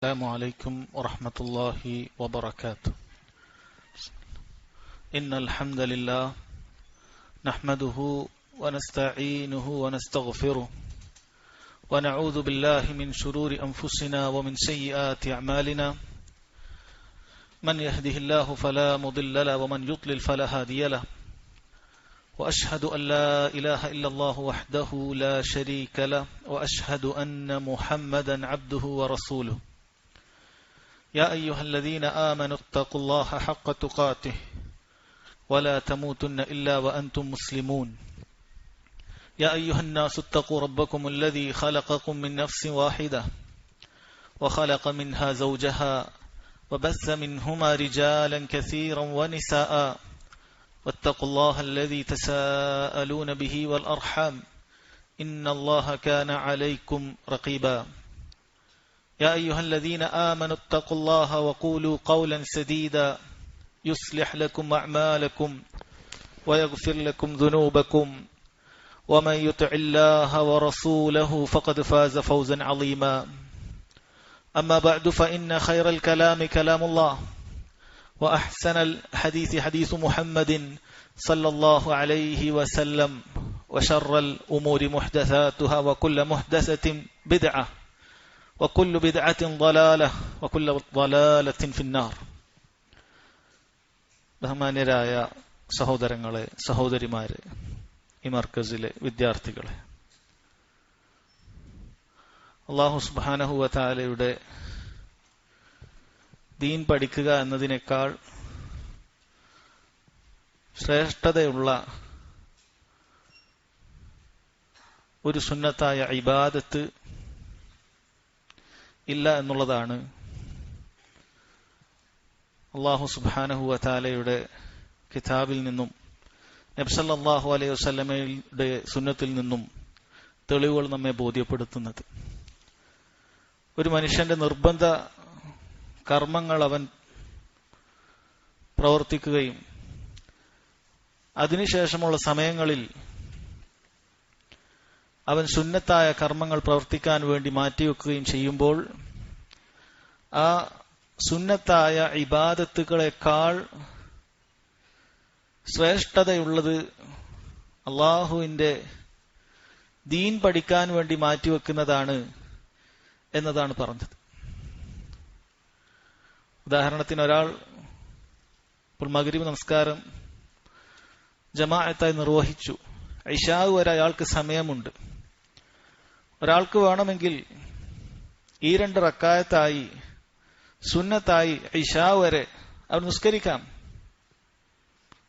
السلام عليكم ورحمة الله وبركاته. إن الحمد لله نحمده ونستعينه ونستغفره ونعوذ بالله من شرور أنفسنا ومن سيئات أعمالنا من يهده الله فلا مضل له ومن يضلل فلا هادي له وأشهد أن لا إله إلا الله وحده لا شريك له وأشهد أن محمدا عبده ورسوله. يا أيها الذين آمنوا اتقوا الله حق تقاته ولا تموتن إلا وأنتم مسلمون. يا أيها الناس اتقوا ربكم الذي خلقكم من نفس واحدة وخلق منها زوجها وبث منهما رجالا كثيرا ونساء واتقوا الله الذي تساءلون به والأرحام إن الله كان عليكم رقيبا. يا أيها الذين آمنوا اتقوا الله وقولوا قولا سديدا يصلح لكم أعمالكم ويغفر لكم ذنوبكم ومن يطع الله ورسوله فقد فاز فوزا عظيما. أما بعد فإن خير الكلام كلام الله وأحسن الحديث حديث محمد صلى الله عليه وسلم وشر الأمور محدثاتها وكل محدثة بدعة وكل بدعة ضلالة وكل ضلالة في النار. ബഹുമാന്യരായ സഹോദരങ്ങളെ, സഹോദരിമാരെ, ഈ മർക്കസിലെ വിദ്യാർത്ഥികളെ, അല്ലാഹു സുബ്ഹാനഹു വ തആലയുടെ ദീൻ പഠിക്കുക എന്നതിനേക്കാൾ ശ്രേഷ്ഠതയുള്ള ഒരു സുന്നത്തായ ഇബാദത്ത് ഇല്ല എന്നുള്ളതാണ് അല്ലാഹു സുബ്ഹാനഹു വ തആലയുടെ കിതാബിൽ നിന്നും നബി സല്ലല്ലാഹു അലൈഹി വസല്ലമയുടെ സുന്നത്തിൽ നിന്നും തെളിവുകൾ നമ്മെ ബോധ്യപ്പെടുത്തുന്നത്. ഒരു മനുഷ്യന്റെ നിർബന്ധ കർമ്മങ്ങൾ അവൻ പ്രവർത്തിക്കുകയും അതിനുശേഷമുള്ള സമയങ്ങളിൽ അവൻ സുന്നത്തായ കർമ്മങ്ങൾ പ്രവർത്തിക്കാൻ വേണ്ടി മാറ്റിവെക്കുകയും ചെയ്യുമ്പോൾ ആ സുന്നത്തായ ഇബാദത്തുകളെക്കാൾ ശ്രേഷ്ഠതയുള്ളത് അള്ളാഹുവിന്റെ ദീൻ പഠിക്കാൻ വേണ്ടി മാറ്റിവെക്കുന്നതാണ് എന്നതാണ് പറഞ്ഞത്. ഉദാഹരണത്തിന്, ഒരാൾ ഇപ്പോൾ മഗ്രിബ് നമസ്കാരം ജമാഅത്തായി നിർവഹിച്ചു, ഇശാ വരെ അയാൾക്ക് സമയമുണ്ട്. ഒരാൾക്ക് വേണമെങ്കിൽ ഈ 2 റക്അത്തായി സുന്നത്തായി ഇശാ വരെ അവൻ നിസ്കരിക്കാം.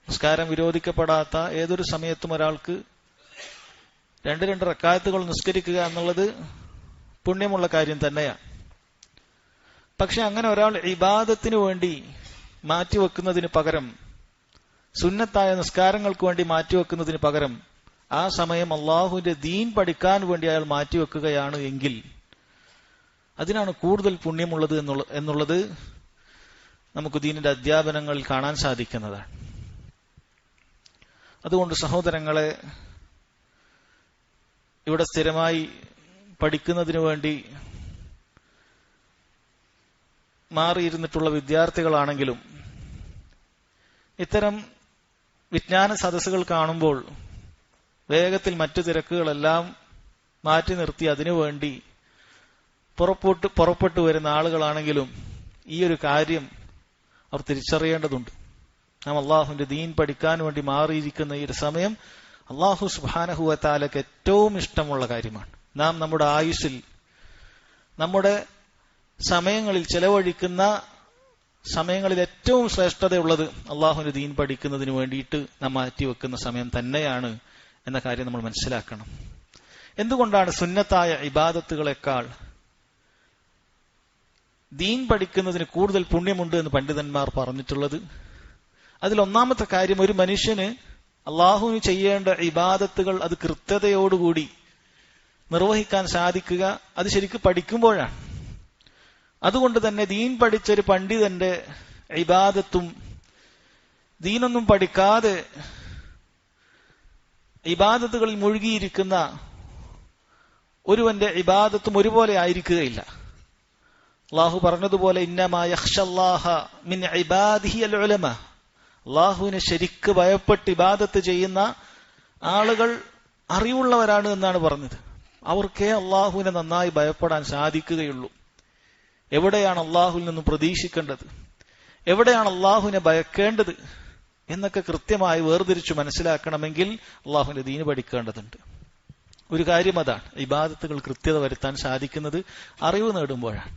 നിസ്കാരം വിരോധിക്കപ്പെടാത്ത ഏതൊരു സമയത്തും ഒരാൾക്ക് 2 റക്അത്തുകൾ നിസ്കരിക്കുക എന്നുള്ളത് പുണ്യമുള്ള കാര്യം തന്നെയാണ്. പക്ഷെ അങ്ങനെ ഒരാൾ ഇബാദത്തിന് വേണ്ടി മാറ്റിവെക്കുന്നതിന് പകരം, സുന്നത്തായ നിസ്കാരങ്ങൾക്ക് വേണ്ടി മാറ്റിവെക്കുന്നതിന് പകരം ആ സമയം അള്ളാഹുവിന്റെ ദീൻ പഠിക്കാൻ വേണ്ടി അയാൾ മാറ്റിവെക്കുകയാണ് എങ്കിൽ അതിനാണ് കൂടുതൽ പുണ്യമുള്ളത് എന്നുള്ളത് നമുക്ക് ദീനിന്റെ അധ്യാപനങ്ങളിൽ കാണാൻ സാധിക്കുന്നതാണ്. അതുകൊണ്ട് സഹോദരങ്ങളെ, ഇവിടെ സ്ഥിരമായി പഠിക്കുന്നതിന് വേണ്ടി മാറിയിരുന്നിട്ടുള്ള വിദ്യാർത്ഥികളാണെങ്കിലും ഇത്തരം വിജ്ഞാന സദസ്സുകൾ കാണുമ്പോൾ വേഗത്തിൽ മറ്റു തിരക്കുകളെല്ലാം മാറ്റി നിർത്തി അതിനുവേണ്ടി പുറപ്പെട്ടു വരുന്ന ആളുകളാണെങ്കിലും ഈ ഒരു കാര്യം അവർ തിരിച്ചറിയേണ്ടതുണ്ട്. നാം അള്ളാഹുവിന്റെ ദീൻ പഠിക്കാൻ വേണ്ടി മാറിയിരിക്കുന്ന ഈ ഒരു സമയം അള്ളാഹു സുബ്ഹാനഹു വ തആലക്ക് ഏറ്റവും ഇഷ്ടമുള്ള കാര്യമാണ്. നാം നമ്മുടെ ആയുസ്സിൽ, നമ്മുടെ സമയങ്ങളിൽ ചെലവഴിക്കുന്ന സമയങ്ങളിൽ ഏറ്റവും ശ്രേഷ്ഠതയുള്ളത് അള്ളാഹുവിന്റെ ദീൻ പഠിക്കുന്നതിന് വേണ്ടിയിട്ട് നാം മാറ്റിവെക്കുന്ന സമയം തന്നെയാണ് എന്ന കാര്യം നമ്മൾ മനസ്സിലാക്കണം. എന്തുകൊണ്ടാണ് സുന്നത്തായ ഇബാദത്തുകളെക്കാൾ ദീൻ പഠിക്കുന്നതിന് കൂടുതൽ പുണ്യമുണ്ട് എന്ന് പണ്ഡിതന്മാർ പറഞ്ഞിട്ടുള്ളത്? അതിലൊന്നാമത്തെ കാര്യം, ഒരു മനുഷ്യന് അള്ളാഹുവിന് ചെയ്യേണ്ട ഇബാദത്തുകൾ അത് കൃത്യതയോടുകൂടി നിർവഹിക്കാൻ സാധിക്കുക അത് ശരിക്കും പഠിക്കുമ്പോഴാണ്. അതുകൊണ്ട് തന്നെ ദീൻ പഠിച്ചൊരു പണ്ഡിതന്റെ ഇബാദത്തും ദീനൊന്നും പഠിക്കാതെ ഇബാദത്തുകളിൽ മുഴുകിയിരിക്കുന്ന ഒരുവന്റെ ഇബാദത്തും ഒരുപോലെ ആയിരിക്കുകയില്ല. അള്ളാഹു പറഞ്ഞതുപോലെ ഇന്നമാ യഖ്ശല്ലാഹ മിൻ ഇബാദിഹി അൽ ഉലമ, അള്ളാഹുവിനെ ശരിക്ക് ഭയപ്പെട്ട് ഇബാദത്ത് ചെയ്യുന്ന ആളുകൾ അറിവുള്ളവരാണ് എന്നാണ് പറഞ്ഞത്. അവർക്കേ അള്ളാഹുവിനെ നന്നായി ഭയപ്പെടാൻ സാധിക്കുകയുള്ളൂ. എവിടെയാണ് അള്ളാഹുവിൽ നിന്ന് പ്രതീക്ഷിക്കേണ്ടത്, എവിടെയാണ് അള്ളാഹുവിനെ ഭയക്കേണ്ടത് എന്നൊക്കെ കൃത്യമായി വേർതിരിച്ചു മനസ്സിലാക്കണമെങ്കിൽ അള്ളാഹുവിന്റെ ദീന് പഠിക്കേണ്ടതുണ്ട്. ഒരു കാര്യം അതാണ്, ഇബാദത്തുകൾ കൃത്യത വരുത്താൻ സാധിക്കുന്നത് അറിവ് നേടുമ്പോഴാണ്.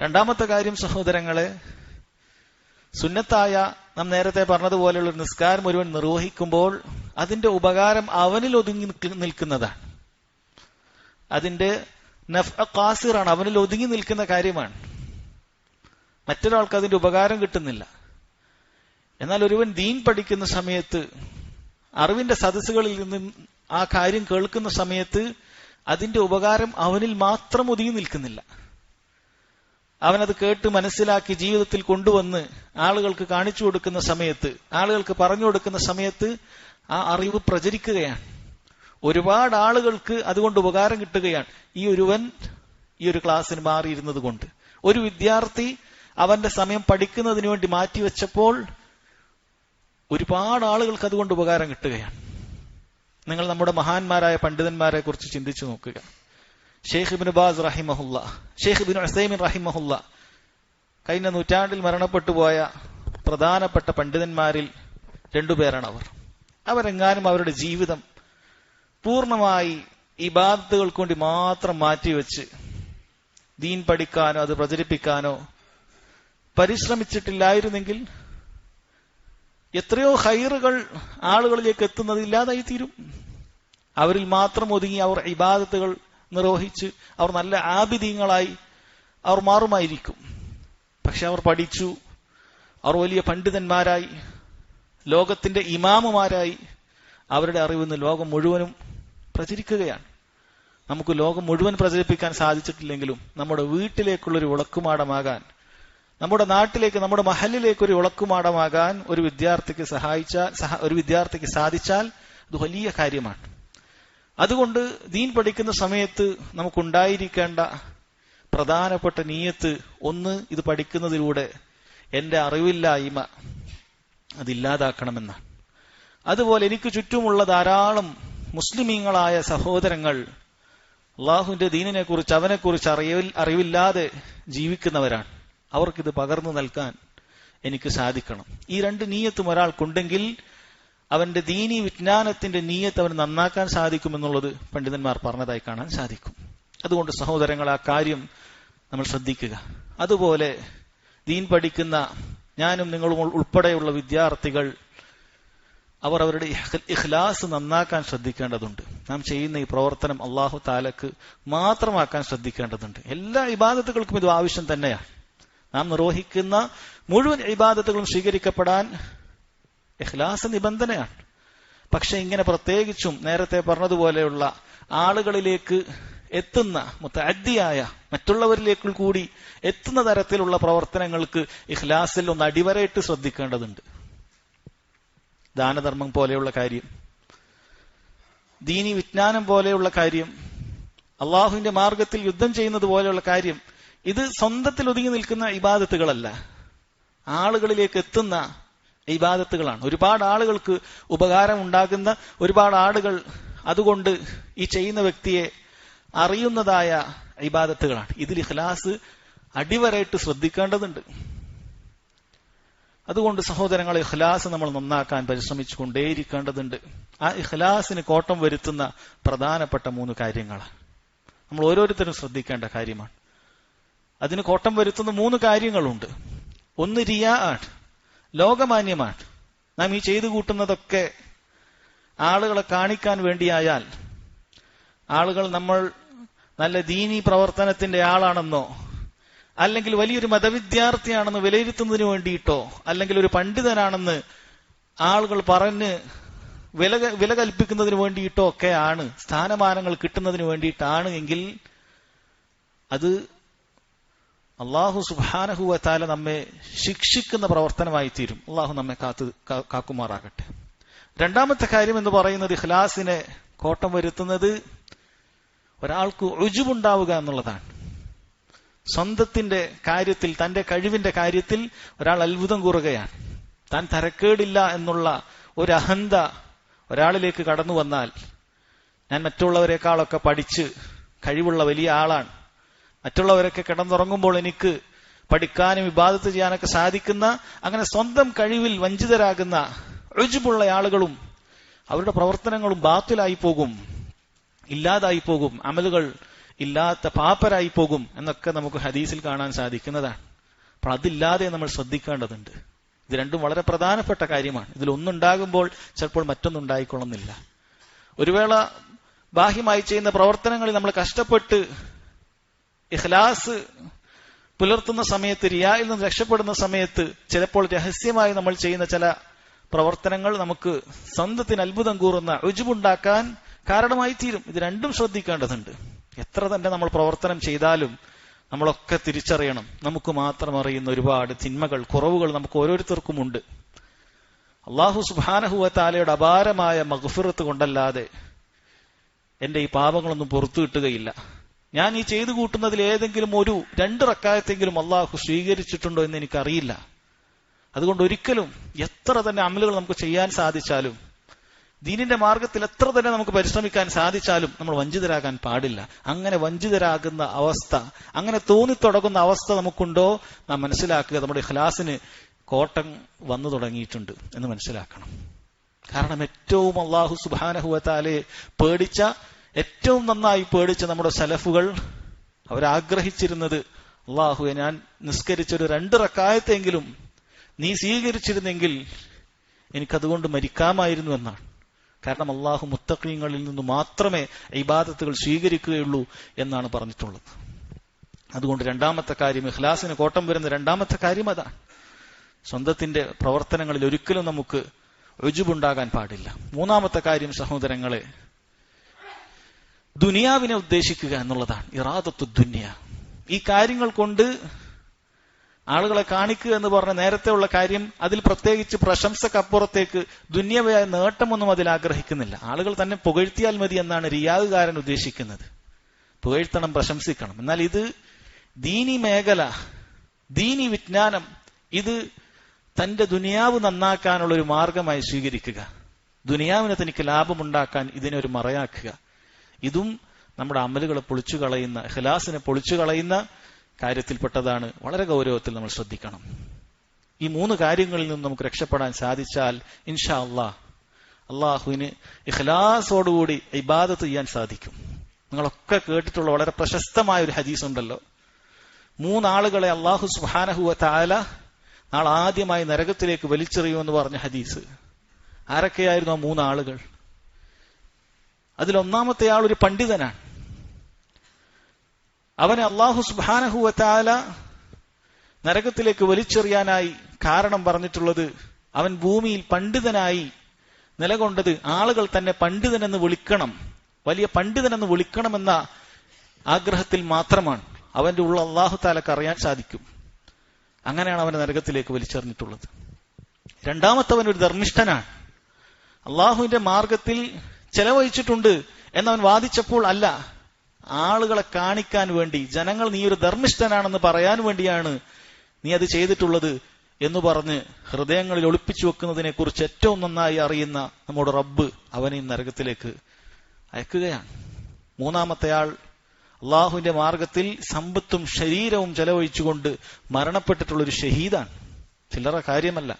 രണ്ടാമത്തെ കാര്യം സഹോദരങ്ങളെ, സുന്നത്തായ നാം നേരത്തെ പറഞ്ഞതുപോലെയുള്ള ഒരു നിസ്കാരം ഒരുവൻ നിർവഹിക്കുമ്പോൾ അതിന്റെ ഉപകാരം അവനിൽ ഒതുങ്ങി നിൽക്കുന്നതാണ്. അതിന്റെ നഫ്അ ഖാസിറാണ്, അവനിൽ ഒതുങ്ങി നിൽക്കുന്ന കാര്യമാണ്. മറ്റൊരാൾക്ക് അതിന്റെ ഉപകാരം കിട്ടുന്നില്ല. എന്നാൽ ഒരുവൻ ദീൻ പഠിക്കുന്ന സമയത്ത്, അറിവിന്റെ സദസ്സുകളിൽ നിന്ന് ആ കാര്യം കേൾക്കുന്ന സമയത്ത് അതിന്റെ ഉപകാരം അവനിൽ മാത്രം ഒതുങ്ങി നിൽക്കുന്നില്ല. അവനത് കേട്ട് മനസ്സിലാക്കി ജീവിതത്തിൽ കൊണ്ടുവന്ന് ആളുകൾക്ക് കാണിച്ചു കൊടുക്കുന്ന സമയത്ത്, ആളുകൾക്ക് പറഞ്ഞു കൊടുക്കുന്ന സമയത്ത് ആ അറിവ് പ്രചരിക്കുകയാണ്. ഒരുപാട് ആളുകൾക്ക് അതുകൊണ്ട് ഉപകാരം കിട്ടുകയാണ്. ഈ ഒരു ക്ലാസ്സിന് മാറിയിരുന്നത് കൊണ്ട്, ഒരു വിദ്യാർത്ഥി അവന്റെ സമയം പഠിക്കുന്നതിന് വേണ്ടി മാറ്റിവെച്ചപ്പോൾ ഒരുപാട് ആളുകൾക്ക് അതുകൊണ്ട് ഉപകാരം കിട്ടുകയാണ്. നിങ്ങൾ നമ്മുടെ മഹാന്മാരായ പണ്ഡിതന്മാരെ കുറിച്ച് ചിന്തിച്ചു നോക്കുക. ഷെയ്ഖ് ഇബ്നു ബാസ് റഹിമഹുല്ല, ഷെയ്ഖ് ഇബ്നു ഉസൈമിൻ റഹിമഹുല്ല, കഴിഞ്ഞ നൂറ്റാണ്ടിൽ മരണപ്പെട്ടു പോയ പ്രധാനപ്പെട്ട പണ്ഡിതന്മാരിൽ രണ്ടുപേരാണ് അവർ. അവരെങ്ങാനും അവരുടെ ജീവിതം പൂർണ്ണമായി ഇബാദത്തുകൾക്ക് വേണ്ടി മാത്രം മാറ്റിവെച്ച് ദീൻ പഠിക്കാനോ അത് പ്രചരിപ്പിക്കാനോ പരിശ്രമിച്ചിട്ടില്ലായിരുന്നെങ്കിൽ എത്രയോ ഖൈറുകൾ ആളുകളിലേക്ക് എത്തുന്നത് ഇല്ലാതായി തീരും. അവരിൽ മാത്രം ഒതുങ്ങി അവർ ഇബാദത്തുകൾ നിർവഹിച്ച് അവർ നല്ല ആബിദീങ്ങളായി അവർ മാറുമായിരിക്കും. പക്ഷെ അവർ പഠിച്ചു, അവർ വലിയ പണ്ഡിതന്മാരായി, ലോകത്തിന്റെ ഇമാമുമാരായി, അവരുടെ അറിവിന്ന് ലോകം മുഴുവനും പ്രചരിക്കുകയാണ്. നമുക്ക് ലോകം മുഴുവൻ പ്രചരിപ്പിക്കാൻ സാധിച്ചിട്ടില്ലെങ്കിലും നമ്മുടെ വീട്ടിലേക്കുള്ളൊരു വിളക്കുമാടമാകാൻ, നമ്മുടെ നാട്ടിലേക്ക്, നമ്മുടെ മഹലിലേക്ക് ഒരു വിളക്കുമാടമാകാൻ ഒരു വിദ്യാർത്ഥിക്ക് സാധിച്ചാൽ അത് വലിയ കാര്യമാണ്. അതുകൊണ്ട് ദീൻ പഠിക്കുന്ന സമയത്ത് നമുക്കുണ്ടായിരിക്കേണ്ട പ്രധാനപ്പെട്ട നീയത്ത് ഒന്ന്, ഇത് പഠിക്കുന്നതിലൂടെ എന്റെ അറിവില്ലായ്മ അതില്ലാതാക്കണമെന്നാണ്. അതുപോലെ എനിക്ക് ചുറ്റുമുള്ള ധാരാളം മുസ്ലിമീങ്ങളായ സഹോദരങ്ങൾ അള്ളാഹുവിന്റെ ദീനിനെ കുറിച്ച്, അവനെക്കുറിച്ച് അറിവില്ലാതെ ജീവിക്കുന്നവരാണ്. അവർക്കിത് പകർന്നു നൽകാൻ എനിക്ക് സാധിക്കണം. ഈ രണ്ട് നീയത്തും ഒരാൾക്കുണ്ടെങ്കിൽ അവന്റെ ദീനി വിജ്ഞാനത്തിന്റെ നീയത്ത് അവന് നന്നാക്കാൻ സാധിക്കുമെന്നുള്ളത് പണ്ഡിതന്മാർ പറഞ്ഞതായി കാണാൻ സാധിക്കും. അതുകൊണ്ട് സഹോദരങ്ങൾ, ആ കാര്യം നമ്മൾ ശ്രദ്ധിക്കുക. അതുപോലെ ദീൻ പഠിക്കുന്ന ഞാനും നിങ്ങളും ഉൾപ്പെടെയുള്ള വിദ്യാർത്ഥികൾ അവർ അവരുടെ ഇഖ്ലാസ് നന്നാക്കാൻ ശ്രദ്ധിക്കേണ്ടതുണ്ട്. നാം ചെയ്യുന്ന ഈ പ്രവർത്തനം അള്ളാഹു താലക്ക് മാത്രമാക്കാൻ ശ്രദ്ധിക്കേണ്ടതുണ്ട്. എല്ലാ ഇബാദത്തുകൾക്കും ഇത് ആവശ്യം തന്നെയാണ്. നാം നിർവഹിക്കുന്ന മുഴുവൻ ഇബാദത്തുകളും സ്വീകരിക്കപ്പെടാൻ ഇഖ്ലാസ് നിബന്ധനയാണ്. പക്ഷെ ഇങ്ങനെ പ്രത്യേകിച്ചും നേരത്തെ പറഞ്ഞതുപോലെയുള്ള ആളുകളിലേക്ക് എത്തുന്ന മുതഅദ്ദിയായ, മറ്റുള്ളവരിലേക്ക് കൂടി എത്തുന്ന തരത്തിലുള്ള പ്രവർത്തനങ്ങൾക്ക് ഇഖ്ലാസിൽ ഒന്ന് അടിവരയിട്ട് ശ്രദ്ധിക്കേണ്ടതുണ്ട്. ദാനധർമ്മം പോലെയുള്ള കാര്യം, ദീനി വിജ്ഞാനം പോലെയുള്ള കാര്യം, അള്ളാഹുവിന്റെ മാർഗത്തിൽ യുദ്ധം ചെയ്യുന്നത് പോലെയുള്ള കാര്യം, ഇത് സ്വന്തത്തിൽ ഒതുങ്ങി നിൽക്കുന്ന ഇബാദത്തുകളല്ല, ആളുകളിലേക്ക് എത്തുന്ന ഇബാദത്തുകളാണ്. ഒരുപാട് ആളുകൾക്ക് ഉപകാരം ഉണ്ടാകുന്ന, ഒരുപാട് ആളുകൾ അതുകൊണ്ട് ഈ ചെയ്യുന്ന വ്യക്തിയെ അറിയുന്നതായ ഇബാദത്തുകളാണ്. ഇതിൽ ഇഖ്ലാസ് അടിവരയിട്ട് ശ്രദ്ധിക്കേണ്ടതുണ്ട്. അതുകൊണ്ട് സഹോദരങ്ങളെ, ഇഖ്ലാസ് നമ്മൾ നന്നാക്കാൻ പരിശ്രമിച്ചു കൊണ്ടേയിരിക്കേണ്ടതുണ്ട്. ആ ഇഖ്ലാസിന് കോട്ടം വരുത്തുന്ന പ്രധാനപ്പെട്ട 3 കാര്യങ്ങളാണ് നമ്മൾ ഓരോരുത്തരും ശ്രദ്ധിക്കേണ്ട കാര്യമാണ്. അതിന് കോട്ടം വരുത്തുന്ന 3 കാര്യങ്ങളുണ്ട്. ഒന്ന് റിയാ ആണ്, ലോകമാന്യമാണ്. നാം ഈ ചെയ്തു കൂട്ടുന്നതൊക്കെ ആളുകളെ കാണിക്കാൻ വേണ്ടിയായാൽ, ആളുകൾ നമ്മൾ നല്ല ദീനി പ്രവർത്തനത്തിന്റെ ആളാണെന്നോ അല്ലെങ്കിൽ വലിയൊരു മതവിദ്യാർത്ഥിയാണെന്ന് വിലയിരുത്തുന്നതിന് വേണ്ടിയിട്ടോ അല്ലെങ്കിൽ ഒരു പണ്ഡിതനാണെന്ന് ആളുകൾ പറഞ്ഞ് വില കൽപ്പിക്കുന്നതിന് വേണ്ടിയിട്ടോ ഒക്കെയാണ്, സ്ഥാനമാനങ്ങൾ കിട്ടുന്നതിന് വേണ്ടിയിട്ടാണ് എങ്കിൽ അത് അള്ളാഹു സുബ്ഹാനഹു വ തആല നമ്മെ ശിക്ഷിക്കുന്ന പ്രവർത്തനമായി തീരും. അള്ളാഹു നമ്മെ കാക്കുമാറാകട്ടെ. രണ്ടാമത്തെ കാര്യം എന്ന് പറയുന്നത്, ഇഖ്ലാസിനെ കോട്ടം വരുത്തുന്നത് ഒരാൾക്ക് ഉജ്ബുണ്ടാവുക എന്നുള്ളതാണ്. സ്വന്തത്തിന്റെ കാര്യത്തിൽ, തന്റെ കഴിവിന്റെ കാര്യത്തിൽ ഒരാൾ അത്ഭുതം കൂറുകയാണ്. താൻ തരക്കേടില്ല എന്നുള്ള ഒരു അഹന്ത ഒരാളിലേക്ക് കടന്നു വന്നാൽ, ഞാൻ മറ്റുള്ളവരെക്കാളൊക്കെ പഠിച്ച് കഴിവുള്ള വലിയ ആളാണ്, മറ്റുള്ളവരൊക്കെ കിടന്നുറങ്ങുമ്പോൾ എനിക്ക് പഠിക്കാനും ഇബാദത്ത് ചെയ്യാനൊക്കെ സാധിക്കുന്ന, അങ്ങനെ സ്വന്തം കഴിവിൽ വഞ്ചിതരാകുന്ന ഉജ്ബുള്ള ആളുകളും അവരുടെ പ്രവർത്തനങ്ങളും ബാത്തിലായി പോകും, ഇല്ലാതായി പോകും, അമലുകൾ ഇല്ലാത്ത പാപ്പരായി പോകും എന്നൊക്കെ നമുക്ക് ഹദീസിൽ കാണാൻ സാധിക്കുന്നതാണ്. അപ്പോൾ അതില്ലാതെ നമ്മൾ ശ്രദ്ധിക്കേണ്ടതുണ്ട്. ഇത് രണ്ടും വളരെ പ്രധാനപ്പെട്ട കാര്യമാണ്. ഇതിലൊന്നുണ്ടാകുമ്പോൾ ചിലപ്പോൾ മറ്റൊന്നുണ്ടായിക്കൊള്ളുന്നില്ല. ഒരു വേള ബാഹ്യമായി ചെയ്യുന്ന പ്രവർത്തനങ്ങളിൽ നമ്മൾ കഷ്ടപ്പെട്ട് ഇഖ്ലാസ് പുലർത്തുന്ന സമയത്ത്, റിയായിൽ നിന്ന് രക്ഷപ്പെടുന്ന സമയത്ത്, ചിലപ്പോൾ രഹസ്യമായി നമ്മൾ ചെയ്യുന്ന ചില പ്രവർത്തനങ്ങൾ നമുക്ക് സ്വന്തത്തിന് അത്ഭുതം കൂറുന്ന ഉജ്ബുണ്ടാക്കാൻ കാരണമായി തീരും. ഇത് രണ്ടും ശ്രദ്ധിക്കേണ്ടതുണ്ട്. എത്ര തന്നെ നമ്മൾ പ്രവർത്തനം ചെയ്താലും നമ്മളൊക്കെ തിരിച്ചറിയണം, നമുക്ക് മാത്രം അറിയുന്ന ഒരുപാട് തിന്മകൾ, കുറവുകൾ നമുക്ക് ഓരോരുത്തർക്കുമുണ്ട്. അല്ലാഹു സുബ്ഹാനഹു വ തആലയുടെ അപാരമായ മഗ്ഫിറത്ത് കൊണ്ടല്ലാതെ എന്റെ ഈ പാപങ്ങളൊന്നും പുറത്തു കിട്ടുകയില്ല. ഞാൻ ഈ ചെയ്തു കൂട്ടുന്നതിൽ ഏതെങ്കിലും ഒരു 2 റക്അത്തെങ്കിലും അള്ളാഹു സ്വീകരിച്ചിട്ടുണ്ടോ എന്ന് എനിക്കറിയില്ല. അതുകൊണ്ട് ഒരിക്കലും എത്ര തന്നെ അമലുകൾ നമുക്ക് ചെയ്യാൻ സാധിച്ചാലും, ദീനിന്റെ മാർഗത്തിൽ എത്ര തന്നെ നമുക്ക് പരിശ്രമിക്കാൻ സാധിച്ചാലും നമ്മൾ വഞ്ചിതരാകാൻ പാടില്ല. അങ്ങനെ വഞ്ചിതരാകുന്ന അവസ്ഥ, അങ്ങനെ തോന്നിത്തുടങ്ങുന്ന അവസ്ഥ നമുക്കുണ്ടോ നാം മനസ്സിലാക്കുക. നമ്മുടെ ഇഖ്ലാസിന് കോട്ടം വന്നു തുടങ്ങിയിട്ടുണ്ട് എന്ന് മനസ്സിലാക്കണം. കാരണം ഏറ്റവും അല്ലാഹു സുബ്ഹാനഹു വ തആലയെ പേടിച്ച, ഏറ്റവും നന്നായി പേടിച്ച നമ്മുടെ സലഫുകൾ അവരാഗ്രഹിച്ചിരുന്നത്, അല്ലാഹുവേ, ഞാൻ നിസ്കരിച്ചൊരു 2 റക്അത്തെങ്കിലും നീ സ്വീകരിച്ചിരുന്നെങ്കിൽ എനിക്കതുകൊണ്ട് മരിക്കാമായിരുന്നു എന്നാണ്. കാരണം അല്ലാഹു മുത്തഖീങ്ങളിൽ നിന്ന് മാത്രമേ ഇബാദത്തുകൾ സ്വീകരിക്കുകയുള്ളൂ എന്നാണ് പറഞ്ഞിട്ടുള്ളത്. അതുകൊണ്ട് രണ്ടാമത്തെ കാര്യം, ഇഖ്ലാസിന് കോട്ടം വരുന്ന രണ്ടാമത്തെ കാര്യം അതാണ്. സ്വന്തത്തിന്റെ പ്രവർത്തനങ്ങളിൽ ഒരിക്കലും നമുക്ക് ഉജ്ബുണ്ടാകാൻ പാടില്ല. മൂന്നാമത്തെ കാര്യം സഹോദരങ്ങളെ, ദുനിയാവിനെ ഉദ്ദേശിക്കുക എന്നുള്ളതാണ്. ഇറാദത്തു ദുനിയ. ഈ കാര്യങ്ങൾ കൊണ്ട് ആളുകളെ കാണിക്കുക എന്ന് പറഞ്ഞ നേരത്തെ ഉള്ള കാര്യം, അതിൽ പ്രത്യേകിച്ച് പ്രശംസക്കപ്പുറത്തേക്ക് ദുന്യവയായ നേട്ടമൊന്നും അതിൽ ആഗ്രഹിക്കുന്നില്ല. ആളുകൾ തന്നെ പുകഴ്ത്തിയാൽ മതി എന്നാണ് റിയാദുകാരൻ ഉദ്ദേശിക്കുന്നത്. പുകഴ്ത്തണം, പ്രശംസിക്കണം. എന്നാൽ ഇത് ദീനി മേഖല, ദീനി വിജ്ഞാനം, ഇത് തന്റെ ദുനിയാവ് നന്നാക്കാനുള്ള ഒരു മാർഗമായി സ്വീകരിക്കുക, ദുനിയാവിനെ തനിക്ക് ലാഭമുണ്ടാക്കാൻ ഇതിനെ ഒരു മറയാക്കുക, ഇതും നമ്മുടെ അമലുകളെ പൊളിച്ചു കളയുന്ന, ഇഖ്ലാസിനെ പൊളിച്ചു കളയുന്ന കാര്യത്തിൽപ്പെട്ടതാണ്. വളരെ ഗൗരവത്തിൽ നമ്മൾ ശ്രദ്ധിക്കണം. ഈ 3 കാര്യങ്ങളിൽ നിന്ന് നമുക്ക് രക്ഷപ്പെടാൻ സാധിച്ചാൽ ഇൻഷാ അല്ലാഹ് അള്ളാഹുവിന് ഇഖ്ലാസോടുകൂടി ഇബാദത്ത് ചെയ്യാൻ സാധിക്കും. നിങ്ങളൊക്കെ കേട്ടിട്ടുള്ള വളരെ പ്രശസ്തമായ ഒരു ഹദീസ് ഉണ്ടല്ലോ, 3 ആളുകളെ അല്ലാഹു സുബ്ഹാനഹു വ തആല നാളെ ആദ്യമായി നരകത്തിലേക്ക് വലിച്ചെറിയുമെന്ന് പറഞ്ഞ ഹദീസ്. ആരൊക്കെയായിരുന്നു ആ 3 ആളുകൾ? അതിലൊന്നാമത്തെ ആൾ ഒരു പണ്ഡിതനാണ്. അവനെ അല്ലാഹു സുബ്ഹാനഹു വ തആല നരകത്തിലേക്ക് വലിച്ചെറിയാനായി കാരണം പറഞ്ഞിട്ടുള്ളത്, അവൻ ഭൂമിയിൽ പണ്ഡിതനായി നിലകൊണ്ടത് ആളുകൾ തന്നെ പണ്ഡിതനെന്ന് വിളിക്കണം, വലിയ പണ്ഡിതനെന്ന് വിളിക്കണമെന്ന ആഗ്രഹത്തിൽ മാത്രമാണ്. അവന്റെ ഉള്ള അല്ലാഹു തആലക്ക് അറിയാൻ സാധിക്കും. അങ്ങനെയാണ് അവനെ നരകത്തിലേക്ക് വലിച്ചെറിഞ്ഞിട്ടുള്ളത്. രണ്ടാമത്തവൻ ഒരു ധർമ്മിഷ്ഠനാണ്. അള്ളാഹുവിന്റെ മാർഗത്തിൽ ചെലവഴിച്ചിട്ടുണ്ട് എന്നവൻ വാദിച്ചപ്പോൾ, അല്ല, ആളുകളെ കാണിക്കാൻ വേണ്ടി, ജനങ്ങൾ നീ ഒരു ധർമ്മിഷ്ഠനാണെന്ന് പറയാൻ വേണ്ടിയാണ് നീ അത് ചെയ്തിട്ടുള്ളത് എന്ന് പറഞ്ഞ് ഹൃദയങ്ങളിൽ ഒളിപ്പിച്ചു വെക്കുന്നതിനെ കുറിച്ച് ഏറ്റവും നന്നായി അറിയുന്ന നമ്മുടെ റബ്ബ് അവനെ നരകത്തിലേക്ക് അയക്കുകയാണ്. മൂന്നാമത്തെ ആൾ അള്ളാഹുവിന്റെ മാർഗത്തിൽ സമ്പത്തും ശരീരവും ചെലവഴിച്ചുകൊണ്ട് മരണപ്പെട്ടിട്ടുള്ളൊരു ഷഹീദാണ്. ചില്ലറ കാര്യമല്ല.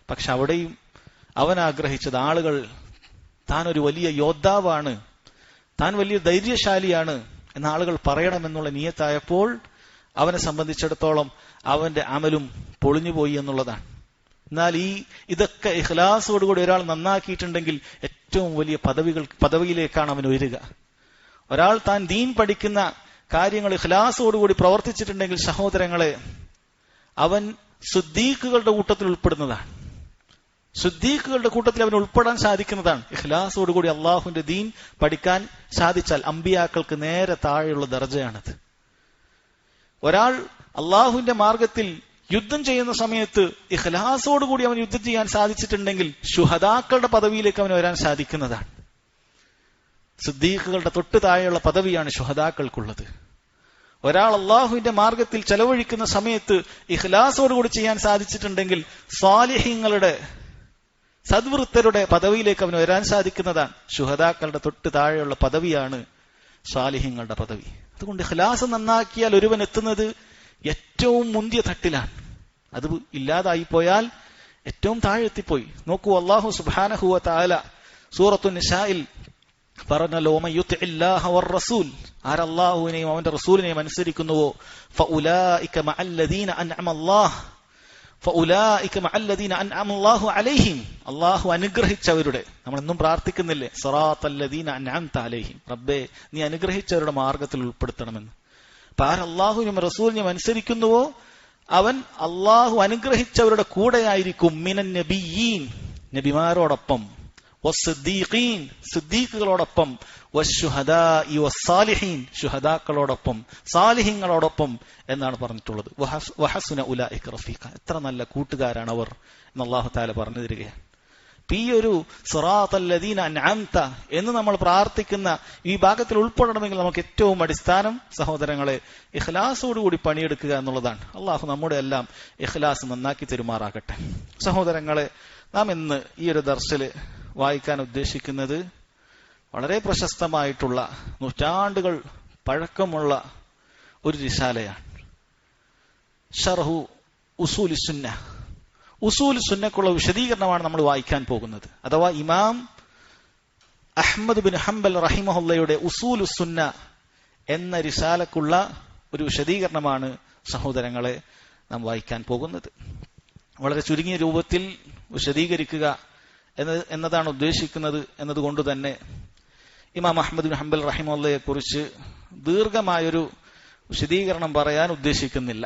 പക്ഷെ അവിടെയും അവൻ ആഗ്രഹിച്ചത്, ആളുകൾ താൻ ഒരു വലിയ യോദ്ധാവാണ്, താൻ വലിയ ധൈര്യശാലിയാണ് എന്ന ആളുകൾ പറയണമെന്നുള്ള നിയത്തായപ്പോൾ അവനെ സംബന്ധിച്ചിടത്തോളം അവന്റെ അമലും പൊളിഞ്ഞുപോയി എന്നുള്ളതാണ്. എന്നാൽ ഇതൊക്കെ ഇഖ്ലാസോടുകൂടി ഒരാൾ നന്നാക്കിയിട്ടുണ്ടെങ്കിൽ ഏറ്റവും വലിയ പദവിയിലേക്കാണ് അവൻ ഉയരുക. ഒരാൾ താൻ ദീൻ പഠിക്കുന്ന കാര്യങ്ങൾ ഇഖ്ലാസോടുകൂടി പ്രവർത്തിച്ചിട്ടുണ്ടെങ്കിൽ സഹോദരങ്ങളെ, അവൻ സിദ്ദീഖുകളുടെ കൂട്ടത്തിൽ ഉൾപ്പെടുന്നതാണ്. സിദ്ദീഖുകളുടെ കൂട്ടത്തിൽ അവന് ഉൾപ്പെടാൻ സാധിക്കുന്നതാണ്. ഇഖ്ലാസോടുകൂടി അള്ളാഹുവിന്റെ ദീൻ പഠിക്കാൻ സാധിച്ചാൽ അമ്പിയാക്കൾക്ക് നേരെ താഴെയുള്ള ദർജയാണത്. ഒരാൾ അള്ളാഹുവിന്റെ മാർഗത്തിൽ യുദ്ധം ചെയ്യുന്ന സമയത്ത് ഇഖ്ലാസോടുകൂടി അവൻ യുദ്ധം ചെയ്യാൻ സാധിച്ചിട്ടുണ്ടെങ്കിൽ ശുഹദാക്കളുടെ പദവിയിലേക്ക് അവന് വരാൻ സാധിക്കുന്നതാണ്. സിദ്ദീഖുകളുടെ തൊട്ട് താഴെയുള്ള പദവിയാണ് ശുഹദാക്കൾക്കുള്ളത്. ഒരാൾ അള്ളാഹുവിന്റെ മാർഗത്തിൽ ചെലവഴിക്കുന്ന സമയത്ത് ഇഖ്ലാസോടുകൂടി ചെയ്യാൻ സാധിച്ചിട്ടുണ്ടെങ്കിൽ സ്വാലിഹീങ്ങളുടെ സദ്വൃത്തരുടെ പദവിയിലേക്ക് അവന് വരാൻ സാധിക്കുന്നതാണ്. ശുഹദാക്കളുടെ തൊട്ട് താഴെയുള്ള പദവിയാണ് സ്വാലിഹീങ്ങളുടെ പദവി. അതുകൊണ്ട് ഇഖ്ലാസ് നന്നാക്കിയാൽ ഒരുവൻ എത്തുന്നത് ഏറ്റവും മുന്തിയ തട്ടിലാണ്. അത് ഇല്ലാതായി പോയാൽ ഏറ്റവും താഴെ എത്തിപ്പോയി. നോക്കൂ, അല്ലാഹു സുബ്ഹാനഹു വ തആല സൂറത്തു നിസായിൽ പറഞ്ഞല്ലോ, വമൻ യുതിഇല്ലാഹ വർ-റസൂൽ, ആരല്ലാഹുവിനെയും അവന്റെ റസൂലിനെയും അനുസരിക്കുന്നുവോ, ഫഉലൈക മഅല്ലദീന അൻഅമല്ലാഹു അലൈഹിം, അല്ലാഹു അനുഗ്രഹിച്ചവരുടെ, നമ്മൾ എന്നും പ്രാർത്ഥിക്കുന്നില്ലേ, സിറാത്തല്ലദീന അൻഅംത അലൈഹിം, റബ്ബേ നീ അനുഗ്രഹിച്ചവരുടെ മാർഗത്തിൽ ഉൾപ്പെടുത്തണമെന്ന്. അപ്പൊ ആരല്ലാഹുവിനും റസൂലിനെയും അനുസരിക്കുന്നുവോ അവൻ അള്ളാഹു അനുഗ്രഹിച്ചവരുടെ കൂടെയായിരിക്കും. മിനൻ നബിയീൻ, നബിമാരോടൊപ്പം, വസ്സിദ്ദീഖീൻ, സിദ്ദീഖുകളോടൊപ്പം, വശുഹദാഇ വസ്സാലിഹീൻ, ശുഹദാക്കളോടൊപ്പം, സാലിഹീങ്ങളോടൊപ്പം എന്നാണ് പറഞ്ഞിട്ടുള്ളത്. വഹസുന ഉലൈക റഫീഖ, എത്ര നല്ല കൂട്ടുകാരാണ് അവർ എന്ന് അല്ലാഹു തആല പറഞ്ഞു തരികയാണ്. ഈ ഒരു സിറാത്തല്ലദീന അൻഅംത എന്ന് നമ്മൾ പ്രാർത്ഥിക്കുന്ന ഈ ഭാഗത്തിൽ ഉൾപ്പെടണമെങ്കിൽ നമുക്ക് ഏറ്റവും അടിസ്ഥാനം സഹോദരങ്ങളെ ഇഖ്ലാസോടുകൂടി പണിയെടുക്കുക എന്നുള്ളതാണ്. അള്ളാഹു നമ്മുടെ എല്ലാം ഇഖ്ലാസ് നന്നാക്കി തെരുമാറാകട്ടെ. സഹോദരങ്ങളെ, നാം ഇന്ന് ഈ ഒരു ദർസിൽ വായിക്കാൻ ഉദ്ദേശിക്കുന്നത് വളരെ പ്രശസ്തമായിട്ടുള്ള നൂറ്റാണ്ടുകൾ പഴക്കമുള്ള ഒരു റിസാലയാണ്. ശർഹു ഉസൂലി സുന്ന, ഉസൂൽ സുന്നക്കുള്ള വിശദീകരണമാണ് നമ്മൾ വായിക്കാൻ പോകുന്നത്. അഥവാ ഇമാം അഹ്മദ് ബിൻ ഹംബൽ റഹിമഹുല്ലയുടെ ഉസൂലു സുന്ന എന്ന റിസാലക്കുള്ള ഒരു വിശദീകരണമാണ് സഹോദരങ്ങളെ നാം വായിക്കാൻ പോകുന്നത്. വളരെ ചുരുങ്ങിയ രൂപത്തിൽ വിശദീകരിക്കുക എന്നതാണ് ഉദ്ദേശിക്കുന്നത് എന്നതുകൊണ്ട് തന്നെ ഇമാം അഹ്മദ് ബിൻ ഹംബൽ റഹിമഹുല്ലയെ കുറിച്ച് ദീർഘമായൊരു വിശദീകരണം പറയാൻ ഉദ്ദേശിക്കുന്നില്ല.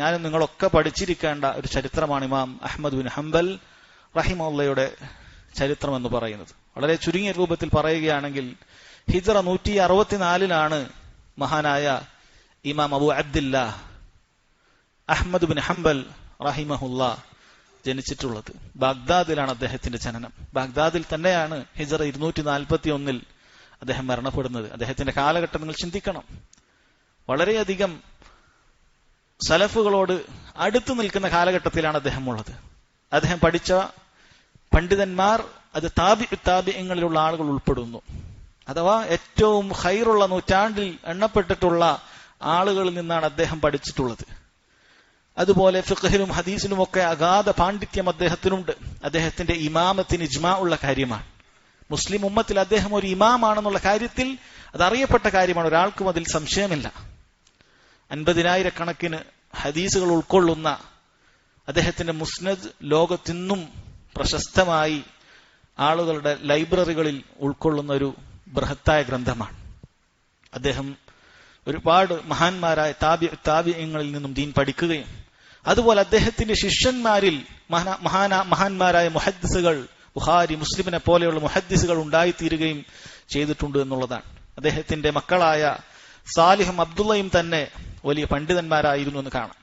ഞാനും നിങ്ങളൊക്കെ പഠിച്ചിരിക്കേണ്ട ഒരു ചരിത്രമാണ് ഇമാം അഹ്മദ് ബിൻ ഹംബൽ റഹിമഹുല്ലയുടെ ചരിത്രം എന്ന് പറയുന്നത്. വളരെ ചുരുങ്ങിയ രൂപത്തിൽ പറയുകയാണെങ്കിൽ ഹിജ്റ 164 മഹാനായ ഇമാം Abu Abdillah Ahmad bin Hanbal റഹിമഹുല്ല ജനിച്ചിട്ടുള്ളത്. ബാഗ്ദാദിലാണ് അദ്ദേഹത്തിന്റെ ജനനം. ബാഗ്ദാദിൽ തന്നെയാണ് ഹിജ്റ 241 അദ്ദേഹം മരണപ്പെടുന്നത്. അദ്ദേഹത്തിന്റെ കാലഘട്ടം നിങ്ങൾ ചിന്തിക്കണം. വളരെയധികം സലഫുകളോട് അടുത്തു നിൽക്കുന്ന കാലഘട്ടത്തിലാണ് അദ്ദേഹം ഉള്ളത്. അദ്ദേഹം പഠിച്ച പണ്ഡിതന്മാർ അത് താബിഈങ്ങളിലുള്ള ആളുകൾ ഉൾപ്പെടുന്നു. അഥവാ ഏറ്റവും ഖൈറുള്ള നൂറ്റാണ്ടിൽ എണ്ണപ്പെട്ടിട്ടുള്ള ആളുകളിൽ നിന്നാണ് അദ്ദേഹം പഠിച്ചിട്ടുള്ളത്. അതുപോലെ ഫിഖ്ഹിലും ഹദീസിലും ഒക്കെ അഗാധ പാണ്ഡിത്യം അദ്ദേഹത്തിനുണ്ട്. അദ്ദേഹത്തിന്റെ ഇമാമത്തിന് ഇജ്മാ ഉള്ള കാര്യമാണ്. മുസ്ലിം ഉമ്മത്തിൽ അദ്ദേഹം ഒരു ഇമാമാണെന്നുള്ള കാര്യത്തിൽ അതറിയപ്പെട്ട കാര്യമാണ്. ഒരാൾക്കും അതിൽ സംശയമില്ല. 50,000 ഹദീസുകൾ ഉൾക്കൊള്ളുന്ന അദ്ദേഹത്തിന്റെ മുസ്നദ് ലോകത്തിന്നും പ്രശസ്തമായി ആളുകളുടെ ലൈബ്രറികളിൽ ഉൾക്കൊള്ളുന്ന ഒരു ബൃഹത്തായ ഗ്രന്ഥമാണ്. അദ്ദേഹം ഒരുപാട് മഹാന്മാരായ താബിഈങ്ങളിൽ നിന്നും ദീൻ പഠിക്കുകയും അതുപോലെ അദ്ദേഹത്തിന്റെ ശിഷ്യന്മാരിൽ മഹാന്മാരായ മുഹദ്ദിസുകൾ, ബുഖാരി മുസ്ലിമിനെ പോലെയുള്ള മുഹദ്ദിസുകൾ ഉണ്ടായിത്തീരുകയും ചെയ്തിട്ടുണ്ട് എന്നുള്ളതാണ്. അദ്ദേഹത്തിന്റെ മക്കളായ സാലിഹും അബ്ദുള്ളയും തന്നെ വലിയ പണ്ഡിതന്മാരായിരുന്നു എന്ന് കാണാം.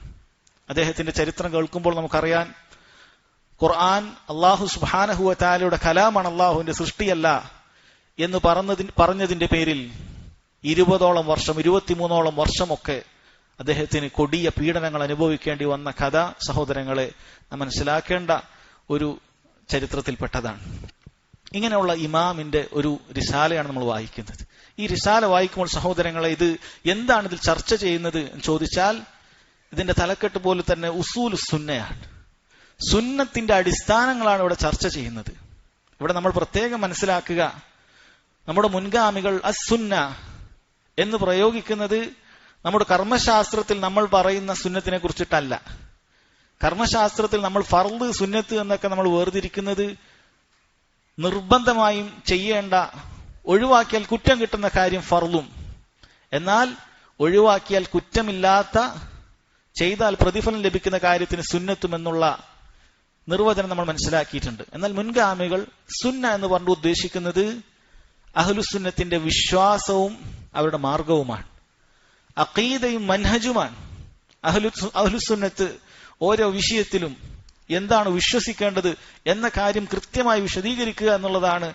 അദ്ദേഹത്തിന്റെ ചരിത്രം കേൾക്കുമ്പോൾ നമുക്കറിയാൻ, ഖുർആൻ അല്ലാഹു സുബ്ഹാനഹു വ തആലയുടെ കലാമാണ്, അല്ലാഹുവിന്റെ സൃഷ്ടിയല്ല എന്ന് പറഞ്ഞതിന്റെ പേരിൽ 20ഓളം വർഷം 23ഓളം വർഷമൊക്കെ അദ്ദേഹത്തിന് കൊടിയ പീഡനങ്ങൾ അനുഭവിക്കേണ്ടി വന്ന കഥ സഹോദരങ്ങളെ നാം മനസ്സിലാക്കേണ്ട ഒരു ചരിത്രത്തിൽപ്പെട്ടതാണ്. ഇങ്ങനെയുള്ള ഇമാമിന്റെ ഒരു റിസാലയാണ് നമ്മൾ വായിക്കുന്നത്. ഈ റിസാല വായിക്കുമ്പോൾ സഹോദരങ്ങളെ ഇത് എന്താണ് ഇതിൽ ചർച്ച ചെയ്യുന്നത് എന്ന് ചോദിച്ചാൽ, ഇതിന്റെ തലക്കെട്ട് പോലെ തന്നെ ഉസൂൽ സുന്നയാണ്. സുന്നത്തിന്റെ അടിസ്ഥാനങ്ങളാണ് ഇവിടെ ചർച്ച ചെയ്യുന്നത്. ഇവിടെ നമ്മൾ പ്രത്യേകം മനസ്സിലാക്കുക, നമ്മുടെ മുൻഗാമികൾ അസുന്ന എന്ന് പ്രയോഗിക്കുന്നത് നമ്മുടെ കർമ്മശാസ്ത്രത്തിൽ നമ്മൾ പറയുന്ന സുന്നത്തിനെ കുറിച്ചിട്ടല്ല. കർമ്മശാസ്ത്രത്തിൽ നമ്മൾ ഫർള് സുന്നത്ത് എന്നൊക്കെ നമ്മൾ വേർതിരിക്കുന്നത് നിർബന്ധമായും ചെയ്യേണ്ട, ഒഴിവാക്കിയാൽ കുറ്റം കിട്ടുന്ന കാര്യം ഫർളും, എന്നാൽ ഒഴിവാക്കിയാൽ കുറ്റമില്ലാത്ത, ചെയ്താൽ പ്രതിഫലം ലഭിക്കുന്ന കാര്യത്തിന് സുന്നത്തും എന്നുള്ള നിർവചനം നമ്മൾ മനസ്സിലാക്കിയിട്ടുണ്ട്. എന്നാൽ മുൻഗാമികൾ സുന്ന എന്ന് പറഞ്ഞു ഉദ്ദേശിക്കുന്നത് അഹ്ലുസുന്നത്തിന്റെ വിശ്വാസവും അവരുടെ മാർഗവുമാണ്, അഖീദയും മൻഹജുമാണ്. അഹ്ലുസുന്നത്ത് ഓരോ വിഷയത്തിലും എന്താണ് വിശ്വസിക്കേണ്ടത് എന്ന കാര്യം കൃത്യമായി വിശദീകരിക്കുക എന്നുള്ളതാണ്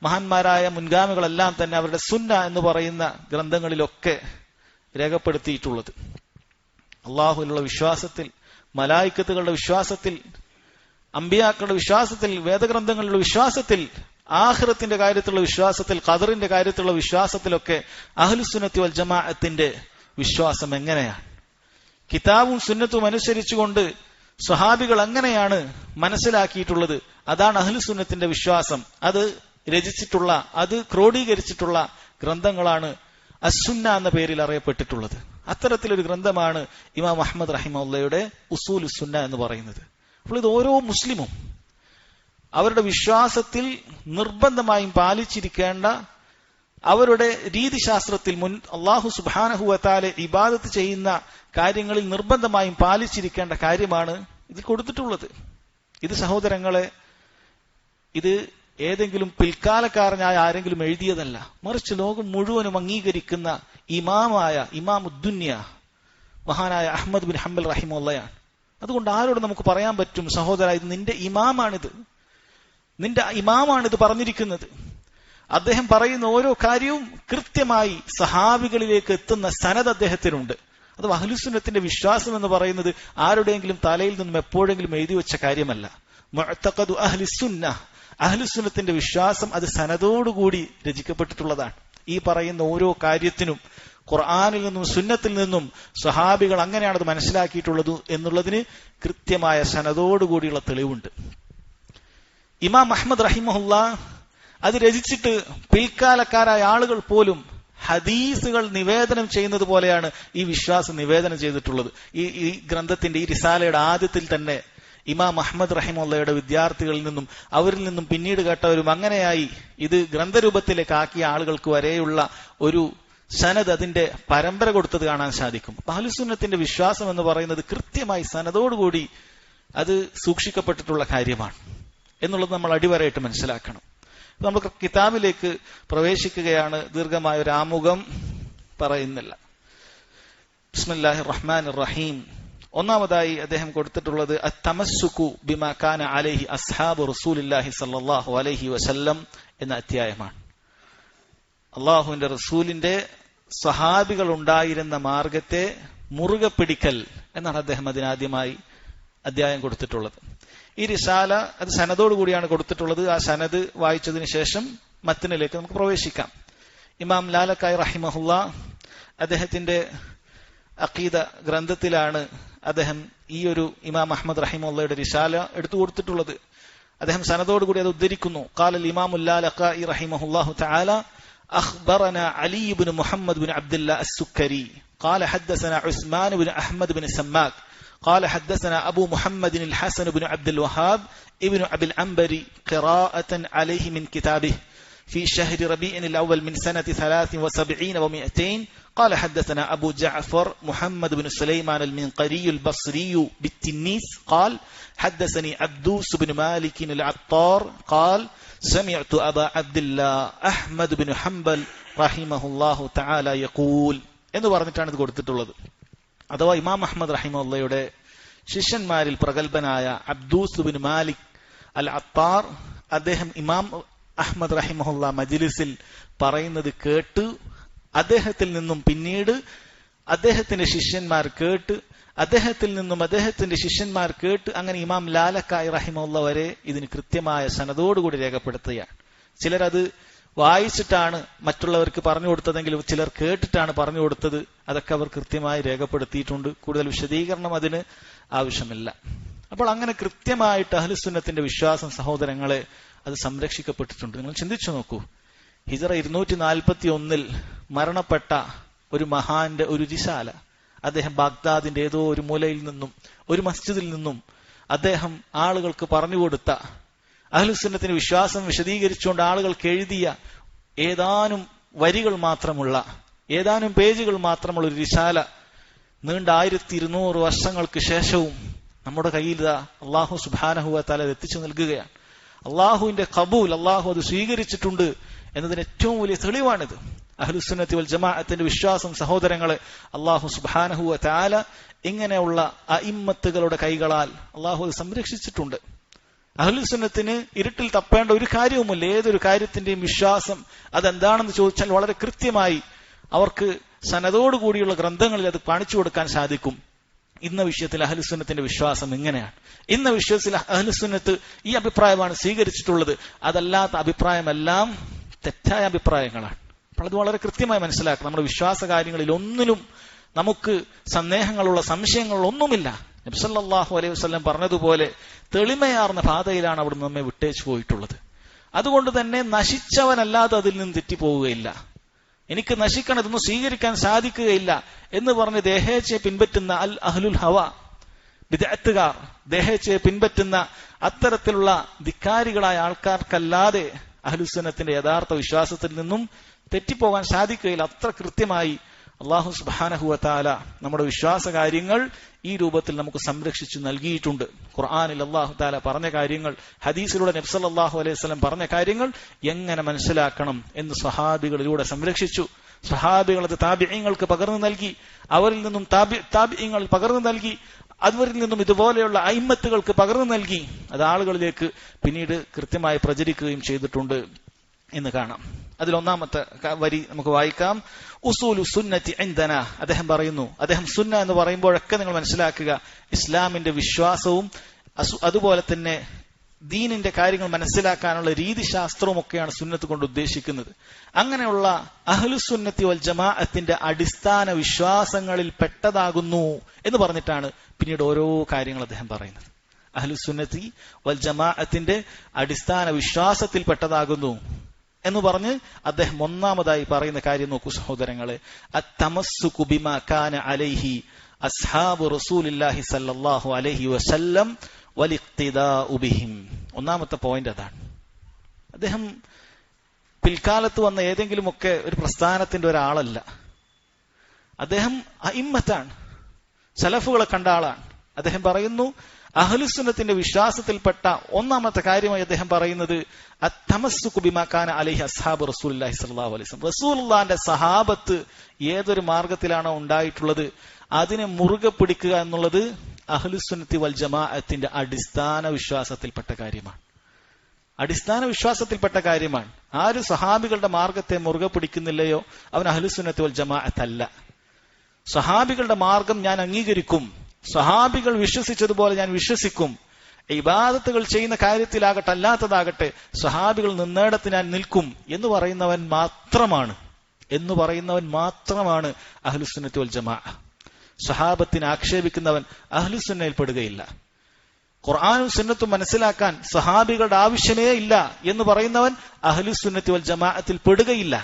മഹാന്മാരായ മുൻഗാമികളെല്ലാം തന്നെ അവരുടെ സുന്ന എന്ന് പറയുന്ന ഗ്രന്ഥങ്ങളിലൊക്കെ രേഖപ്പെടുത്തിയിട്ടുള്ളത്. അള്ളാഹുവിലുള്ള വിശ്വാസത്തിൽ, മലായിക്കത്തുകളുടെ വിശ്വാസത്തിൽ, അമ്പിയാക്കളുടെ വിശ്വാസത്തിൽ, വേദഗ്രന്ഥങ്ങളുടെ വിശ്വാസത്തിൽ, ആഖിറത്തിന്റെ കാര്യത്തിലുള്ള വിശ്വാസത്തിൽ, ഖദറിന്റെ കാര്യത്തിലുള്ള വിശ്വാസത്തിലൊക്കെ അഹ്ലുസുന്നത്തി വൽ ജമാഅത്തിന്റെ വിശ്വാസം എങ്ങനെയാണ്? കിതാബും സുന്നത്തും അനുസരിച്ചുകൊണ്ട് സ്വഹാബികൾ എങ്ങനെയാണ് മനസ്സിലാക്കിയിട്ടുള്ളത്? അതാണ് അഹ്ലുസുന്നത്തിന്റെ വിശ്വാസം. അത് രചിച്ചിട്ടുള്ള, അത് ക്രോഡീകരിച്ചിട്ടുള്ള ഗ്രന്ഥങ്ങളാണ് അസ്സുന്ന എന്ന പേരിൽ അറിയപ്പെട്ടിട്ടുള്ളത്. അത്തരത്തിലൊരു ഗ്രന്ഥമാണ് ഇമാം അഹ്മദ് റഹിമഹുള്ളയുടെ ഉസൂൽ സുന്ന എന്ന് പറയുന്നത്. അപ്പോൾ ഇത് ഓരോ മുസ്ലിമും അവരുടെ വിശ്വാസത്തിൽ നിർബന്ധമായും പാലിച്ചിരിക്കേണ്ട, അവരുടെ രീതിശാസ്ത്രത്തിൽ അല്ലാഹു സുബ്ഹാനഹു വ തആല ഇബാദത്ത് ചെയ്യുന്ന കാര്യങ്ങളിൽ നിർബന്ധമായും പാലിച്ചിരിക്കേണ്ട കാര്യമാണ് ഇതിൽ കൊടുത്തിട്ടുള്ളത്. ഇത് സഹോദരങ്ങളെ, ഇത് ഏതെങ്കിലും പിൽക്കാലക്കാരനായ ആരെങ്കിലും എഴുതിയതല്ല, മറിച്ച് ലോകം മുഴുവനും അംഗീകരിക്കുന്ന ഇമാമായ ഇമാമുദ്ദുന്യ മഹാനായ അഹ്മദ് ബിൻ ഹംബൽ റഹിമഹുള്ളയാണ്. അതുകൊണ്ട് ആരോട് നമുക്ക് പറയാൻ പറ്റും, സഹോദര ഇത് നിന്റെ ഇമാമാണിത് പറഞ്ഞിരിക്കുന്നത്. അദ്ദേഹം പറയുന്ന ഓരോ കാര്യവും കൃത്യമായി സഹാബികളിലേക്ക് എത്തുന്ന സനദ് അദ്ദേഹത്തിനുണ്ട്. അത് അഹ്ലുസുന്നത്തിന്റെ വിശ്വാസം എന്ന് പറയുന്നത് ആരുടെയെങ്കിലും തലയിൽ നിന്നും എപ്പോഴെങ്കിലും എഴുതി വെച്ച കാര്യമല്ല. മുഅ്തഖദു അഹ്ലിസുന്ന, അഹ്ലുസുന്നത്തിന്റെ വിശ്വാസം അത് സനദോടുകൂടി രചിക്കപ്പെട്ടിട്ടുള്ളതാണ്. ഈ പറയുന്ന ഓരോ കാര്യത്തിനും ഖുർആനിൽ നിന്നും സുന്നത്തിൽ നിന്നും സ്വഹാബികൾ അങ്ങനെയാണ് അത് മനസ്സിലാക്കിയിട്ടുള്ളത് എന്നുള്ളതിന് കൃത്യമായ സനദോടുകൂടിയുള്ള തെളിവുണ്ട്. ഇമാം അഹ്മദ് റഹിമഹുള്ള അത് രചിച്ചിട്ട് പിൽക്കാലക്കാരായ ആളുകൾ പോലും ഹദീസുകൾ നിവേദനം ചെയ്യുന്നത് പോലെയാണ് ഈ വിശ്വാസം നിവേദനം ചെയ്തിട്ടുള്ളത്. ഈ ഗ്രന്ഥത്തിന്റെ, ഈ റിസാലയുടെ ആദ്യത്തിൽ തന്നെ ഇമാം അഹ്മദ് റഹിമഹുള്ളയുടെ വിദ്യാർത്ഥികളിൽ നിന്നും അവരിൽ നിന്നും പിന്നീട് കേട്ടവരും അങ്ങനെയായി ഇത് ഗ്രന്ഥരൂപത്തിലേക്ക് ആക്കിയ ആളുകൾക്ക് വരെയുള്ള ഒരു സനദ്, അതിന്റെ പരമ്പര കൊടുത്തത് കാണാൻ സാധിക്കും. അഹ്ലുസുന്നത്തിന്റെ വിശ്വാസം എന്ന് പറയുന്നത് കൃത്യമായി സനദോടുകൂടി അത് സൂക്ഷിക്കപ്പെട്ടിട്ടുള്ള കാര്യമാണ് എന്നുള്ളത് നമ്മൾ അടിവരയിട്ട് മനസ്സിലാക്കണം. നമുക്ക് കിതാബിലേക്ക് പ്രവേശിക്കുകയാണ്. ദീർഘമായ ഒരു ആമുഖം പറയുന്നില്ല. ബിസ്മില്ലാഹിർ റഹ്മാനിർ റഹീം. ഒന്നാമതായി അദ്ദേഹം കൊടുത്തിട്ടുള്ളത് അത്തമസ്സുകു ബിമാ കാന അലൈഹി അസ്ഹാബു റസൂലില്ലാഹി സ്വല്ലല്ലാഹു അലൈഹി വസല്ലം എന്ന അധ്യായമാണ്. അള്ളാഹുവിന്റെ റസൂലിന്റെ സ്വഹാബികൾ ഉണ്ടായിരുന്ന മാർഗത്തെ മുറുകെ പിടിക്കൽ എന്നാണ് അദ്ദേഹം അതിനാദ്യമായി അധ്യായം കൊടുത്തിട്ടുള്ളത്. ഈ റിസാല അത് സനദോടുകൂടിയാണ് കൊടുത്തിട്ടുള്ളത്. ആ സനദ് വായിച്ചതിന് ശേഷം മത്തിനിലേക്ക് നമുക്ക് പ്രവേശിക്കാം. ഇമാം ലാലക്കായ് റഹിമഹുള്ള അദ്ദേഹത്തിന്റെ അഖീദ ഗ്രന്ഥത്തിലാണ് അദ്ദേഹം ഈ ഒരു ഇമാം അഹ്മദ് റഹിമഹുള്ളയുടെ റിസാല എടുത്തു കൊടുത്തിട്ടുള്ളത്. അദ്ദേഹം സനദോടുകൂടി അത് ഉദ്ധരിക്കുന്നു. ഖാലൽ ഇമാമുൽ ലാലക്കായ് റഹിമഹുല്ലാഹു തആല അഖ്ബറനാ അലി ഇബ്നു മുഹമ്മദ് ബിൻ അബ്ദുല്ലാ അസ്സുക്കരി ഖാല ഹദ്ദസനാ ഉസ്മാൻ ബിൻ അഹ്മദ് ബിൻ സമ്മാക് قال حدثنا أبو محمد الحسن بن عبد الوهاب ابن أبي العنبري قراءة عليه من كتابه في شهر ربيع الأول من سنة 73 و200. قال حدثنا أبو جعفر محمد بن سليمان المنقري البصري بالتنيس قال حدثني عبدوس بن مالك العطار قال سمعت أبا عبد الله أحمد بن حنبل رحمه الله تعالى يقول എന്ന് പറഞ്ഞിട്ടാണ് ഇത് കൊടുത്തിട്ടുള്ളത്. അഥവാ ഇമാം അഹ്മദ് റഹിമഹുള്ളയുടെ ശിഷ്യന്മാരിൽ പ്രഗൽഭനായ അബ്ദൂസ് ബിൻ മാലിക് അൽ അത്താർ അദ്ദേഹം ഇമാം അഹ്മദ് റഹിമഹുള്ള മജ്ലിസിൽ പറയുന്നത് കേട്ട് അദ്ദേഹത്തിൽ നിന്നും പിന്നീട് അദ്ദേഹത്തിന്റെ ശിഷ്യന്മാർ കേട്ട് അദ്ദേഹത്തിൽ നിന്നും അദ്ദേഹത്തിന്റെ ശിഷ്യന്മാർ കേട്ട് അങ്ങനെ ഇമാം ലാലക്കായ് റഹിമഹുള്ള വരെ ഇതിന് കൃത്യമായ സനദോടുകൂടി രേഖപ്പെടുത്തുകയാണ്. ചിലരത് വായിച്ചിട്ടാണ് മറ്റുള്ളവർക്ക് പറഞ്ഞു കൊടുത്തതെങ്കിലും ചിലർ കേട്ടിട്ടാണ് പറഞ്ഞു കൊടുത്തത്. അതൊക്കെ അവർ കൃത്യമായി രേഖപ്പെടുത്തിയിട്ടുണ്ട്. കൂടുതൽ വിശദീകരണം അതിന് ആവശ്യമില്ല. അപ്പോൾ അങ്ങനെ കൃത്യമായിട്ട് അഹ്ലുസുന്നത്തിന്റെ വിശ്വാസം സഹോദരങ്ങളെ അത് സംരക്ഷിക്കപ്പെട്ടിട്ടുണ്ട്. നിങ്ങൾ ചിന്തിച്ചു നോക്കൂ, ഹിജറ 241 മരണപ്പെട്ട ഒരു മഹാന്റെ ഒരു റിസാല, അദ്ദേഹം ബാഗ്ദാദിന്റെ ഏതോ ഒരു മൂലയിൽ നിന്നും ഒരു മസ്ജിദിൽ നിന്നും അദ്ദേഹം ആളുകൾക്ക് പറഞ്ഞുകൊടുത്ത അഹ്ലുസുന്നത്തിന്റെ വിശ്വാസം വിശദീകരിച്ചുകൊണ്ട് ആളുകൾക്ക് എഴുതിയ ഏതാനും വരികൾ മാത്രമുള്ള, ഏതാനും പേജുകൾ മാത്രമുള്ള ഒരു റിസാല നീണ്ട 1200 വർഷങ്ങൾക്ക് ശേഷവും നമ്മുടെ കയ്യിൽ അള്ളാഹു സുബ്ഹാനഹു വ തആല എത്തിച്ചു നൽകുകയാണ്. അള്ളാഹുവിന്റെ ഖബൂൽ, അള്ളാഹു അത് സ്വീകരിച്ചിട്ടുണ്ട് എന്നതിന് ഏറ്റവും വലിയ തെളിവാണിത്. അഹ്ലുസുന്നത്തി വൽ ജമാഅത്തിന്റെ വിശ്വാസം സഹോദരങ്ങളെ, അള്ളാഹു സുബ്ഹാനഹു വ തആല ഇങ്ങനെയുള്ള അഇമ്മത്തുകളുടെ കൈകളാൽ അള്ളാഹു അത് സംരക്ഷിച്ചിട്ടുണ്ട്. അഹ്ലുസുന്നത്തിന് ഇരുട്ടിൽ തപ്പേണ്ട ഒരു കാര്യവുമില്ല. ഏതൊരു കാര്യത്തിന്റെയും വിശ്വാസം അതെന്താണെന്ന് ചോദിച്ചാൽ വളരെ കൃത്യമായി അവർക്ക് സനദോടുകൂടിയുള്ള ഗ്രന്ഥങ്ങളിൽ അത് കാണിച്ചു കൊടുക്കാൻ സാധിക്കും. ഇന്ന വിഷയത്തിൽ അഹ്ലുസുന്നത്തിന്റെ വിശ്വാസം ഇങ്ങനെയാണ്, ഇന്ന വിഷയത്തിൽ അഹ്ലുസുന്നത്ത് ഈ അഭിപ്രായമാണ് സ്വീകരിച്ചിട്ടുള്ളത്, അതല്ലാത്ത അഭിപ്രായമെല്ലാം തെറ്റായ അഭിപ്രായങ്ങളാണ്. അപ്പോൾ അത് വളരെ കൃത്യമായി മനസ്സിലാക്കണം. നമ്മുടെ വിശ്വാസ കാര്യങ്ങളിൽ ഒന്നിലും നമുക്ക് സന്ദേഹങ്ങളുള്ള സംശയങ്ങളുള്ള ഒന്നുമില്ല. നബി സല്ലല്ലാഹു അലൈഹി വസല്ലം പറഞ്ഞതുപോലെ തെളിമയാർന്ന പാതയിലാണ് അവിടുന്ന് നമ്മെ വിട്ടേച്ചു പോയിട്ടുള്ളത്. അതുകൊണ്ട് തന്നെ നശിച്ചവനല്ലാതെ അതിൽ നിന്ന് തെറ്റിപ്പോവുകയില്ല. എനിക്ക് നശിക്കണം, ഇതൊന്നും സ്വീകരിക്കാൻ സാധിക്കുകയില്ല എന്ന് പറഞ്ഞ് ദേഹേച്ഛയെ പിൻപറ്റുന്ന അൽ അഹ്ലുൽ ഹവ, ബിദ്അത്തുകാർ, ദേഹേച്ഛയെ പിൻപറ്റുന്ന അത്തരത്തിലുള്ള ധിക്കാരികളായ ആൾക്കാർക്കല്ലാതെ അഹ്ലുസുന്നത്തിന്റെ യഥാർത്ഥ വിശ്വാസത്തിൽ നിന്നും തെറ്റിപ്പോകാൻ സാധിക്കുകയില്ല. അത്ര കൃത്യമായി അല്ലാഹു സുബ്ഹാനഹു വ തആല നമ്മുടെ വിശ്വാസ കാര്യങ്ങൾ ഈ രൂപത്തിൽ നമുക്ക് സംരക്ഷിച്ചു നൽകിയിട്ടുണ്ട്. ഖുർആനിൽ അല്ലാഹു തആല പറഞ്ഞ കാര്യങ്ങൾ, ഹദീസിലൂടെ നബി സല്ലല്ലാഹു അലൈഹി വസല്ലം പറഞ്ഞ കാര്യങ്ങൾ എങ്ങനെ മനസ്സിലാക്കണം എന്ന് സ്വഹാബികളിലൂടെ സംരക്ഷിച്ചു. സ്വഹാബികൾ അത് താബിഈങ്ങൾക്ക് പകർന്നു നൽകി, അവരിൽ നിന്നും താബിഈങ്ങൾ പകർന്നു നൽകി, അവരിൽ നിന്നും ഇതുപോലെയുള്ള അയിമ്മത്തുകൾക്ക് പകർന്നു നൽകി. അത് ആളുകളിലേക്ക് പിന്നീട് കൃത്യമായി പ്രചരിക്കുകയും ചെയ്തിട്ടുണ്ട് എന്ന് കാണാം. അതിലൊന്നാമത്തെ വരി നമുക്ക് വായിക്കാം. ഉസൂലു സുന്നത്തി ഇൻദന. അദ്ദേഹം പറയുന്നു, അദ്ദേഹം സുന്ന എന്ന് പറയുമ്പോഴൊക്കെ നിങ്ങൾ മനസ്സിലാക്കുക, ഇസ്ലാമിന്റെ വിശ്വാസവും അതുപോലെ തന്നെ ദീനിന്റെ കാര്യങ്ങൾ മനസ്സിലാക്കാനുള്ള രീതിശാസ്ത്രവും ഒക്കെയാണ് സുന്നത്ത് കൊണ്ട് ഉദ്ദേശിക്കുന്നത്. അങ്ങനെയുള്ള അഹ്ലുസുന്നത്തി വൽ ജമാഅത്തിന്റെ അടിസ്ഥാന വിശ്വാസങ്ങളിൽ പെട്ടതാകുന്നു എന്ന് പറഞ്ഞിട്ടാണ് പിന്നീട് ഓരോ കാര്യങ്ങൾ അദ്ദേഹം പറയുന്നത്. അഹ്ലുസുന്നത്തി വൽ ജമാഅത്തിന്റെ അടിസ്ഥാന വിശ്വാസത്തിൽ പെട്ടതാകുന്നു എന്ന് പറഞ്ഞ് അദ്ദേഹം ഒന്നാമതായി പറയുന്ന കാര്യം നോക്കൂ സഹോദരങ്ങളെ. അത്തമസ്സുകു ബിമാ കാന അലൈഹി അസ്ഹാബു റസൂലില്ലാഹി സല്ലല്ലാഹു അലൈഹി വസല്ലം വലിഖ്തിദാഉ ബിഹിം. ഒന്നാമത്തെ പോയിന്റ് അതാണ്. അദ്ദേഹം പിൽക്കാലത്ത് വന്ന ഏതെങ്കിലുമൊക്കെ ഒരു പ്രസ്ഥാനത്തിന്റെ ഒരാളല്ല. അദ്ദേഹം അഇമ്മത്താണ്, സലഫുകളെ കണ്ട ആളാണ്. അദ്ദേഹം പറയുന്നു അഹ്ലുസുന്നത്തിന്റെ വിശ്വാസത്തിൽപ്പെട്ട ഒന്നാമത്തെ കാര്യമായി അദ്ദേഹം പറയുന്നത് അത്തമസ്സുകു ബിമാ കാന അലൈഹി അസ്ഹാബു റസൂലുള്ളാഹി സ്വല്ലല്ലാഹു അലൈഹി വസല്ലം. റസൂലുള്ളാഹിന്റെ സഹാബത്ത് ഏതൊരു മാർഗത്തിലാണോ ഉണ്ടായിട്ടുള്ളത് അതിനെ മുറുകെ പിടിക്കുക എന്നുള്ളത് അഹ്ലുസുന്നത്തി വൽ ജമാഅത്തിന്റെ അടിസ്ഥാന വിശ്വാസത്തിൽപ്പെട്ട കാര്യമാണ്. അടിസ്ഥാന വിശ്വാസത്തിൽപ്പെട്ട കാര്യമാണ്. ആര് സഹാബികളുടെ മാർഗത്തെ മുറുകെ പിടിക്കുന്നില്ലയോ അവൻ അഹ്ലുസുന്നത്തി വൽ ജമാഅത്ത് അല്ല. സഹാബികളുടെ മാർഗം ഞാൻ അംഗീകരിക്കും, സഹാബികൾ വിശ്വസിച്ചതുപോലെ ഞാൻ വിശ്വസിക്കും, ഇബാദത്തുകൾ ചെയ്യുന്ന കാര്യത്തിലാകട്ടെ അല്ലാത്തതാകട്ടെ സഹാബികൾ നിന്നിടത്ത് ഞാൻ നിൽക്കും എന്ന് പറയുന്നവൻ മാത്രമാണ് അഹ്ലുസുന്നത്തി വൽ ജമാഅ. സഹാബത്തിനെ ആക്ഷേപിക്കുന്നവൻ അഹ്ലുസുന്നയിൽ പെടുകയില്ല. ഖുർആനും സുന്നത്തും മനസ്സിലാക്കാൻ സഹാബികളുടെ ആവശ്യമേ ഇല്ല എന്ന് പറയുന്നവൻ അഹ്ലുസുന്നത്തി വൽ ജമാഅത്തിൽ പെടുകയില്ല.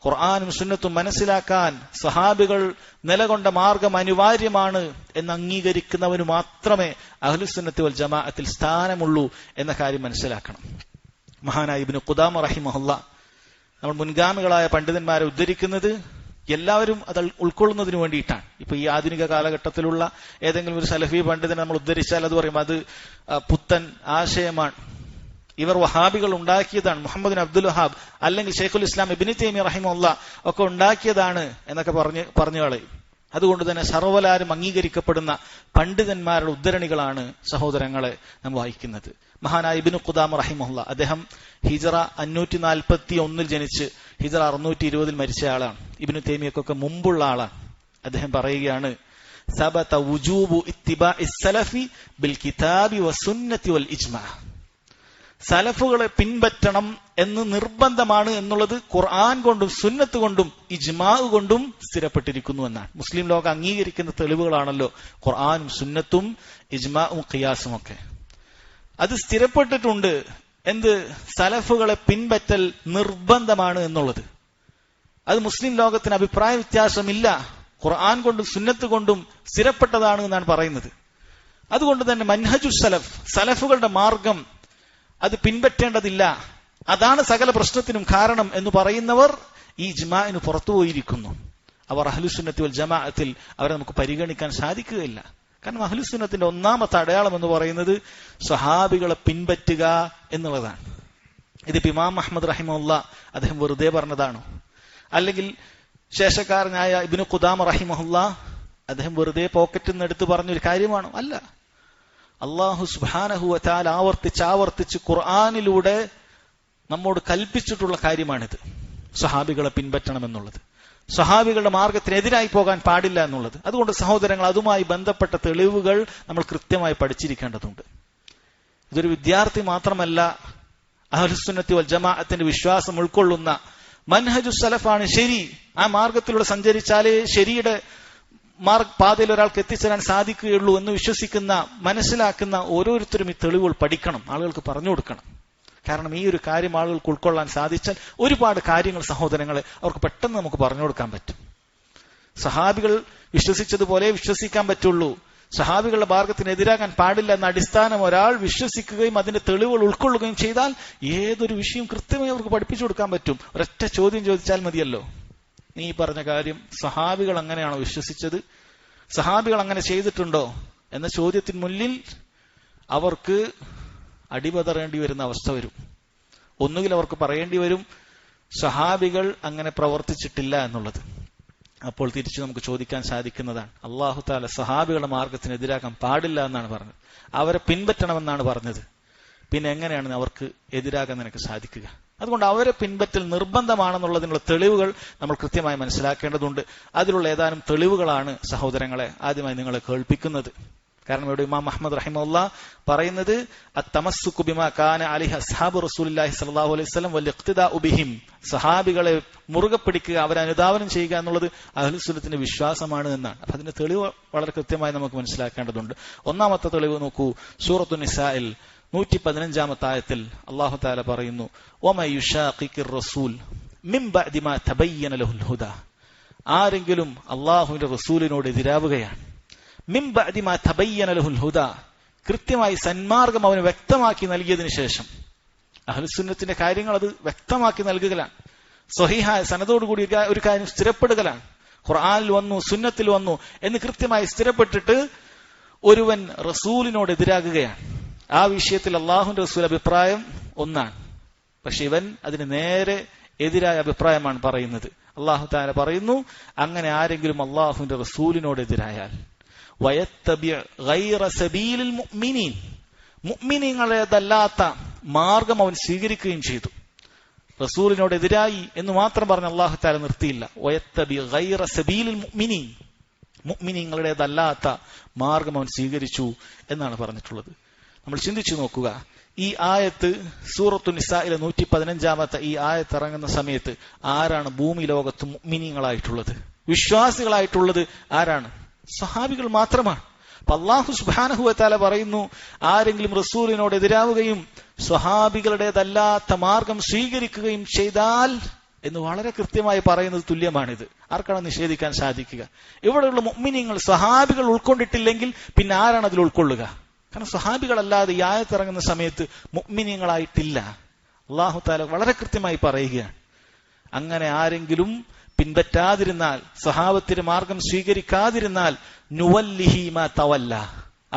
ഖുർആനും സുന്നത്തും മനസ്സിലാക്കാൻ സഹാബികൾ നിലകൊണ്ട മാർഗം അനിവാര്യമാണ് എന്ന് അംഗീകരിക്കുന്നവന് മാത്രമേ അഹ്ലുസുന്നത്തി വൽ ജമാഅത്തിൽ സ്ഥാനമുള്ളൂ എന്ന കാര്യം മനസ്സിലാക്കണം. മഹാനായ ഇബ്നു ഖുദാമ റഹിമഹുല്ലാ നമ്മൾ മുൻഗാമികളായ പണ്ഡിതന്മാരെ ഉദ്ധരിക്കുന്നത് എല്ലാവരും അത് ഉൾക്കൊള്ളുന്നതിന് വേണ്ടിയിട്ടാണ്. ഇപ്പൊ ഈ ആധുനിക കാലഘട്ടത്തിലുള്ള ഏതെങ്കിലും ഒരു സലഫി പണ്ഡിതനെ നമ്മൾ ഉദ്ധരിച്ചാൽ അത് പറയും അത് പുത്തൻ ആശയമാണ്, ഇവർ വഹാബികൾ ഉണ്ടാക്കിയതാണ്, മുഹമ്മദ് ബിൻ അബ്ദുൽ വഹാബ് അല്ലെങ്കിൽ ശൈഖുൽ ഇസ്ലാം ഇബ്നു തൈമിയ്യ റഹിമഹുല്ലാ ഒക്കെ ഉണ്ടാക്കിയതാണ് എന്നൊക്കെ പറഞ്ഞു കളയും. അതുകൊണ്ട് തന്നെ സർവ്വലാരും അംഗീകരിക്കപ്പെടുന്ന പണ്ഡിതന്മാരുടെ ഉദ്ധരണികളാണ് സഹോദരങ്ങളെ നാം വായിക്കുന്നത്. മഹാനായ ഇബ്നു ഖുദാമ റഹിമഹുല്ലാ അദ്ദേഹം ഹിജറ 541 ജനിച്ച് ഹിജറ 620 മരിച്ച ആളാണ്. ഇബ്നു തൈമിയ്യക്കൊക്കെ മുമ്പുള്ള ആളാണ്. അദ്ദേഹം പറയുകയാണ് സബത വുജൂബു ഇത്തിബാഇസ് സലഫി ബിൽ കിതാബി വസുന്നതി വൽ ഇജ്മാ. സലഫുകളെ പിൻപറ്റണം എന്ന് നിർബന്ധമാണ് എന്നുള്ളത് ഖുർആൻ കൊണ്ടും സുന്നത്ത് കൊണ്ടും ഇജ്മാ കൊണ്ടും സ്ഥിരപ്പെട്ടിരിക്കുന്നു എന്നാണ്. മുസ്ലിം ലോകം അംഗീകരിക്കുന്ന തെളിവുകളാണല്ലോ ഖുർആനും സുന്നത്തും ഇജ്മാഉം ഖിയാസും ഒക്കെ. അത് സ്ഥിരപ്പെട്ടിട്ടുണ്ട് എന്ത് സലഫുകളെ പിൻപറ്റൽ നിർബന്ധമാണ് എന്നുള്ളത്. അത് മുസ്ലിം ലോകത്തിന് അഭിപ്രായ വ്യത്യാസമില്ല, ഖുർആൻ കൊണ്ടും സുന്നത്ത് കൊണ്ടും സ്ഥിരപ്പെട്ടതാണ് എന്നാണ് പറയുന്നത്. അതുകൊണ്ട് തന്നെ മൻഹജു സലഫ്, സലഫുകളുടെ മാർഗം അത് പിൻപറ്റേണ്ടതില്ല, അതാണ് സകല പ്രശ്നത്തിനും കാരണം എന്ന് പറയുന്നവർ ഈ ഇജ്മാഇന് പുറത്തുപോയിരിക്കുന്നു. അവർ അഹ്ലുസുന്നത്തി വൽ ജമാഅത്തിൽ അവരെ നമുക്ക് പരിഗണിക്കാൻ സാധിക്കുകയില്ല. കാരണം അഹ്ലുസുന്നത്തിന്റെ ഒന്നാമത്തെ അടയാളം എന്ന് പറയുന്നത് സ്വഹാബികളെ പിൻപറ്റുക എന്നുള്ളതാണ്. ഇതിപ്പോ ഇമാം അഹ്മദ് റഹിമഹുല്ലാ അദ്ദേഹം വെറുതെ പറഞ്ഞതാണോ? അല്ലെങ്കിൽ ശേഷക്കാരനായ ഇബ്നു ഖുദാമ റഹിമഹുല്ലാ അദ്ദേഹം വെറുതെ പോക്കറ്റിൽ നിന്ന് എടുത്ത് പറഞ്ഞൊരു കാര്യമാണോ? അല്ല. അല്ലാഹു സുബ്ഹാനഹു വ തആല ആവർത്തിച്ച് ഖുർആനിലൂടെ നമ്മോട് കൽപ്പിച്ചിട്ടുള്ള കാര്യമാണിത്. സ്വഹാബികളെ പിൻപറ്റണമെന്നുള്ളത്, സ്വഹാബികളുടെ മാർഗത്തിനെതിരായി പോകാൻ പാടില്ല എന്നുള്ളത്. അതുകൊണ്ട് സഹോദരങ്ങൾ, അതുമായി ബന്ധപ്പെട്ട തെളിവുകൾ നമ്മൾ കൃത്യമായി പഠിച്ചിരിക്കേണ്ടതുണ്ട്. ഇതൊരു വിദ്യാർത്ഥി മാത്രമല്ല, അഹ്ലുസുന്നത്തി വൽ ജമാഅത്തിന്റെ വിശ്വാസം ഉൾക്കൊള്ളുന്ന മൻഹജു സലഫാണ് ശരി. ആ മാർഗത്തിലൂടെ സഞ്ചരിച്ചാലേ ശരിയുടെ പാതയിൽ ഒരാൾക്ക് എത്തിച്ചേരാൻ സാധിക്കുകയുള്ളൂ എന്ന് വിശ്വസിക്കുന്ന, മനസ്സിലാക്കുന്ന ഓരോരുത്തരും ഈ തെളിവുകൾ പഠിക്കണം, ആളുകൾക്ക് പറഞ്ഞു കൊടുക്കണം. കാരണം ഈ ഒരു കാര്യം ആളുകൾക്ക് ഉൾക്കൊള്ളാൻ സാധിച്ചാൽ ഒരുപാട് കാര്യങ്ങൾ സഹോദരങ്ങളെ അവർക്ക് പെട്ടെന്ന് നമുക്ക് പറഞ്ഞു കൊടുക്കാൻ പറ്റും. സഹാബികൾ വിശ്വസിച്ചതുപോലെ വിശ്വസിക്കാൻ പറ്റുള്ളൂ. സഹാബികളുടെ മാർഗത്തിനെതിരാകാൻ പാടില്ല എന്ന അടിസ്ഥാനം ഒരാൾ വിശ്വസിക്കുകയും അതിന്റെ തെളിവുകൾ ഉൾക്കൊള്ളുകയും ചെയ്താൽ ഏതൊരു വിഷയം കൃത്യമായി അവർക്ക് പഠിപ്പിച്ചു കൊടുക്കാൻ പറ്റും. ഒരൊറ്റ ചോദ്യം ചോദിച്ചാൽ മതിയല്ലോ, നീ പറഞ്ഞ കാര്യം സഹാബികൾ അങ്ങനെയാണോ വിശ്വസിച്ചത്, സഹാബികൾ അങ്ങനെ ചെയ്തിട്ടുണ്ടോ എന്ന ചോദ്യത്തിന് മുന്നിൽ അവർക്ക് അടിപതറേണ്ടി വരുന്ന അവസ്ഥ വരും. ഒന്നുകിൽ അവർക്ക് പറയേണ്ടി വരും സഹാബികൾ അങ്ങനെ പ്രവർത്തിച്ചിട്ടില്ല എന്നുള്ളത്. അപ്പോൾ തിരിച്ചു നമുക്ക് ചോദിക്കാൻ സാധിക്കുന്നതാണ്, അല്ലാഹു തആല സഹാബികളുടെ മാർഗത്തിനെതിരാക്കാൻ പാടില്ല എന്നാണ് പറഞ്ഞത്, അവരെ പിൻപറ്റണമെന്നാണ് പറഞ്ഞത്. പിന്നെ എങ്ങനെയാണ് അവർക്ക് എതിരാകാൻ നിനക്ക് സാധിക്കുക? അതുകൊണ്ട് അവരെ പിൻപറ്റൽ നിർബന്ധമാണെന്നുള്ളതിനുള്ള തെളിവുകൾ നമ്മൾ കൃത്യമായി മനസ്സിലാക്കേണ്ടതുണ്ട്. അതിലുള്ള ഏതാനും തെളിവുകളാണ് സഹോദരങ്ങളെ ആദ്യമായി നിങ്ങളെ കേൾപ്പിക്കുന്നത്. കാരണം ഇവിടെ ഇമാം അഹ്മദ് റഹിമഹുല്ലാഹ് പറയുന്നത് അത്തമസ്സുകു ബിമാ കാന അലൈഹി അസ്ഹാബു റസൂലുള്ളാഹി സ്വല്ലല്ലാഹു അലൈഹി വസല്ലം വൽ ഇഖ്തിദാഉ ബിഹിം, സഹാബികളെ മുറുകെ പിടിക്കുക, അവരെ അനുധാവനം ചെയ്യുക എന്നുള്ളത് അഹ്ലുസുന്നത്തിന്റെ വിശ്വാസമാണ് എന്നാണ്. അപ്പൊ അതിന്റെ തെളിവ് വളരെ കൃത്യമായി നമുക്ക് മനസ്സിലാക്കേണ്ടതുണ്ട്. ഒന്നാമത്തെ തെളിവ് നോക്കൂ, സൂറത്തു നിസാഇൽ 115-ാമത്തെ ആയത്തിൽ അല്ലാഹു തആല പറയുന്നു, വമൻ യുശാഖിഖിർ റസൂൽ മിൻ ബഅദി മാ തബയ്യന ലഹുൽ ഹുദാ, ആരെങ്കിലും അല്ലാഹുവിന്റെ റസൂലിനോട് എതിരാവുകയാണ്, മിൻ ബഅദി മാ തബയ്യന ലഹുൽ ഹുദാ, കൃത്യമായി സന്മാർഗം അവന് വ്യക്തമാക്കി നൽകിയതിനു ശേഷം. അഹ്ലുസുന്നത്തിന്റെ കാര്യങ്ങൾ അത് വ്യക്തമാക്കി നൽകുകയാണ്, സ്വഹീഹായ സനദോടുകൂടി ഒരു കാര്യം സ്ഥിരപ്പെടുകയാണ്. ഖുർആനിൽ വന്നു, സുന്നത്തിൽ വന്നു എന്ന് കൃത്യമായി സ്ഥിരപ്പെട്ടിട്ട് ഒരുവൻ റസൂലിനോട് എതിരാകുകയാണ്. ആ വിഷയത്തിൽ അള്ളാഹുവിന്റെ റസൂൽ അഭിപ്രായം ഒന്നാണ്, പക്ഷെ ഇവൻ അതിന് നേരെ എതിരായ അഭിപ്രായമാണ് പറയുന്നത്. അള്ളാഹു തആല പറയുന്നു, അങ്ങനെ ആരെങ്കിലും അള്ളാഹുവിന്റെ റസൂലിനോട് എതിരായാൽ വയത്തബിഅ ഗൈറ സബീലിൽ മുഅ്മിനീൻ, മുഅ്മിനീങ്ങളേതല്ലാത്ത മാർഗം അവൻ സ്വീകരിക്കുകയും ചെയ്തു. റസൂലിനോട് എതിരായി എന്ന് മാത്രം പറഞ്ഞ് അള്ളാഹു തആല നിർത്തിയില്ല, വയത്തബിഅ ഗൈറ സബീലിൽ മുഅ്മിനീൻ, മുഅ്മിനീങ്ങളേതല്ലാത്ത മാർഗം അവൻ സ്വീകരിച്ചു എന്നാണ് പറഞ്ഞിട്ടുള്ളത്. നമ്മൾ ചിന്തിച്ചു നോക്കുക, ഈ ആയത്ത് സൂറത്തു നിസായിലെ 115-ാമത്തെ ഈ ആയത്ത് ഇറങ്ങുന്ന സമയത്ത് ആരാണ് ഭൂമി ലോകത്ത് മുഅ്മിനീങ്ങളായിട്ടുള്ളത്, വിശ്വാസികളായിട്ടുള്ളത്? ആരാണ്? സഹാബികൾ മാത്രമാണ്. അപ്പൊ അല്ലാഹു സുബ്ഹാനഹു വ തആല പറയുന്നു, ആരെങ്കിലും റസൂലിനോട് എതിരാവുകയും സ്വഹാബികളുടേതല്ലാത്ത മാർഗം സ്വീകരിക്കുകയും ചെയ്താൽ എന്ന് വളരെ കൃത്യമായി പറയുന്നത് തുല്യമാണിത്. ആർക്കാണ് നിഷേധിക്കാൻ സാധിക്കുക? ഇവിടെയുള്ള മുഅ്മിനീങ്ങൾ സ്വഹാബികൾ ഉൾക്കൊണ്ടിട്ടില്ലെങ്കിൽ പിന്നെ ആരാണ് അതിൽ ഉൾക്കൊള്ളുക? കാരണം സ്വഹാബികളല്ലാതെ ഈ ആയത്ത് ഇറങ്ങുന്ന സമയത്ത് മുഅ്മിനീങ്ങളായിട്ടില്ല. അല്ലാഹു തആല വളരെ കൃത്യമായി പറയുകയാണ്, അങ്ങനെ ആരെങ്കിലും പിൻപറ്റാതിരുന്നാൽ, സ്വഹാബത്തിന്റെ മാർഗം സ്വീകരിക്കാതിരുന്നാൽ, നുവല്ലിഹി മാ തവല്ല,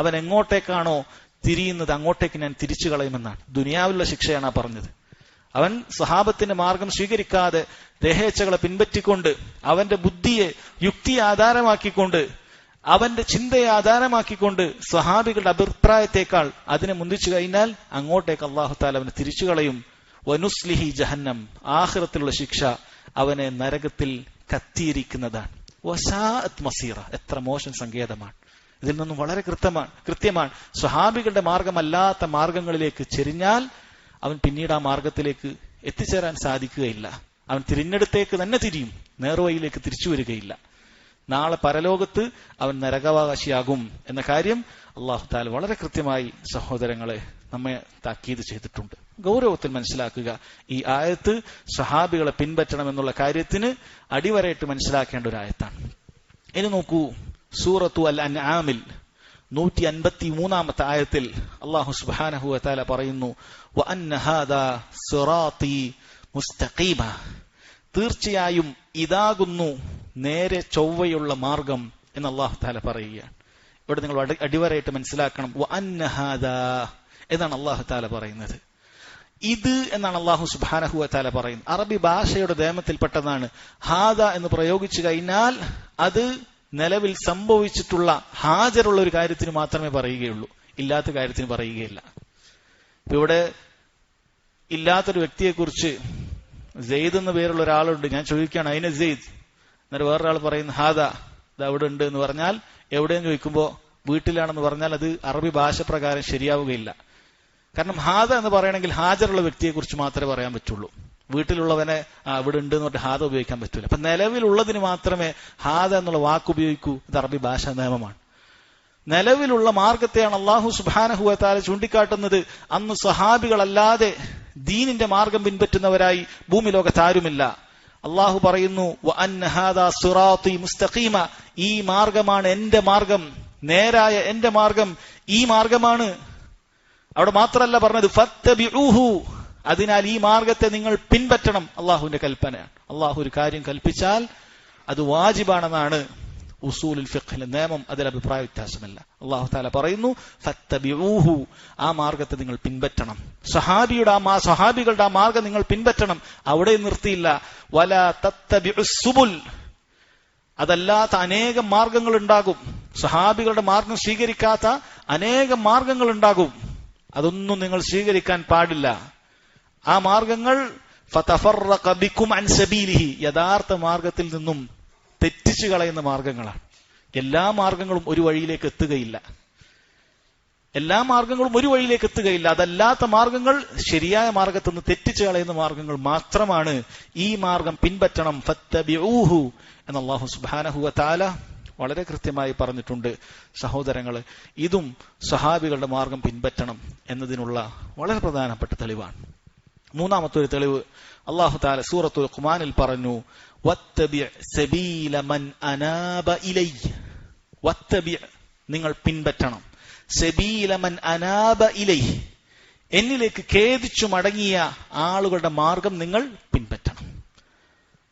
അവൻ എങ്ങോട്ടേക്കാണോ തിരിയുന്നത് അങ്ങോട്ടേക്ക് ഞാൻ തിരിച്ചു കളയുമെന്നാണ്. ദുനിയാവിലുള്ള ശിക്ഷയാണ് പറഞ്ഞത്. അവൻ സ്വഹാബത്തിന്റെ മാർഗം സ്വീകരിക്കാതെ ദേഹേച്ഛകളെ പിൻപറ്റിക്കൊണ്ട്, അവന്റെ ബുദ്ധിയെ യുക്തിയെ ആധാരമാക്കിക്കൊണ്ട്, അവന്റെ ചിന്തയെ ആധാരമാക്കിക്കൊണ്ട് സ്വഹാബികളുടെ അഭിപ്രായത്തെക്കാൾ അതിനെ മുന്തിച്ചു കഴിഞ്ഞാൽ അങ്ങോട്ടേക്ക് അല്ലാഹു തആല അവനെ തിരിച്ചു കളയും. വനുസ്ലിഹി ജഹന്നം, ആഖിറത്തിലുള്ള ശിക്ഷ അവനെ നരകത്തിൽ കത്തിയിരിക്കുന്നതാണ്. വസാഅത് മസീറ, എത്ര മോശം സങ്കേതമാണ്. ഇതിൽ നിന്നും വളരെ കൃത്യമാണ് സ്വഹാബികളുടെ മാർഗമല്ലാത്ത മാർഗങ്ങളിലേക്ക് ചെരിഞ്ഞാൽ അവൻ പിന്നീട് ആ മാർഗത്തിലേക്ക് എത്തിച്ചേരാൻ സാധിക്കുകയില്ല. അവൻ തിരിഞ്ഞെടുത്തേക്ക് തന്നെ തിരിയും, നേർവഴിയിലേക്ക് തിരിച്ചു വരികയില്ല. നാളെ പരലോകത്ത് അവൻ നരകാവകാശിയാകും എന്ന കാര്യം അല്ലാഹു തആല വളരെ കൃത്യമായി സഹോദരങ്ങളെ നമ്മെ താക്കീത് ചെയ്തിട്ടുണ്ട്. ഗൗരവത്തിൽ മനസ്സിലാക്കുക, ഈ ആയത്ത് സ്വഹാബികളെ പിൻപറ്റണം എന്നുള്ള കാര്യത്തിന് അടിവരയിട്ട് മനസ്സിലാക്കേണ്ട ഒരു ആയത്താണ്. ഇനി നോക്കൂ, സൂറത്തു അൽ അൻആമിൽ 153-ാമത്തെ ആയത്തിൽ അല്ലാഹു സുബ്ഹാനഹു വ തആല പറയുന്നു, വഅന്ന ഹാദാ സിറാത്തി മുസ്തഖീമ, തീർച്ചയായും ഇതാകുന്നു നേരെ ചൊവ്വയുള്ള മാർഗം എന്ന് അല്ലാഹു തആല പറയുകയാണ്. ഇവിടെ നിങ്ങൾ അടിവരയിട്ട് മനസ്സിലാക്കണം, വഅന്ന ഹാദാ എന്നാണ് അല്ലാഹു തആല പറയുന്നത്. ഇത് എന്നാണ് അല്ലാഹു സുബ്ഹാനഹു വ തആല പറയുന്നത്. അറബി ഭാഷയുടെ ദേമത്തിൽപ്പെട്ടതാണ്. ഹാദ എന്ന് പ്രയോഗിച്ചു കഴിഞ്ഞാൽ അത് നിലവിൽ സംഭവിച്ചിട്ടുള്ള ഹാജരുള്ള ഒരു കാര്യത്തിന് മാത്രമേ പറയുകയുള്ളൂ. ഇല്ലാത്ത കാര്യത്തിന് പറയുകയില്ല. ഇപ്പൊ ഇവിടെ ഇല്ലാത്തൊരു വ്യക്തിയെക്കുറിച്ച് സെയ്ദ് എന്ന പേരുള്ള ഒരാളുണ്ട്, ഞാൻ ചോദിക്കുകയാണ് അതിനെ സെയ്ദ്, എന്നിട്ട് വേറൊരാൾ പറയുന്നു ഹാദാ, ഇത് അവിടെ ഉണ്ട് എന്ന് പറഞ്ഞാൽ എവിടെയെന്ന് ചോദിക്കുമ്പോൾ വീട്ടിലാണെന്ന് പറഞ്ഞാൽ അത് അറബി ഭാഷ പ്രകാരം ശരിയാവുകയില്ല. കാരണം ഹാദ എന്ന് പറയണമെങ്കിൽ ഹാജറുള്ള വ്യക്തിയെക്കുറിച്ച് മാത്രമേ പറയാൻ പറ്റുള്ളൂ. വീട്ടിലുള്ളവനെ ഇവിടെ ഉണ്ട് എന്ന് പറഞ്ഞിട്ട് ഹാദ ഉപയോഗിക്കാൻ പറ്റൂല. അപ്പൊ നിലവിലുള്ളതിന് മാത്രമേ ഹാദ എന്നുള്ള വാക്ക് ഉപയോഗിക്കൂ. ഇത് അറബി ഭാഷാ നിയമമാണ്. നിലവിലുള്ള മാർഗത്തെയാണ് അല്ലാഹു സുബ്ഹാനഹു വ തആല ചൂണ്ടിക്കാട്ടുന്നത്. അന്ന് സഹാബികളല്ലാതെ ദീനിന്റെ മാർഗം പിൻപറ്റുന്നവരായി ഭൂമി ലോകത്ത് ആരുമില്ല. അള്ളാഹു പറയുന്നു വഅന്ന ഹാദാ സിറാത്തി മുസ്തഖീമ, ഈ മാർഗമാണ് എന്റെ മാർഗം, നേരായ എന്റെ മാർഗം ഈ മാർഗമാണ്. അവിടെ മാത്രമല്ല പറഞ്ഞത് ഫത്തബിഊഹു, അതിനാൽ ഈ മാർഗത്തെ നിങ്ങൾ പിൻപറ്റണം. അള്ളാഹുവിന്റെ കൽപ്പനയാണ്. അള്ളാഹു ഒരു കാര്യം കൽപ്പിച്ചാൽ അത് വാജിബാണെന്നാണ് ഉസൂലുൽ ഫിഖ്ഹിലെ നിയമം. അതിൽ അഭിപ്രായ വ്യത്യാസമില്ല. അള്ളാഹു തആല പറയുന്നു ഫത്തബിഊഹു, ആ മാർഗത്തെ നിങ്ങൾ പിൻപറ്റണം. സഹാബികളുടെ ആ മാർഗം നിങ്ങൾ പിൻപറ്റണം. അവിടെ നിർത്തിയില്ല. വലാ തത്തബിഉസ് സുബുൽ, അതല്ലാത്ത അനേകം മാർഗങ്ങൾ ഉണ്ടാകും. സഹാബികളുടെ മാർഗം സ്വീകരിക്കാത്ത അനേകം മാർഗങ്ങൾ ഉണ്ടാകും. അതൊന്നും നിങ്ങൾ സ്വീകരിക്കാൻ പാടില്ല. ആ മാർഗങ്ങൾ ഫതഫറഖ ബികും അൻ സബീലിഹി, യഥാർത്ഥ മാർഗത്തിൽ നിന്നും തെറ്റിച്ചു കളയുന്ന മാർഗങ്ങളാണ്. എല്ലാ മാർഗങ്ങളും ഒരു വഴിയിലേക്ക് എത്തുകയില്ല. അതല്ലാത്ത മാർഗങ്ങൾ ശരിയായ മാർഗത്തിൽ നിന്ന് തെറ്റിച്ചു കളയുന്ന മാർഗങ്ങൾ മാത്രമാണ്. ഈ മാർഗം പിൻപറ്റണം. ഫത്തബിഊഹു എന്ന് അല്ലാഹു സുബ്ഹാനഹു വ തആല വളരെ കൃത്യമായി പറഞ്ഞിട്ടുണ്ട്. സഹോദരങ്ങളെ, ഇതും സഹാബികളുടെ മാർഗം പിൻപറ്റണം എന്നതിനുള്ള വളരെ പ്രധാനപ്പെട്ട തെളിവാണ്. മൂന്നാമത്തെ ഒരു തെളിവ് അല്ലാഹു തആല സൂറത്തുൽ ഖുമാനിൽ പറഞ്ഞു വത്തബിഅ സബീല മൻ അനാബ ഇലയ്യ. വത്തബിഅ, നിങ്ങൾ പിൻപറ്റണം. സബീല മൻ അനാബ ഇലയ്യ, എന്നിലേക്ക് ഖേദിച്ചു മടങ്ങിയ ആളുകളുടെ മാർഗം നിങ്ങൾ പിൻപറ്റണം.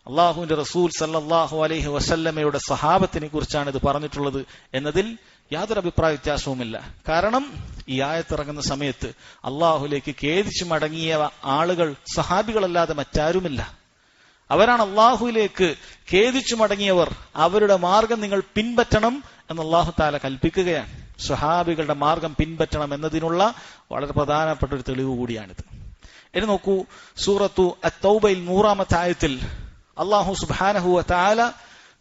അള്ളാഹുവിന്റെ റസൂൽ സല്ലല്ലാഹു അലൈഹി വസല്ലമയുടെ സഹാബത്തിനെ കുറിച്ചാണ് ഇത് പറഞ്ഞിട്ടുള്ളത് എന്നതിൽ യാതൊരു അഭിപ്രായ വ്യത്യാസവുമില്ല. കാരണം ഈ ആയത്തിറങ്ങുന്ന സമയത്ത് അള്ളാഹുലേക്ക് ഖേദിച്ചു മടങ്ങിയ ആളുകൾ സഹാബികളല്ലാതെ മറ്റാരുമില്ല. അവരാണ് അള്ളാഹുവിലേക്ക് ഖേദിച്ചു മടങ്ങിയവർ. അവരുടെ മാർഗം നിങ്ങൾ പിൻപറ്റണം എന്ന് അള്ളാഹു തആല കൽപ്പിക്കുകയാണ്. സ്വഹാബികളുടെ മാർഗം പിൻപറ്റണം എന്നതിനുള്ള വളരെ പ്രധാനപ്പെട്ട ഒരു തെളിവ് കൂടിയാണിത്. ഇനി നോക്കൂ, സൂറത്തു അത്തൗബയിൽ 100-ാമത്തെ ആയത്തിൽ അല്ലാഹു സുബ്ഹാനഹു വ തആല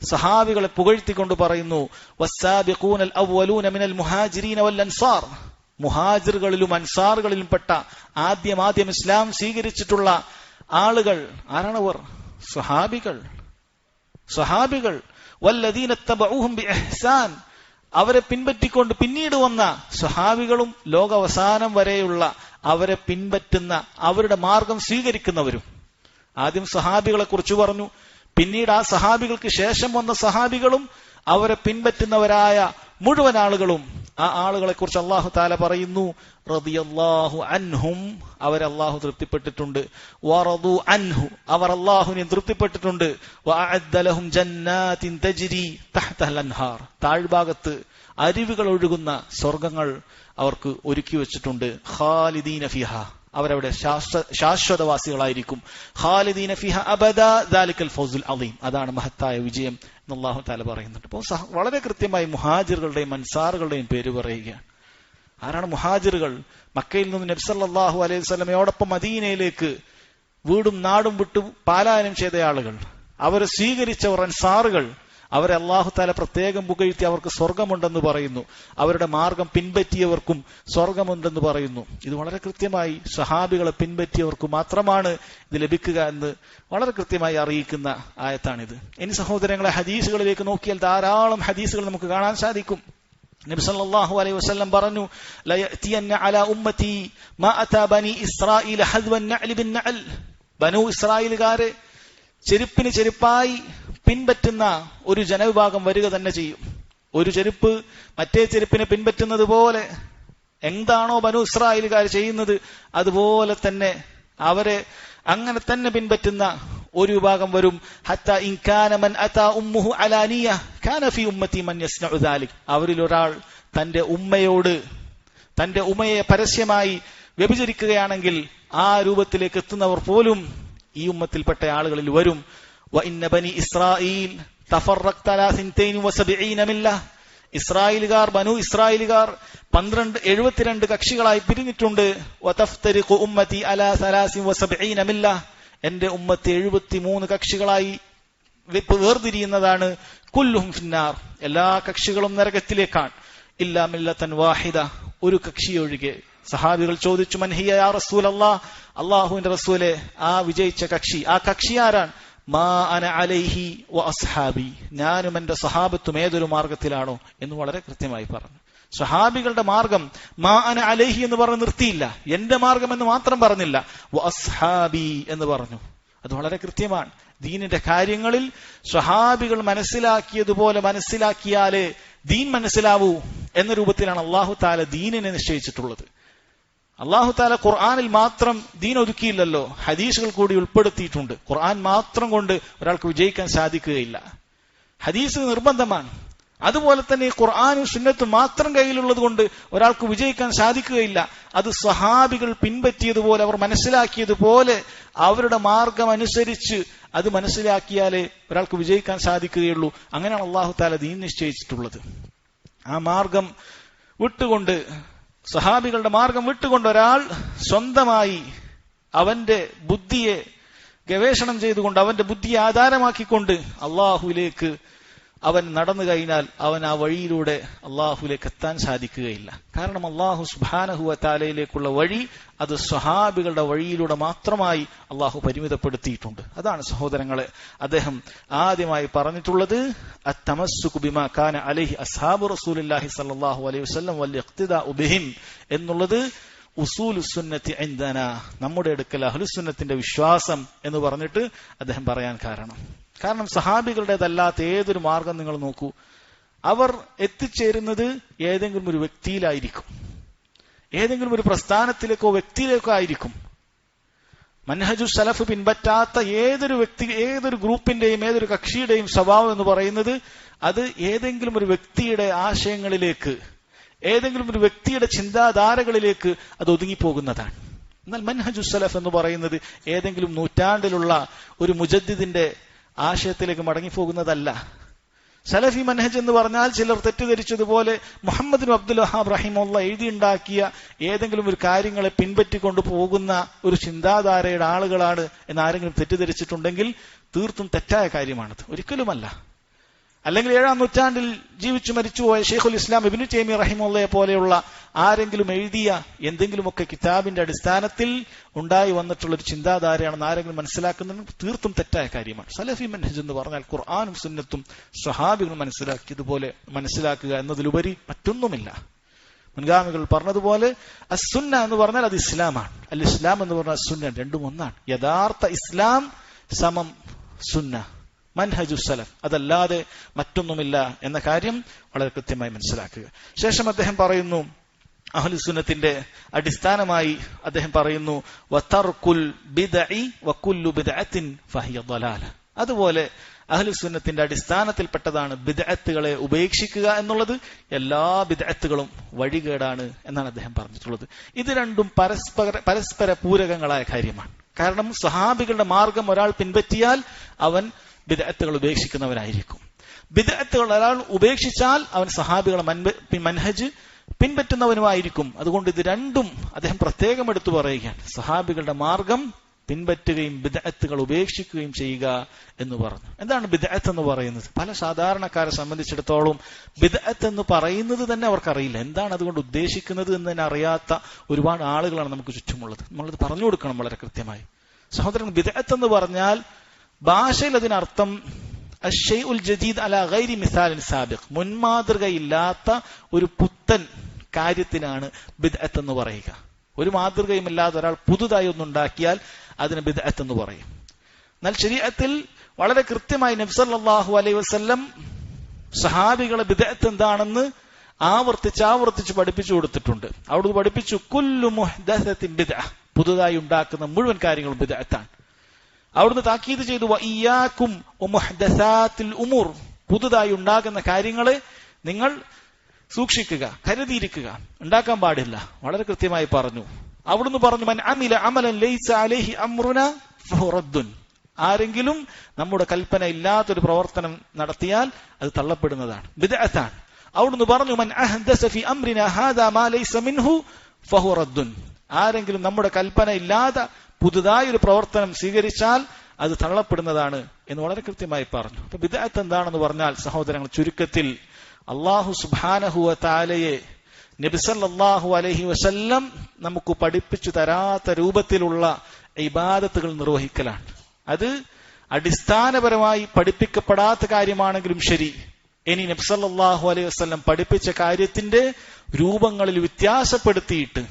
സഹാബികളെ പുകഴ്ത്തിക്കൊണ്ട് പറയുന്നു വസ്സാബിഖൂനൽ അവ്വലൂന മിനൽ മുഹാജിരീന വൽ അൻസാർ, മുഹാജിറുകളിലും അൻസാറുകളിലും പെട്ട ആദ്യം ഇസ്ലാം സ്വീകരിച്ചിട്ടുള്ള ആളുകൾ ആരാണവർ? സഹാബികൾ. വല്ലദീന തബഊഹും ബിഇഹ്സാൻ, അവരെ പിൻപറ്റിക്കൊണ്ട് പിന്നീട് വന്ന സഹാബികളും ലോകാവസാനം വരെയുള്ള അവരെ പിൻപറ്റുന്ന അവരുടെ മാർഗം സ്വീകരിക്കുന്നവരും. ആദ്യം സഹാബികളെ കുറിച്ച് പറഞ്ഞു, പിന്നീട് ആ സഹാബികൾക്ക് ശേഷം വന്ന സഹാബികളും അവരെ പിൻപറ്റുന്നവരായ മുഴുവൻ ആളുകളും. ആ ആളുകളെ കുറിച്ച് അല്ലാഹു തആല പറയുന്നു റളിയല്ലാഹു അൻഹും, അവരെ അല്ലാഹു തൃപ്തിപ്പെട്ടിട്ടുണ്ട്. വറദു അൻഹു, അവർ അല്ലാഹുവിനെ തൃപ്തിപ്പെട്ടിട്ടുണ്ട്. വഅഅദ്ദ ലഹും ജന്നാത്തിൻ തജ്രി തഹ്തഹൽ അൻഹാർ, താഴ്ഭാഗത്ത് അരുവികൾ ഒഴുകുന്ന സ്വർഗ്ഗങ്ങൾ അവർക്ക് ഒരുക്കി വെച്ചിട്ടുണ്ട്. ഖാലിദീന ഫിഹ, അവരവിടെ ശാശ്വതവാസികളായിരിക്കും. ഖാലിദീന ഫിഹ അബദ ദാലിക്കൽ ഫൗസുൽ അളീം, അതാണ് മഹത്തായ വിജയം എന്ന് അല്ലാഹു തആല പറയുന്നുണ്ട്. അപ്പോൾ വളരെ കൃത്യമായി മുഹാജിറുകളുടെയും അൻസാറുകളുടെയും പേര് പറയുകയാണ്. ആരാണ് മുഹാജിറുകൾ? മക്കയിൽ നിന്ന് നബി സല്ലല്ലാഹു അലൈഹി വസല്ലമയോടൊപ്പം മദീനയിലേക്ക് വീടും നാടും വിട്ടു പലായനം ചെയ്ത ആളുകൾ. അവരെ സ്വീകരിച്ചവർ അൻസാറുകൾ. അവരെ അല്ലാഹു തആല പ്രത്യേകം പുകഴ്ത്തി അവർക്ക് സ്വർഗമുണ്ടെന്ന് പറയുന്നു. അവരുടെ മാർഗം പിൻപറ്റിയവർക്കും സ്വർഗമുണ്ടെന്ന് പറയുന്നു. ഇത് വളരെ കൃത്യമായി സഹാബികളെ പിൻപറ്റിയവർക്ക് മാത്രമാണ് ഇത് ലഭിക്കുക എന്ന് വളരെ കൃത്യമായി അറിയിക്കുന്ന ആയത്താണിത്. ഇനി സഹോദരങ്ങളെ, ഹദീസുകളിലേക്ക് നോക്കിയാൽ ധാരാളം ഹദീസുകൾ നമുക്ക് കാണാൻ സാധിക്കും. നബി സല്ലല്ലാഹു അലൈഹി വസല്ലം പറഞ്ഞു ലയഅതിയന്ന അലാ ഉമ്മതി മാ അതാ ബനി ഇസ്രായീൽ ഹദ്വൻ നഅൽ ബിൻ നഅൽ, ബനൂ ഇസ്രായേലുകാരെ ചെരുപ്പിന് ചെരുപ്പായി പിൻപറ്റുന്ന ഒരു ജനവിഭാഗം വരിക തന്നെ ചെയ്യും. ഒരു ചെരുപ്പ് മറ്റേ ചെരുപ്പിനെ പിൻപറ്റുന്നത് പോലെ എന്താണോ ബനൂ ഇസ്രായേലുകാർ ചെയ്യുന്നത് അതുപോലെ തന്നെ അവരെ അങ്ങനെ തന്നെ പിൻപറ്റുന്ന ഒരു വിഭാഗം വരും. ഹത്താ ഇൻ കാന മൻ അതാ ഉമ്മുഹു അലാനിയ കാന ഫീ ഉമ്മതി മൻ യസ്നഉ ദാലിക്, അവരിൽ ഒരാൾ തന്റെ ഉമ്മയെ പരസ്യമായി വ്യഭിചരിക്കുകയാണെങ്കിൽ ആ രൂപത്തിലേക്ക് എത്തുന്നവർ പോലും ഈ ഉമ്മത്തിൽപ്പെട്ട ആളുകളിൽ വരും. വഇന്ന ബനി ഇസ്രായീൽ തഫറഖത അലാ 72 മില്ല, ഇസ്രായേലുകാർ, ബനു ഇസ്രായേലുകാർ 72 കക്ഷികളായി പിരിഞ്ഞിട്ടുണ്ട്. വതഫ്തരിഖു ഉമ്മതി അലാ 73 മില്ല, എന്റെ ഉമ്മത്ത് 73 കക്ഷികളായി വേർതിരിയുന്നതാണ്. കുല്ലുഹും ഫിന്നാർ, എല്ലാ കക്ഷികളും നരകത്തിലേക്കാണ്. ഇല്ലാ മില്ലതൻ വാഹിദ, ഒരു കക്ഷി ഒഴികെ. സഹാബികൾ ചോദിച്ചു, മൻ ഹിയ യാ റസൂലല്ലാഹ്, അല്ലാഹുവിന്റെ റസൂലെ, ആ വിജയിച്ച കക്ഷി, ആ കക്ഷി ആരാണ്? മാ അന അലൈഹി വ അസ്ഹാബി, ഞാനും എന്റെ സഹാബത്തും ഏതൊരു മാർഗത്തിലാണോ എന്ന് വളരെ കൃത്യമായി പറഞ്ഞു. സഹാബികളുടെ മാർഗം മാ അന അലൈഹി എന്ന് പറഞ്ഞ് നിർത്തിയില്ല, എന്റെ മാർഗം എന്ന് മാത്രം പറഞ്ഞില്ല, വ അസ്ഹാബി എന്ന് പറഞ്ഞു. അത് വളരെ കൃത്യമാണ്. ദീനിന്റെ കാര്യങ്ങളിൽ സ്വഹാബികൾ മനസ്സിലാക്കിയതുപോലെ മനസ്സിലാക്കിയാലേ ദീൻ മനസ്സിലാവൂ എന്ന രൂപത്തിലാണ് അല്ലാഹു തആല ദീനിനെ നിശ്ചയിച്ചിട്ടുള്ളത്. അല്ലാഹു തആല ഖുർആനിൽ മാത്രം ദീൻ ഒതുക്കിയില്ലല്ലോ, ഹദീസുകൾ കൂടി ഉൾപ്പെടുത്തിയിട്ടുണ്ട്. ഖുർആൻ മാത്രം കൊണ്ട് ഒരാൾക്ക് വിജയിക്കാൻ സാധിക്കുകയില്ല, ഹദീസ് നിർബന്ധമാണ്. അതുപോലെ തന്നെ ഖുർആനും സുന്നത്തും മാത്രം കയ്യിലുള്ളത് കൊണ്ട് ഒരാൾക്ക് വിജയിക്കാൻ സാധിക്കുകയില്ല. അത് സ്വഹാബികൾ പിൻപറ്റിയതുപോലെ, അവർ മനസ്സിലാക്കിയതുപോലെ അവരുടെ മാർഗം അനുസരിച്ച് അത് മനസ്സിലാക്കിയാലേ ഒരാൾക്ക് വിജയിക്കാൻ സാധിക്കുകയുള്ളൂ. അങ്ങനെയാണ് അല്ലാഹു തആല ദീൻ നിശ്ചയിച്ചിട്ടുള്ളത്. ആ മാർഗം വിട്ടുകൊണ്ട്, സഹാബികളുടെ മാർഗം വിട്ടുകൊണ്ട് ഒരാൾ സ്വന്തമായി അവന്റെ ബുദ്ധിയെ ഗവേഷണം ചെയ്തുകൊണ്ട്, അവന്റെ ബുദ്ധിയെ ആധാരമാക്കിക്കൊണ്ട് അള്ളാഹുവിലേക്ക് അവൻ നടന്നു കഴിഞ്ഞാൽ അവൻ ആ വഴിയിലൂടെ അള്ളാഹുലേക്ക് എത്താൻ സാധിക്കുകയില്ല. കാരണം അള്ളാഹു സുബ്ഹാനഹു വ തആലയിലേക്കുള്ള വഴി അത് സ്വഹാബികളുടെ വഴിയിലൂടെ മാത്രമായി അള്ളാഹു പരിമിതപ്പെടുത്തിയിട്ടുണ്ട്. അതാണ് സഹോദരങ്ങളെ അദ്ദേഹം ആദ്യമായി പറഞ്ഞിട്ടുള്ളത്, അത്തമസ്സുകു ബിമാ കാന അലൈഹി അസ്ഹാബു റസൂലുള്ളാഹി സ്വല്ലല്ലാഹു അലൈഹി വസല്ലം വൽ ഇഖ്തിദാഉ ബിഹിം എന്നുള്ളത് ഉസൂലുസ് സുന്നത്തി ഇൻദനാ, നമ്മുടെ അടുക്കൽ അഹ്ലുസുന്നത്തിന്റെ വിശ്വാസം എന്ന് പറഞ്ഞിട്ട് അദ്ദേഹം പറയാൻ കാരണം സഹാബികളുടേതല്ലാത്ത ഏതൊരു മാർഗം നിങ്ങൾ നോക്കൂ, അവർ എത്തിച്ചേരുന്നത് ഏതെങ്കിലും ഒരു വ്യക്തിയിലായിരിക്കും, ഏതെങ്കിലും ഒരു പ്രസ്ഥാനത്തിലേക്കോ വ്യക്തിയിലേക്കോ ആയിരിക്കും. മൻഹജു സലഫ് പിൻപറ്റാത്ത ഏതൊരു വ്യക്തി, ഏതൊരു ഗ്രൂപ്പിന്റെയും ഏതൊരു കക്ഷിയുടെയും സ്വഭാവം എന്ന് പറയുന്നത് അത് ഏതെങ്കിലും ഒരു വ്യക്തിയുടെ ആശയങ്ങളിലേക്ക്, ഏതെങ്കിലും ഒരു വ്യക്തിയുടെ ചിന്താധാരകളിലേക്ക് അത് ഒതുങ്ങിപ്പോകുന്നതാണ്. എന്നാൽ മൻഹജു സലഫ് എന്ന് പറയുന്നത് ഏതെങ്കിലും നൂറ്റാണ്ടിലുള്ള ഒരു മുജദ്ദിദിന്റെ ആശയത്തിലേക്ക് മടങ്ങിപ്പോകുന്നതല്ല. സലഫി മൻഹജ് എന്ന് പറഞ്ഞാൽ ചിലർ തെറ്റിദ്ധരിച്ചതുപോലെ മുഹമ്മദ് ബിൻ അബ്ദുൽ വഹാബ് റഹിമഹുല്ലാഹ് എഴുതിയുണ്ടാക്കിയ ഏതെങ്കിലും ഒരു കാര്യങ്ങളെ പിൻപറ്റിക്കൊണ്ട് പോകുന്ന ഒരു ചിന്താധാരയുടെ ആളുകളാണ് എന്ന് ആരെങ്കിലും തെറ്റിദ്ധരിച്ചിട്ടുണ്ടെങ്കിൽ തീർത്തും തെറ്റായ കാര്യമാണത്, ഒരിക്കലുമല്ല. അല്ലെങ്കിൽ 7-ാം നൂറ്റാണ്ടിൽ ജീവിച്ചു മരിച്ചുപോയ ഷെയ്ഖുൽ ഇസ്ലാം ഇബ്നു തൈമിയ്യ റഹിമഹുല്ലാഹയെ പോലെയുള്ള ആരെങ്കിലും എഴുതിയ എന്തെങ്കിലുമൊക്കെ കിതാബിന്റെ അടിസ്ഥാനത്തിൽ ഉണ്ടായി വന്നിട്ടുള്ള ഒരു ചിന്താധാരയാണെന്ന് ആരെങ്കിലും മനസ്സിലാക്കുന്നത് തീർത്തും തെറ്റായ കാര്യമാണ്. സലഫി മൻഹജ് എന്ന് പറഞ്ഞാൽ ഖുർആനും സുന്നത്തും സ്വഹാബികളും മനസ്സിലാക്കിയതുപോലെ മനസ്സിലാക്കുക എന്നതിലുപരി മറ്റൊന്നുമില്ല. മുൻഗാമികൾ പറഞ്ഞതുപോലെ അസ്സുന്ന എന്ന് പറഞ്ഞാൽ അത് ഇസ്ലാമാണ്, അൽ ഇസ്ലാം എന്ന് പറഞ്ഞാൽ സുന്ന, രണ്ടും ഒന്നാണ്. യഥാർത്ഥ ഇസ്ലാം സമം സുന്ന, മൻഹജു സലഫ്, അതല്ലാതെ മറ്റൊന്നുമില്ല എന്ന കാര്യം വളരെ കൃത്യമായി മനസ്സിലാക്കുക. ശേഷം അദ്ദേഹം പറയുന്നു, അഹ്ലുസുന്നത്തിന്റെ അടിസ്ഥാനമായി അദ്ദേഹം പറയുന്നു, വതർകുൽ ബിദ്അഇ വകുല്ലു ബിദ്അത്തിൻ ഫഹിയ ളലാല. അതുപോലെ അഹ്ലുസുന്നത്തിന്റെ അടിസ്ഥാനത്തിൽപ്പെട്ടതാണ് ബിദ്അത്തുകളെ ഉപേക്ഷിക്കുക എന്നുള്ളത്. എല്ലാ ബിദ്അത്തുകളും വഴികേടാണ് എന്നാണ് അദ്ദേഹം പറഞ്ഞിട്ടുള്ളത്. ഇത് രണ്ടും പരസ്പര പൂരകങ്ങളായ കാര്യമാണ്. കാരണം സ്വഹാബികളുടെ മാർഗം ഒരാൾ പിൻപറ്റിയാൽ അവൻ ബിദ്അത്തുകൾ ഉപേക്ഷിക്കുന്നവനായിരിക്കും. ബിദ്അത്തുകൾ ഒരാൾ ഉപേക്ഷിച്ചാൽ അവൻ സഹാബികളുടെ മൻഹജ് പിൻപറ്റുന്നവനുമായിരിക്കും. അതുകൊണ്ട് ഇത് രണ്ടും അദ്ദേഹം പ്രത്യേകം എടുത്തു പറയുകയാണ്. സഹാബികളുടെ മാർഗം പിൻപറ്റുകയും ബിദ്അത്തുകൾ ഉപേക്ഷിക്കുകയും ചെയ്യുക എന്ന് പറഞ്ഞു. എന്താണ് ബിദ്അത്ത് എന്ന് പറയുന്നത്? പല സാധാരണക്കാരെ സംബന്ധിച്ചിടത്തോളം ബിദ്അത്ത് എന്ന് പറയുന്നത് തന്നെ അവർക്കറിയില്ല, എന്താണ് അതുകൊണ്ട് ഉദ്ദേശിക്കുന്നത് എന്ന് തന്നെ അറിയാത്ത ഒരുപാട് ആളുകളാണ് നമുക്ക് ചുറ്റുമുള്ളത്. നമ്മളത് പറഞ്ഞു കൊടുക്കണം വളരെ കൃത്യമായി. സഹോദരൻ, ബിദ്അത്ത് എന്ന് പറഞ്ഞാൽ ഭാഷയിൽ അതിനർത്ഥം അശ്ശൈഉൽ ജദീദ് അലാ ഗൈരി മിസാലിൻ സാബിഖ്, മുൻമാതൃകയില്ലാത്ത ഒരു പുത്തൻ കാര്യത്തിനാണ് ബിദ്അത്ത് എന്ന് പറയുക. ഒരു മാതൃകയുമില്ലാതെ ഒരാൾ പുതുതായി ഒന്നുണ്ടാക്കിയാൽ അതിന് ബിദ്അത്ത് എന്ന് പറയും. എന്നാൽ ശരീഅത്തിൽ വളരെ കൃത്യമായി നബി സല്ലല്ലാഹു അലൈഹി വസല്ലം സഹാബികളെ ബിദ്അത്ത് എന്താണെന്ന് ആവർത്തിച്ച് പഠിപ്പിച്ചു കൊടുത്തിട്ടുണ്ട്. അവിടുന്ന് പഠിപ്പിച്ചു, കുല്ലു മുഹ്ദസത്തിൻ ബിദ്അ, പുതുതായി ഉണ്ടാക്കുന്ന മുഴുവൻ കാര്യങ്ങളും ബിദ്അത്താണ്. അവിടുന്ന് താക്കീത് ചെയ്തു, വഇയ്യാകും വമുഹ്ദസാത്തിൽ ഉമൂർ, പുതുതായി ഉണ്ടാകുന്ന കാര്യങ്ങളെ നിങ്ങൾ സൂക്ഷിക്കുക, കരുതിയിരിക്കുക, ഉണ്ടാക്കാൻ പാടില്ല. വളരെ കൃത്യമായി പറഞ്ഞു. അവിടുന്ന് പറഞ്ഞു, മൻ അമില അമലൻ ലൈസ അലൈഹി അംറുനാ ഫഹു റദ്ദുൻ, ആരെങ്കിലും നമ്മുടെ കൽപ്പന ഇല്ലാത്തൊരു പ്രവർത്തനം നടത്തിയാൽ അത് തള്ളപ്പെടുന്നതാണ്, ബിദ്അത്താണ്. അവിടുന്ന് പറഞ്ഞു, മൻ അഹ്ദസ ഫി അംരിനാ ഹാദാ മാ ലൈസ മിൻഹു ഫഹുവ റദ്ദുൻ. ആരെങ്കിലും നമ്മുടെ കൽപ്പന ഇല്ലാതെ പുതുതായി ഒരു പ്രവർത്തനം സ്വീകരിച്ചാൽ അത് തള്ളപ്പെടുന്നതാണ് എന്ന് വളരെ കൃത്യമായി പറഞ്ഞു. അപ്പൊ ബിദ്അത്ത് എന്താണെന്ന് പറഞ്ഞാൽ സഹോദരങ്ങൾ, ചുരുക്കത്തിൽ അല്ലാഹു സുബ്ഹാനഹു വ തആലയെ നബി സല്ലല്ലാഹു അലൈഹി വസല്ലം നമുക്ക് പഠിപ്പിച്ചു തരാത്ത രൂപത്തിലുള്ള ഇബാദത്തുകൾ നിർവഹിക്കലാണ്. അത് അടിസ്ഥാനപരമായി പഠിപ്പിക്കപ്പെടാത്ത കാര്യമാണെങ്കിലും ശരി, ഇനി നബി സല്ലല്ലാഹു അലൈഹി വസല്ലം പഠിപ്പിച്ച കാര്യത്തിന്റെ രൂപങ്ങളിൽ വ്യത്യാസപ്പെടുത്തിയിട്ട്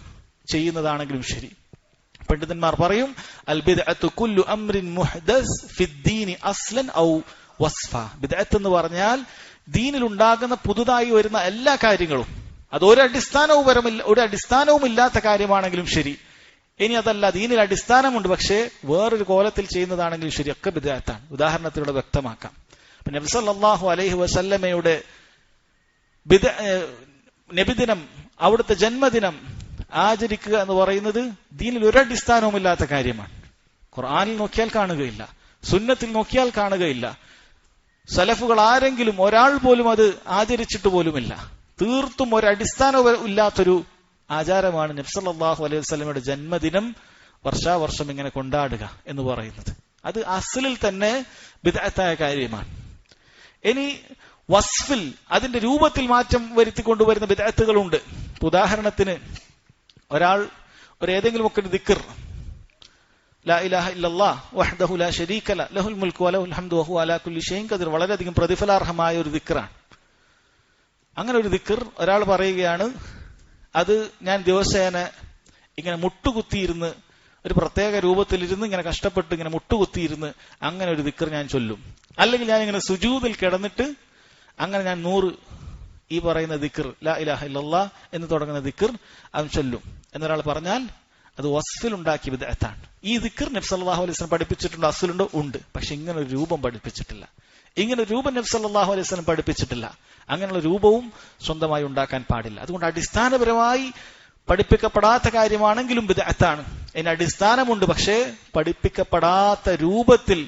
ചെയ്യുന്നതാണെങ്കിലും ശരി. പണ്ഡിതന്മാർ പറയും, അൽ ബിദ്അത്തു കുല്ലു അംറിൻ മുഹ്ദസ് ഫിദ്ദീനി അസ്ലൻ ഔ വസ്ഫ. ബിദ്അത്ത് എന്ന് പറഞ്ഞാൽ ദീനിൽ ഉണ്ടാകുന്ന പുതുതായി വരുന്ന എല്ലാ കാര്യങ്ങളും, അത് ഒരു അടിസ്ഥാനവും ഇല്ലാത്ത കാര്യമാണെങ്കിലും ശരി, ഇനി അതല്ല ദീനിൽ അടിസ്ഥാനമുണ്ട് പക്ഷേ വേറൊരു കോലത്തിൽ ചെയ്യുന്നതാണെങ്കിലും ശരി, ഒക്കെ ബിദ്അത്താണ്. ഉദാഹരണത്തിലൂടെ വ്യക്തമാക്കാം. നബി സല്ലല്ലാഹു അലൈഹി വസല്ലമയുടെ നബിദിനം, അവിടുത്തെ ജന്മദിനം ആചരിക്കുക എന്ന് പറയുന്നത് ദീനിൽ ഒരടിസ്ഥാനവും ഇല്ലാത്ത കാര്യമാണ്. ഖുർആനിൽ നോക്കിയാൽ കാണുകയില്ല, സുന്നത്തിൽ നോക്കിയാൽ കാണുകയില്ല, സലഫുകൾ ആരെങ്കിലും ഒരാൾ പോലും അത് ആചരിച്ചിട്ട് പോലുമില്ല. തീർത്തും ഒരടിസ്ഥാനവും ഇല്ലാത്തൊരു ആചാരമാണ് നബി സല്ലല്ലാഹു അലൈഹി വസല്ലമയുടെ ജന്മദിനം വർഷാവർഷം ഇങ്ങനെ കൊണ്ടാടുക എന്ന് പറയുന്നത്. അത് അസ്ലിൽ തന്നെ ബിദ്അത്തായ കാര്യമാണ്. ഇനി വസ്ഫിൽ, അതിന്റെ രൂപത്തിൽ മാറ്റം വരുത്തിക്കൊണ്ടുവരുന്ന ബിദ്അത്തുകളുണ്ട്. ഉദാഹരണത്തിന്, ഒരാൾ ഏതെങ്കിലും ഒക്കെ ഒരു ദിക്ർ, ലാ ഇലാഹ ഇല്ലല്ലാഹ് വഹ്ദഹു ലാ ശരീക ലഹു ലഹുൽ മുൽക്കു വലഹുൽ ഹംദു വഹുവ അലാ കുല്ലി ഷൈഇൻ ഖദീർ, വളരെയധികം പ്രതിഫലാർഹമായ ഒരു ദിക്റാണ്. അങ്ങനെ ഒരു ദിക്ർ ഒരാൾ പറയുകയാണ്, അത് ഞാൻ ദിവസേന ഇങ്ങനെ മുട്ടുകുത്തിയിരുന്ന്, ഒരു പ്രത്യേക രൂപത്തിലിരുന്ന് ഇങ്ങനെ കഷ്ടപ്പെട്ട് ഇങ്ങനെ മുട്ടുകുത്തിയിരുന്ന് അങ്ങനെ ഒരു ദിക്ർ ഞാൻ ചൊല്ലും. അല്ലെങ്കിൽ ഞാൻ ഇങ്ങനെ സുജൂദിൽ കിടന്നിട്ട് അങ്ങനെ ഞാൻ 100 ഈ പറയുന്ന ദിക്ർ, ലാ ഇലാഹ ഇല്ലല്ലാഹ് എന്ന് തുടങ്ങുന്ന ദിക്ർ അവൻ ചൊല്ലും എന്നൊരാൾ പറഞ്ഞാൽ അത് വസ്ഫിൽ ഉണ്ടാക്കിയ ബിദ്അത്താണ്. ഈ ദിക്ർ നബി സല്ലല്ലാഹു അലൈഹി വസല്ലം പഠിപ്പിച്ചിട്ടുണ്ടോ? അസ്ലുണ്ടോ? ഉണ്ട്. പക്ഷെ ഇങ്ങനെ ഒരു രൂപം പഠിപ്പിച്ചിട്ടില്ല. ഇങ്ങനെ രൂപം നബി സല്ലല്ലാഹു അലൈഹി വസല്ലം പഠിപ്പിച്ചിട്ടില്ല. അങ്ങനെയുള്ള രൂപവും സ്വന്തമായി ഉണ്ടാക്കാൻ പാടില്ല. അതുകൊണ്ട് അടിസ്ഥാനപരമായി പഠിപ്പിക്കപ്പെടാത്ത കാര്യമാണെങ്കിലും ബിദ്അത്താണ്. അതിന് അടിസ്ഥാനമുണ്ട്, പക്ഷേ പഠിപ്പിക്കപ്പെടാത്ത രൂപത്തിൽ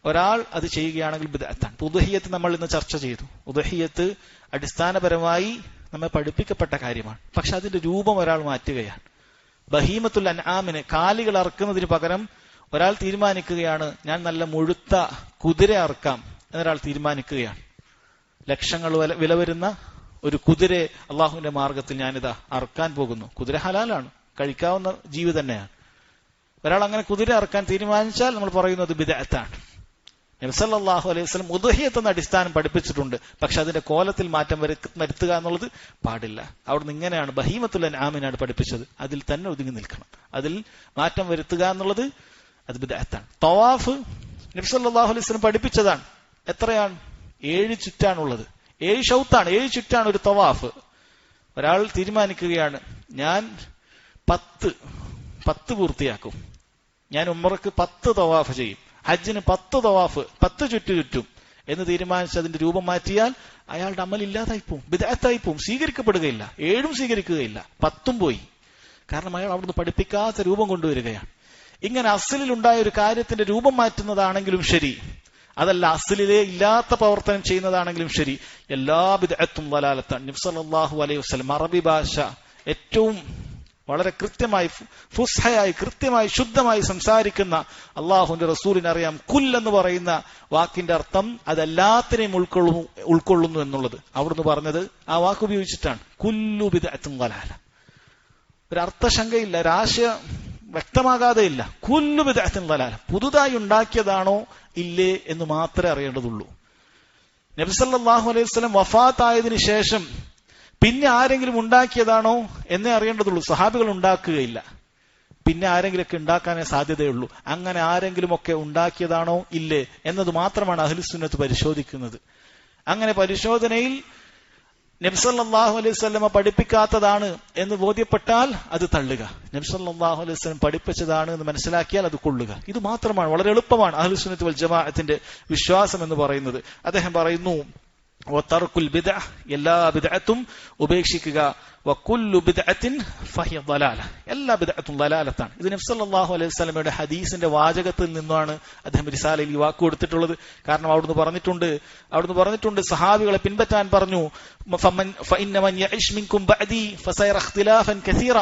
ഒരാൾ അത് ചെയ്യുകയാണെങ്കിൽ ബിദ്അത്താണ്. ഉദ്ഹിയ്യത്ത് നമ്മൾ ഇന്ന് ചർച്ച ചെയ്തു. ഉദ്ഹിയ്യത്ത് അടിസ്ഥാനപരമായി നമ്മെ പഠിപ്പിക്കപ്പെട്ട കാര്യമാണ്. പക്ഷെ അതിന്റെ രൂപം ഒരാൾ മാറ്റുകയാണ്. ബഹീമത്തുൽ അൻആമിന്, കാലികൾ അറക്കുന്നതിന് പകരം ഒരാൾ തീരുമാനിക്കുകയാണ്, ഞാൻ നല്ല മുഴുത്ത കുതിര അറക്കാം എന്നൊരാൾ തീരുമാനിക്കുകയാണ്. ലക്ഷങ്ങൾ വില വരുന്ന ഒരു കുതിരയെ അള്ളാഹുവിന്റെ മാർഗത്തിൽ ഞാനിതാ അറക്കാൻ പോകുന്നു. കുതിര ഹലാലാണ്, കഴിക്കാവുന്ന ജീവി തന്നെയാണ്. ഒരാൾ അങ്ങനെ കുതിര അറക്കാൻ തീരുമാനിച്ചാൽ നമ്മൾ പറയുന്നത് ബിദ്അത്താണ്. നബി സല്ലല്ലാഹു അലൈഹി വസല്ലം ഉദ്ഹിയ്യത്ത് എന്ന അടിസ്ഥാനം പഠിപ്പിച്ചിട്ടുണ്ട്, പക്ഷെ അതിന്റെ കോലത്തിൽ മാറ്റം വരുത്തുക എന്നുള്ളത് പാടില്ല. അവിടുന്ന് ഇങ്ങനെയാണ് ബഹീമത്തുൽ അൻആമിനാണ് പഠിപ്പിച്ചത്, അതിൽ തന്നെ ഒതുങ്ങി നിൽക്കണം. അതിൽ മാറ്റം വരുത്തുക എന്നുള്ളത് അത് ബിദ്അത്താണ്. തവാഫ് നബി സല്ലല്ലാഹു അലൈഹി വസല്ലം പഠിപ്പിച്ചതാണ്. എത്രയാണ്? 7 ചുറ്റാണുള്ളത്. 7 ഷൗത്താണ്, 7 ചുറ്റാണ് ഒരു തവാഫ്. ഒരാൾ തീരുമാനിക്കുകയാണ്, ഞാൻ 10 പൂർത്തിയാക്കും, ഞാൻ ഉംറക്ക് 10 തവാഫ് ചെയ്യും, ഹജ്ജിന് 10 തവാഫ്, 10 ചുറ്റും എന്ന് തീരുമാനിച്ച് അതിന്റെ രൂപം മാറ്റിയാൽ അയാളുടെ അമൽ ഇല്ലാതായിപ്പോവും, ബിദ്അത്തായിപ്പോവും, സ്വീകരിക്കപ്പെടുകയില്ല. 7 സ്വീകരിക്കുകയില്ല, 10 പോയി. കാരണം അയാൾ അവിടുന്ന് പഠിപ്പിക്കാത്ത രൂപം കൊണ്ടുവരികയാണ്. ഇങ്ങനെ അസ്ലിൽ ഉണ്ടായ ഒരു കാര്യത്തിന്റെ രൂപം മാറ്റുന്നതാണെങ്കിലും ശരി, അതല്ല അസ്ലിലേ ഇല്ലാത്ത പ്രവർത്തനം ചെയ്യുന്നതാണെങ്കിലും ശരി, എല്ലാ ബിദ്അത്തും വലാലത്താണ്. നബി സല്ലല്ലാഹു അലൈഹി വസല്ലം അറബി ഭാഷ ഏറ്റവും വളരെ കൃത്യമായി, ഫുസ്ഹയായി, കൃത്യമായി, ശുദ്ധമായി സംസാരിക്കുന്ന അള്ളാഹുവിന്റെ റസൂലിന് അറിയാം കുൽ എന്ന് പറയുന്ന വാക്കിന്റെ അർത്ഥം അതെല്ലാത്തിനെയും ഉൾക്കൊള്ളുന്നു എന്നുള്ളത്. അവിടുന്ന് പറഞ്ഞത് ആ വാക്ക് ഉപയോഗിച്ചിട്ടാണ്, കുല്ലു ബിദ്അത്തും വലാല. ഒരു അർത്ഥശങ്കയില്ല, ഒരാശയം വ്യക്തമാകാതെ ഇല്ല. കുല്ലു ബിദ്അത്തും വലാല, പുതുതായി ഉണ്ടാക്കിയതാണോ ഇല്ലേ എന്ന് മാത്രമേ അറിയേണ്ടതുള്ളൂ. നബി സല്ലല്ലാഹു അലൈഹി വസല്ലം വഫാത്തായതിനു ശേഷം പിന്നെ ആരെങ്കിലും ഉണ്ടാക്കിയതാണോ എന്നേ അറിയേണ്ടതുള്ളൂ. സഹാബികൾ ഉണ്ടാക്കുകയില്ല, പിന്നെ ആരെങ്കിലുമൊക്കെ ഉണ്ടാക്കാനേ സാധ്യതയുള്ളൂ. അങ്ങനെ ആരെങ്കിലുമൊക്കെ ഉണ്ടാക്കിയതാണോ ഇല്ലേ എന്നത് മാത്രമാണ് അഹ്ലുസുന്നത്ത് പരിശോധിക്കുന്നത്. അങ്ങനെ പരിശോധനയിൽ നബി സല്ലല്ലാഹു അലൈഹി വസല്ലം പഠിപ്പിക്കാത്തതാണ് എന്ന് ബോധ്യപ്പെട്ടാൽ അത് തള്ളുക, നബി സല്ലല്ലാഹു അലൈഹി വസല്ലം പഠിപ്പിച്ചതാണ് എന്ന് മനസ്സിലാക്കിയാൽ അത് കൊള്ളുക. ഇത് മാത്രമാണ്, വളരെ എളുപ്പമാണ് അഹ്ലുസുന്നത്ത് വൽ ജമാഅത്തിന്റെ വിശ്വാസം എന്ന് പറയുന്നത്. അദ്ദേഹം പറയുന്നു, വതർക്കുൽ ബിദ്അ, എല്ലാ ബിദ്അത്തും ഉപേക്ഷിക്കുക. വകുല്ലു ബിദ്അത്തിൻ ഫഹിയ ളലാല, എല്ലാ ബിദ്അത്തും ളലാലത്താണ്. ഇത് നബി സല്ലല്ലാഹു അലൈഹി വസല്ലമയുടെ ഹദീസിന്റെ വാചകത്തിൽ നിന്നാണ് അദ്ദേഹം റിസാലയിൽ ഈ വാക്ക് കൊടുത്തിട്ടുള്ളത്. കാരണം അവിടുന്ന് പറഞ്ഞിട്ടുണ്ട് സഹാബികളെ പിൻപറ്റാൻ പറഞ്ഞു. ഫഇന്ന മൻ യഇശ് മിൻകും ബഅദി ഫസയറ ഇഖ്തിലാഫൻ കസീറ.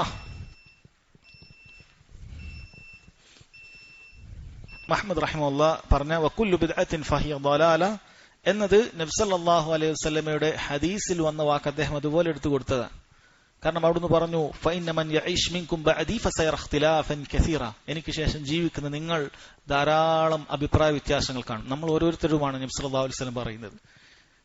മുഹമ്മദ് റഹിമഹുല്ലാഹ് പറഞ്ഞ വകുല്ലു ബിദ്അത്തിൻ ഫഹിയ ളലാല എന്നത് നബി സല്ലല്ലാഹു അലൈഹി വസല്ലമയുടെ ഹദീസിൽ വന്ന വാക്ക് അദ്ദേഹം അതുപോലെ എടുത്തു കൊടുത്തതാണ്. കാരണം അവിടുന്ന് പറഞ്ഞു ഫഇന്ന മൻ യഈശ് മിൻകും ബഅദി ഫസയറ ഇഖ്തിലാഫൻ കസീറ, എനിക്ക് ശേഷം ജീവിക്കുന്ന നിങ്ങൾ ധാരാളം അഭിപ്രായ വ്യത്യാസങ്ങൾ കാണും. നമ്മൾ ഓരോരുത്തരുമാണ് നബി സല്ലല്ലാഹു അലൈഹി വസല്ലം പറയുന്നത്.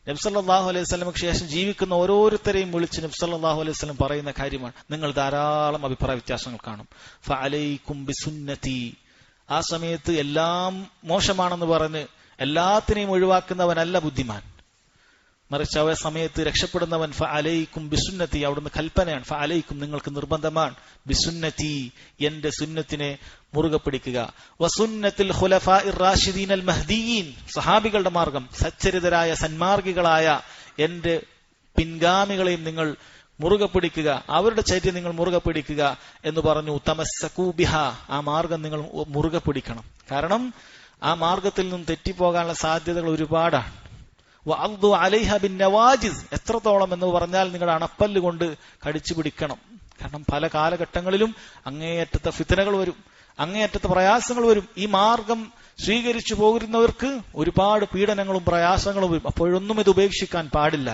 നബി സല്ലല്ലാഹു അലൈഹി വസല്ലമക്ക് ശേഷം ജീവിക്കുന്ന ഓരോരുത്തരെയും വിളിച്ച് നബി സല്ലല്ലാഹു അലൈഹി വസല്ലം പറയുന്ന കാര്യമാണ്, നിങ്ങൾ ധാരാളം അഭിപ്രായ വ്യത്യാസങ്ങൾ കാണും. ഫഅലൈക്കും ബിസുന്നതി, ആ സമയത്ത് എല്ലാം മോശമാണെന്ന് പറഞ്ഞ് എല്ലാത്തിനെയും ഒഴിവാക്കുന്നവനല്ല ബുദ്ധിമാൻ, മറിച്ച് ആ സമയത്ത് രക്ഷപ്പെടുന്നവൻ ഫഅലൈക്കും ബിസുന്നതി, അവിടുന്ന് കൽപ്പനയാണ്. ഫഅലൈക്കും, നിങ്ങൾക്ക് നിർബന്ധമാണ്, ബിസുന്നതി, എന്റെ സുന്നത്തിനെ മുറുകെ പിടിക്കുക. വസുന്നത്തിൽ ഖുലഫാഇർ റാഷിദീൻ അൽ മഹ്ദിയീൻ, സഹാബികളുടെ മാർഗം, സച്ചരിതരായ സന്മാർഗികളായ എന്റെ പിൻഗാമികളെയും നിങ്ങൾ മുറുകെ പിടിക്കുക, അവരുടെ ചര്യ നിങ്ങൾ മുറുകെ പിടിക്കുക എന്ന് പറഞ്ഞു. തമസ്സകൂ ബിഹാ, ആ മാർഗം നിങ്ങൾ മുറുകെ പിടിക്കണം. കാരണം ആ മാർഗത്തിൽ നിന്നും തെറ്റിപ്പോകാനുള്ള സാധ്യതകൾ ഒരുപാടാണ്. വഅദ്ദു അലൈഹ ബിന്നവാജിസ്, എത്രത്തോളം എന്ന് പറഞ്ഞാൽ നിങ്ങളുടെ അണപ്പല്ല് കൊണ്ട് കടിച്ചു പിടിക്കണം. കാരണം പല കാലഘട്ടങ്ങളിലും അങ്ങേയറ്റത്തെ ഫിത്നകൾ വരും, അങ്ങേയറ്റത്തെ പ്രയാസങ്ങൾ വരും. ഈ മാർഗം സ്വീകരിച്ചു പോകുന്നവർക്ക് ഒരുപാട് പീഡനങ്ങളും പ്രയാസങ്ങളും വരും. അപ്പോഴൊന്നും ഇത് ഉപേക്ഷിക്കാൻ പാടില്ല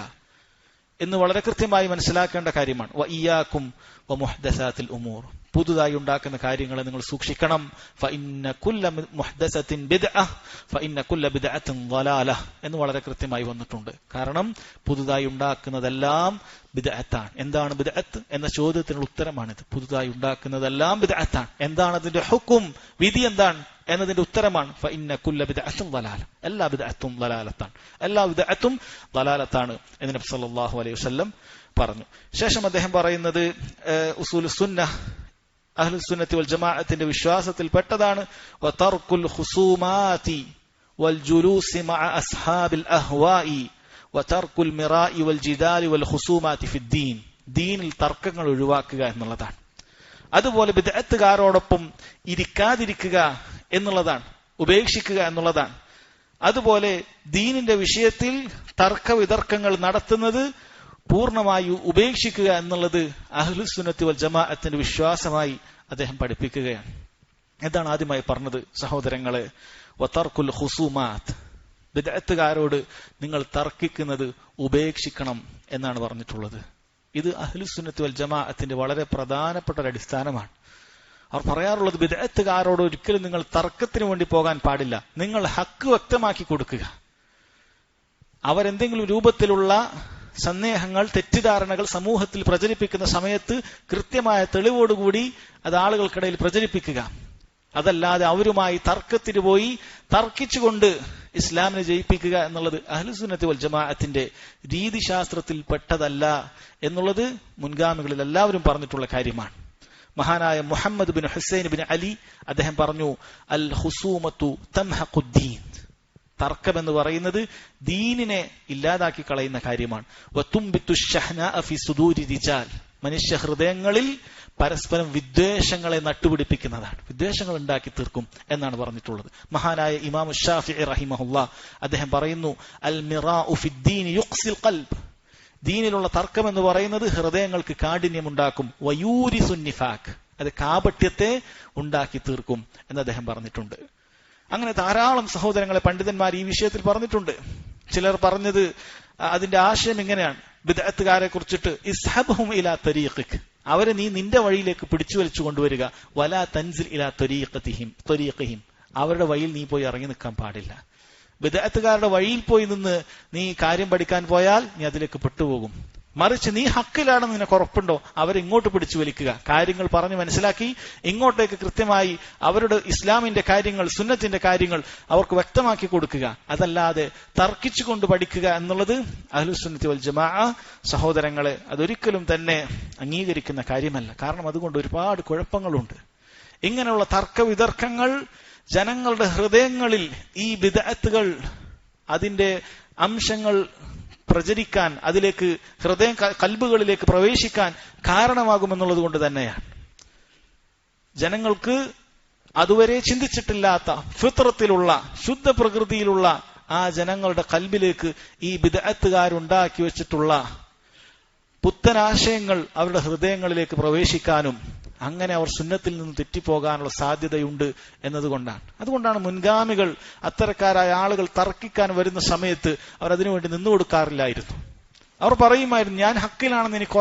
എന്ന് വളരെ കൃത്യമായി മനസ്സിലാക്കേണ്ട കാര്യമാണ്. വഇയ്യാകും വമുഹ്ദസാത്തിൽ ഉമൂർ, പുതുതായി ഉണ്ടാക്കുന്ന കാര്യങ്ങളെ നിങ്ങൾ സൂക്ഷിക്കണം. ഫഇന്ന കുല്ല മുഹ്ദസത്തിൻ ബിദ്അ ഫഇന്ന കുല്ല ബിദ്അത്തിൻ ളലാല എന്ന് വളരെ കൃത്യമായി വന്നിട്ടുണ്ട്. കാരണം പുതുതായി ഉണ്ടാക്കുന്നതെല്ലാം ബിദ്അത്താണ്. എന്താണ് ബിദ്അത്ത് എന്ന ചോദ്യത്തിനുള്ള ഉത്തരമാണിത്. പുതുതായി ഉണ്ടാക്കുന്നതെല്ലാം ബിദ്അത്താണ്. എന്താണ് അതിന്റെ ഹുക്കും, വിധി എന്താണ് എന്നതിന്റെ ഉത്തരമാണ് ഫഇന്ന കുല്ല ബിദ്അത്തിൻ ളലാല, എല്ലാ ബിദ്അത്തും ളലാലത്താണ്, എല്ലാ ബിദ്അത്തും ളലാലത്താണ് എന്ന് നബി സല്ലല്ലാഹു അലൈഹി വസല്ലം പറഞ്ഞു. ശേഷം അദ്ദേഹം പറയുന്നത് ഉസൂലുസ് സുന്നഹ്, അഹ്ലുസ് സുന്നത്തി വൽ ജമാഅത്തിന്റെ വിശ്വാസത്തിൽ പെട്ടതാണ് വതർക്കുൽ ഖുസൂമാതി വൽ ജുലൂസി മഅ അസ്ഹാബിൽ അഹ്വാഇ വതർക്കുൽ മിറാഇ വൽ ജിദാലി വൽ ഖുസൂമാതി ഫിദ്ദീൻ, ദീനിൽ തർക്കങ്ങൾ ഒഴിവാക്കുക എന്നുള്ളതാണ്. അതുപോലെ ബിദ്അത്തുകാരോടൊപ്പം ഇരിക്കാതിരിക്കുക എന്നുള്ളതാണ്, ഉപേക്ഷിക്കുക എന്നുള്ളതാണ്. അതുപോലെ ദീനിന്റെ വിഷയത്തിൽ തർക്ക വിതർക്കങ്ങൾ നടത്തുന്നത് പൂർണ്ണമായി ഉപേക്ഷിക്കുക എന്നുള്ളത് അഹ്ലുസ് സുന്നത്തി വൽ ജമാഅത്തിന്റെ വിശ്വാസമായി അദ്ദേഹം പഠിപ്പിക്കുകയാണ്. എന്താണ് ആദ്യമായി പറഞ്ഞത് സഹോദരങ്ങളെ? വതർക്കുൽ ഖുസൂമാത്ത്, ബിദ്അത്തുകാരോട് നിങ്ങൾ തർക്കിക്കുന്നത് ഉപേക്ഷിക്കണം എന്നാണ് പറഞ്ഞിട്ടുള്ളത്. ഇത് അഹ്ലുസ് സുന്നത്തി വൽ ജമാഅത്തിന്റെ വളരെ പ്രധാനപ്പെട്ട ഒരു അടിസ്ഥാനമാണ്. അവർ പറയാറുള്ളത് ബിദ്അത്തുകാരോട് ഒരിക്കലും നിങ്ങൾ തർക്കത്തിന് വേണ്ടി പോകാൻ പാടില്ല, നിങ്ങൾ ഹക്ക് വ്യക്തമാക്കി കൊടുക്കുക. അവരെന്തെങ്കിലും രൂപത്തിലുള്ള സന്ദേഹങ്ങൾ, തെറ്റിദ്ധാരണകൾ സമൂഹത്തിൽ പ്രചരിപ്പിക്കുന്ന സമയത്ത് കൃത്യമായ തെളിവോടുകൂടി അത് ആളുകൾക്കിടയിൽ പ്രചരിപ്പിക്കുക. അതല്ലാതെ അവരുമായി തർക്കത്തിന് പോയി തർക്കിച്ചുകൊണ്ട് ഇസ്ലാമിനെ ജയിപ്പിക്കുക എന്നുള്ളത് അഹ്ലുസ് സുന്നത്തി വൽ ജമാഅത്തിന്റെ രീതിശാസ്ത്രത്തിൽ പെട്ടതല്ല എന്നുള്ളത് മുൻഗാമികളിൽ എല്ലാവരും പറഞ്ഞിട്ടുള്ള കാര്യമാണ്. മഹാനായ Muhammad bin Hussein bin Ali അദ്ദേഹം പറഞ്ഞു, അൽ ഖുസൂമത്തു തംഹഖുദ്ദീൻ, തർക്കം എന്ന് പറയുന്നത് ദീനിനെ ഇല്ലാതാക്കി കളയുന്ന കാര്യമാണ്. വതുംബിത്തു ശഹ്നാഅ ഫി സുദൂരി റിജാൽ, മനുഷ്യ ഹൃദയങ്ങളിൽ പരസ്പരം വിദ്വേഷങ്ങളെ നട്ടുപിടിപ്പിക്കുന്നതാണ്, വിദ്വേഷങ്ങൾ ഉണ്ടാക്കി തീർക്കും എന്നാണ് പറഞ്ഞിട്ടുള്ളത്. മഹാനായ ഇമാം ശാഫിഈ റഹിമഹുല്ലാഹ് അദ്ദേഹം പറയുന്നു, അൽ മിറാഉ ഫിദ്ദീൻ യുഖ്സിൽ ഖൽബ്, ദീനിലുള്ള തർക്കം എന്ന് പറയുന്നത് ഹൃദയങ്ങൾക്ക് കാഠിന്യമുണ്ടാക്കും. വയൂരിസുൻ നിഫാഖ്, അത് കാപട്യത്തെ ഉണ്ടാക്കി തീർക്കും എന്ന് അദ്ദേഹം പറഞ്ഞിട്ടുണ്ട്. അങ്ങനെ ധാരാളം സഹോദരങ്ങളെ പണ്ഡിതന്മാർ ഈ വിഷയത്തിൽ പറഞ്ഞിട്ടുണ്ട്. ചിലർ പറഞ്ഞത് അതിന്റെ ആശയം ഇങ്ങനെയാണ്, ബിദ്അത്തുകാരെ കുറിച്ചിട്ട് ഇസ്ഹബ്ഹും ഇലാ തരീഖിക്, അവരെ നീ നിന്റെ വഴിയിലേക്ക് പിടിച്ചു വലിച്ചു കൊണ്ടുവരിക. വലാ തൻസിൽ ഇലാ ത്വരീഖിഹിം, അവരുടെ വഴിയിൽ നീ പോയി ഇറങ്ങി നിൽക്കാൻ പാടില്ല. ബിദ്അത്തുകാരുടെ വഴിയിൽ പോയി നിന്ന് നീ കാര്യം പഠിക്കാൻ പോയാൽ നീ അതിലേക്ക് പെട്ടുപോകും. മറിച്ച് നീ ഹക്കിലാണെന്ന് നിനക്ക് ഉറപ്പുണ്ടോ, അവരെ ഇങ്ങോട്ട് പിടിച്ചു വലിക്കുക, കാര്യങ്ങൾ പറഞ്ഞു മനസ്സിലാക്കി ഇങ്ങോട്ടേക്ക് കൃത്യമായി അവരുടെ ഇസ്ലാമിന്റെ കാര്യങ്ങൾ, സുന്നത്തിന്റെ കാര്യങ്ങൾ അവർക്ക് വ്യക്തമാക്കി കൊടുക്കുക. അതല്ലാതെ തർക്കിച്ചുകൊണ്ട് പഠിക്കുക എന്നുള്ളത് അഹ്ലുസ് സുന്നത്തി വൽ ജമാഅ സഹോദരങ്ങളെ അതൊരിക്കലും തന്നെ അംഗീകരിക്കുന്ന കാര്യമല്ല. കാരണം അതുകൊണ്ട് ഒരുപാട് കുഴപ്പങ്ങളുണ്ട്. ഇങ്ങനെയുള്ള തർക്ക വിതർക്കങ്ങൾ ജനങ്ങളുടെ ഹൃദയങ്ങളിൽ ഈ ബിദ്അത്തുകൾ അതിന്റെ അംശങ്ങൾ പ്രചരിക്കാൻ, അതിലേക്ക് കൽബുകളിലേക്ക് പ്രവേശിക്കാൻ കാരണമാകുമെന്നുള്ളത് കൊണ്ട് തന്നെയാണ്. ജനങ്ങൾക്ക് അതുവരെ ചിന്തിച്ചിട്ടില്ലാത്ത ഫിത്രത്തിലുള്ള ശുദ്ധ പ്രകൃതിയിലുള്ള ആ ജനങ്ങളുടെ കൽബിലേക്ക് ഈ ബിദ്അത്തുകാരുണ്ടാക്കി വെച്ചിട്ടുള്ള പുത്തനാശയങ്ങൾ അവരുടെ ഹൃദയങ്ങളിലേക്ക് പ്രവേശിക്കാനും അങ്ങനെ അവർ സുന്നത്തിൽ നിന്ന് തെറ്റിപ്പോകാനുള്ള സാധ്യതയുണ്ട് എന്നതുകൊണ്ടാണ്. അതുകൊണ്ടാണ് മുൻഗാമികൾ അത്തരക്കാരായ ആളുകൾ തർക്കിക്കാൻ വരുന്ന സമയത്ത് അവർ അതിനുവേണ്ടി നിന്നുകൊടുക്കാറില്ലായിരുന്നു. അവർ പറയുമായിരുന്നു, ഞാൻ ഹക്കിലാണെന്ന് എനിക്ക്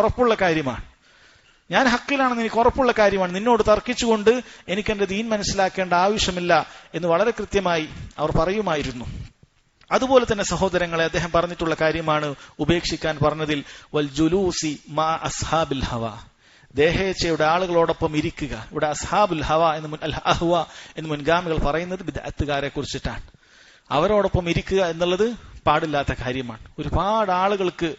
ഉറപ്പുള്ള കാര്യമാണ്, നിന്നോട് തർക്കിച്ചുകൊണ്ട് എനിക്ക് എന്റെ ദീൻ മനസ്സിലാക്കേണ്ട ആവശ്യമില്ല എന്ന് വളരെ കൃത്യമായി അവർ പറയുമായിരുന്നു. അതുപോലെ തന്നെ സഹോദരങ്ങളെ, അദ്ദേഹം പറഞ്ഞിട്ടുള്ള കാര്യമാണ് ഉപേക്ഷിക്കാൻ പറഞ്ഞതിൽ വൽ ജുലൂസി മാ അസ്ഹാബിൽ ഹവ, ദേഹേച്ഛയുടെ ആളുകളോടൊപ്പം ഇരിക്കുക. ഇവിടെ അസ്ഹാബുൽ ഹവ എന്ന് മുൻഗാമികൾ പറയുന്നത് ബിദ്അത്തുകാരെ കുറിച്ചിട്ടാണ്. അവരോടൊപ്പം ഇരിക്കുക എന്നുള്ളത് പാടില്ലാത്ത കാര്യമാണ്. ഒരുപാട് ആളുകൾക്ക്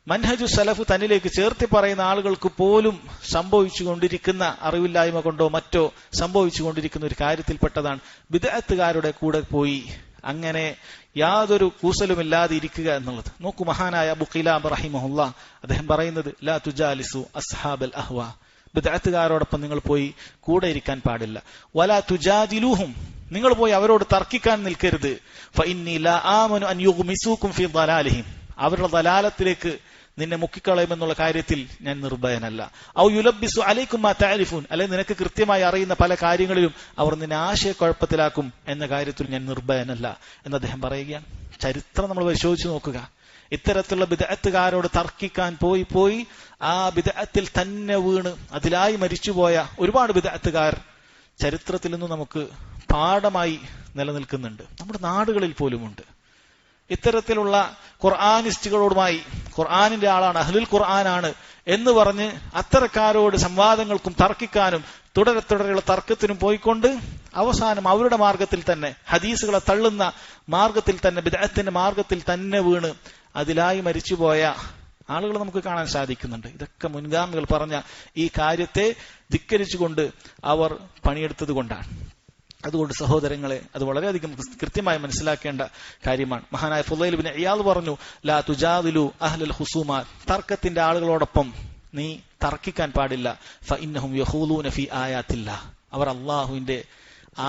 മൻഹജു സലഫ് തന്നിലേക്ക് ചേർത്തി പറയുന്ന ആളുകൾക്ക് പോലും സംഭവിച്ചുകൊണ്ടിരിക്കുന്ന അറിവില്ലായ്മ കൊണ്ടോ മറ്റോ സംഭവിച്ചുകൊണ്ടിരിക്കുന്ന ഒരു കാര്യത്തിൽപ്പെട്ടതാണ് ബിദ്അത്തുകാരുടെ കൂടെ പോയി അങ്ങനെ യാതൊരു കൂസലുമില്ലാതെ ഇരിക്കുക എന്നുള്ളത്. നോക്കൂ, മഹാനായ അബൂ ഖിലാബ റഹിമഹുല്ലാഹ് അദ്ദേഹം പറയുന്നത്, ലാ തുജാലിസു അസ്ഹാബൽ അഹ്വാ, ബിദ്അത്തുകാരോടൊപ്പം നിങ്ങൾ പോയി കൂടെ ഇരിക്കാൻ പാടില്ല. വലാ തുജാദിലുഹും, നിങ്ങൾ പോയി അവരോട് തർക്കിക്കാൻ നിൽക്കരുത്. ഫഇന്നി ലാ ആമനു അൻ യുഗ്മിസൂകും ഫീ ളലാലിഹിം, അവരുടെ ദലാലത്തിലേക്ക് നിന്നെ മുക്കിക്കളയുമെന്നുള്ള കാര്യത്തിൽ ഞാൻ നിർഭയനല്ല. ഔ യുലബ്ബിസു അലൈക്കും മാ തഅരിഫൂൻ, അല്ലെങ്കിൽ നിനക്ക് കൃത്യമായി അറിയുന്ന പല കാര്യങ്ങളിലും അവർ നിന്നെ ആശയക്കുഴപ്പത്തിലാക്കും എന്ന കാര്യത്തിൽ ഞാൻ നിർഭയനല്ല എന്ന് അദ്ദേഹം പറയുകയാണ്. ചരിത്രം നമ്മൾ പരിശോധിച്ച് നോക്കുക. ഇത്തരത്തിലുള്ള ബിദ്അത്തുകാരോട് തർക്കിക്കാൻ പോയി ആ ബിദ്അത്തിൽ തന്നെ വീണ് അതിലായി മരിച്ചുപോയ ഒരുപാട് ബിദ്അത്തുകാർ ചരിത്രത്തിൽ നിന്നും നമുക്ക് പാഠമായി നിലനിൽക്കുന്നുണ്ട്. നമ്മുടെ നാടുകളിൽ പോലുമുണ്ട്. ഇത്തരത്തിലുള്ള ഖുർആനിസ്റ്റുകളോടുമായി, ഖുർആനിന്റെ ആളാണ്, അഹ്ലുൽ ഖുർആനാണ് എന്ന് പറഞ്ഞ് അത്തരക്കാരോട് സംവാദങ്ങൾക്കും തർക്കിക്കാനും തുടരെയുള്ള തർക്കത്തിനും പോയിക്കൊണ്ട് അവസാനം അവരുടെ മാർഗത്തിൽ തന്നെ, ഹദീസുകളെ തള്ളുന്ന മാർഗത്തിൽ തന്നെ, ബിദ്അത്തിന്റെ മാർഗത്തിൽ തന്നെ വീണ് അതിലായി മരിച്ചുപോയ ആളുകൾ നമുക്ക് കാണാൻ സാധിക്കുന്നുണ്ട്. ഇതൊക്കെ മുൻഗാമികൾ പറഞ്ഞ ഈ കാര്യത്തെ ധിക്കരിച്ചുകൊണ്ട് അവർ പണിയെടുത്തത് കൊണ്ടാണ്. അതുകൊണ്ട് സഹോദരങ്ങളെ, അത് വളരെയധികം കൃത്യമായി മനസ്സിലാക്കേണ്ട കാര്യമാണ്. മഹാനായ ഫുളൈൽ ഇബ്നു ഇയാദ് പറഞ്ഞു, ലാ തുജാദിലു അഹ്ലൽ ഖുസൂമാത്ത്, തർക്കത്തിന്റെ ആളുകളോടൊപ്പം നീ തർക്കിക്കാൻ പാടില്ല. ഫഇന്നഹും യഖൂലൂന ഫീ ആയാത്തില്ലാഹ്, അവർ അല്ലാഹുവിന്റെ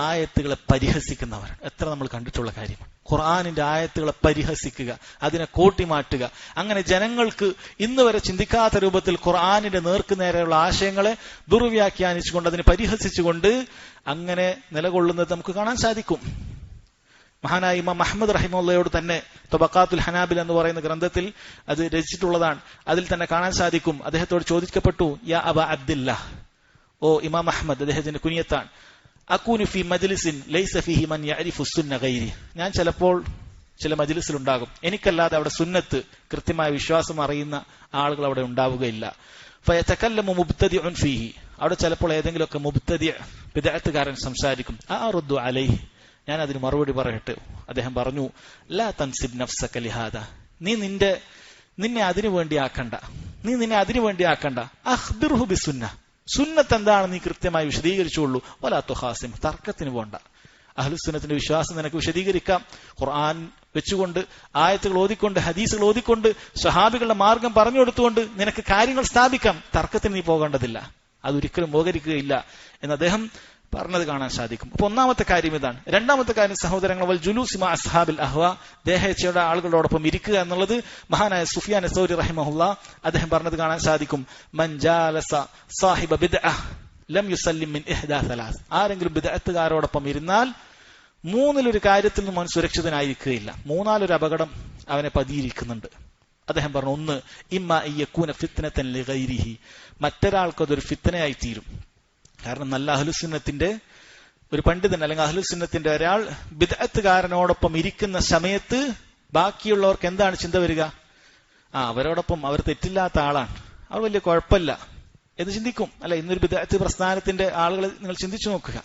ആയത്തുകളെ പരിഹസിക്കുന്നവർ. എത്ര നമ്മൾ കണ്ടിട്ടുള്ള കാര്യമാണ്. ഖുർആനിന്റെ ആയത്തുകളെ പരിഹസിക്കുക, അതിനെ കോട്ടിമാറ്റുക, അങ്ങനെ ജനങ്ങൾക്ക് ഇന്ന് വരെ ചിന്തിക്കാത്ത രൂപത്തിൽ ഖുർആനിന്റെ നേർക്കുനേരെയുള്ള ആശയങ്ങളെ ദുർവ്യാഖ്യാനിച്ചുകൊണ്ട് അതിനെ പരിഹസിച്ചുകൊണ്ട് അങ്ങനെ നിലകൊള്ളുന്നത് നമുക്ക് കാണാൻ സാധിക്കും. മഹാനായ ഇമാം അഹ്മദ് റഹിമഹുള്ളയോട് തന്നെ തബഖാത്തുൽ ഹനാബിൽ എന്ന് പറയുന്ന ഗ്രന്ഥത്തിൽ അത് രചിച്ചിട്ടുള്ളതാണ്. അതിൽ തന്നെ കാണാൻ സാധിക്കും, അദ്ദേഹത്തോട് ചോദിക്കപ്പെട്ടു, യാ അബാ അബ്ദില്ലാഹ്, ഓ ഇമാം അഹ്മദ്, അദ്ദേഹത്തിന്റെ കുനിയത്താണ്, അകൂനു ഫി മജ്ലിസിൻ ലൈസ ഫീഹി മൻ യഅരിഫു സുന്ന ഗൈരി, ഞാൻ ചിലപ്പോൾ ചില മജ്ലിസിലുണ്ടാകും, എനിക്കല്ലാതെ അവിടെ സുന്നത്ത് കൃത്യമായ വിശ്വാസം അറിയുന്ന ആളുകൾ അവിടെ ഉണ്ടാവുകയില്ല. ഫയതകല്ലമു മുബ്തദിഉൻ ഫീഹി, അവിടെ ചിലപ്പോൾ ഏതെങ്കിലുമൊക്കെ മുബ്തദി ബിദ്അത്തുകാരൻ സംസാരിക്കും. അറുദ്ദു അലൈഹി, ഞാൻ അതിന് മറുപടി പറയട്ടെ. അദ്ദേഹം പറഞ്ഞു, ലാ തൻസിബ് നഫ്സക ലിഹാദാ, നീ നിന്നെ അതിനു വേണ്ടി ആക്കണ്ട. അഖ്ബിർഹു ബിസുന്ന, സുന്നത്ത് എന്താണ് നീ കൃത്യമായി വിശദീകരിച്ചുള്ളൂ. വലാ തുഖാസിം, തർക്കത്തിന് പോണ്ട. അഹ്ലുസുന്നത്തിന്റെ വിശ്വാസം നിനക്ക് വിശദീകരിക്കാം. ഖുർആൻ വെച്ചുകൊണ്ട്, ആയത്തുകൾ ഓതിക്കൊണ്ട്, ഹദീസുകൾ ഓതിക്കൊണ്ട്, സ്വഹാബികളുടെ മാർഗം പറഞ്ഞു കൊടുത്തുകൊണ്ട് നിനക്ക് കാര്യങ്ങൾ സ്ഥാപിക്കാം. തർക്കത്തിന് നീ പോകേണ്ടതില്ല, അതൊരിക്കലും ഉപകരിക്കുകയില്ല എന്ന് അദ്ദേഹം പറഞ്ഞത് കാണാൻ സാധിക്കും. അപ്പൊ ഒന്നാമത്തെ കാര്യം ഇതാണ്. രണ്ടാമത്തെ കാര്യം സഹോദരങ്ങൾ, വൽ ജുലൂസി മാ അസ്ഹാബിൽ അഹ്വാ, ദേഹേച്ഛയുടെ ആളുകളോടൊപ്പം ഇരിക്കുക എന്നുള്ളത് മഹാനായ സുഫിയാൻ സൗരി റഹിമഹുല്ലാഹ് അദ്ദേഹം പറഞ്ഞത് കാണാൻ സാധിക്കും. മൻ ജാലസ സാഹിബ ബിദ്അഹ് ലം യുസല്ലിം മിൻ ഇഹ്ദാ സലാസ്, ആരെങ്കിലും ബിദ്അത്തുകാരോടൊപ്പം ഇരുന്നാൽ മൂന്നിലൊരു കാര്യത്തിൽ നിന്നും അവൻ സുരക്ഷിതനായിരിക്കുകയില്ല. മൂന്നാലൊരു അപകടം അവനെ പതിയിരിക്കുന്നുണ്ട്. അദ്ദേഹം പറഞ്ഞു, ഒന്ന്, ഇമ്മ യകൂന ഫിത്നതൻ ലിഗൈരിഹി, മറ്റൊരാൾക്കതൊരു ഫിത്നയായി തീരും. കാരണം നല്ല അഹ്ലുസുന്നത്തിന്റെ ഒരു പണ്ഡിതൻ അല്ലെങ്കിൽ അഹ്ലുസുന്നത്തിന്റെ ഒരാൾ ബിദ്അത്തുകാരനോടൊപ്പം ഇരിക്കുന്ന സമയത്ത് ബാക്കിയുള്ളവർക്ക് എന്താണ് ചിന്ത വരിക? അവരോടൊപ്പം അവർ തെറ്റില്ലാത്ത ആളാണ്, അവർ വലിയ കുഴപ്പമില്ല എന്ന് ചിന്തിക്കും. അല്ല, ഇന്നൊരു ബിദ്അത്ത് പ്രസ്ഥാനത്തിന്റെ ആളുകളെ നിങ്ങൾ ചിന്തിച്ചു നോക്കുക.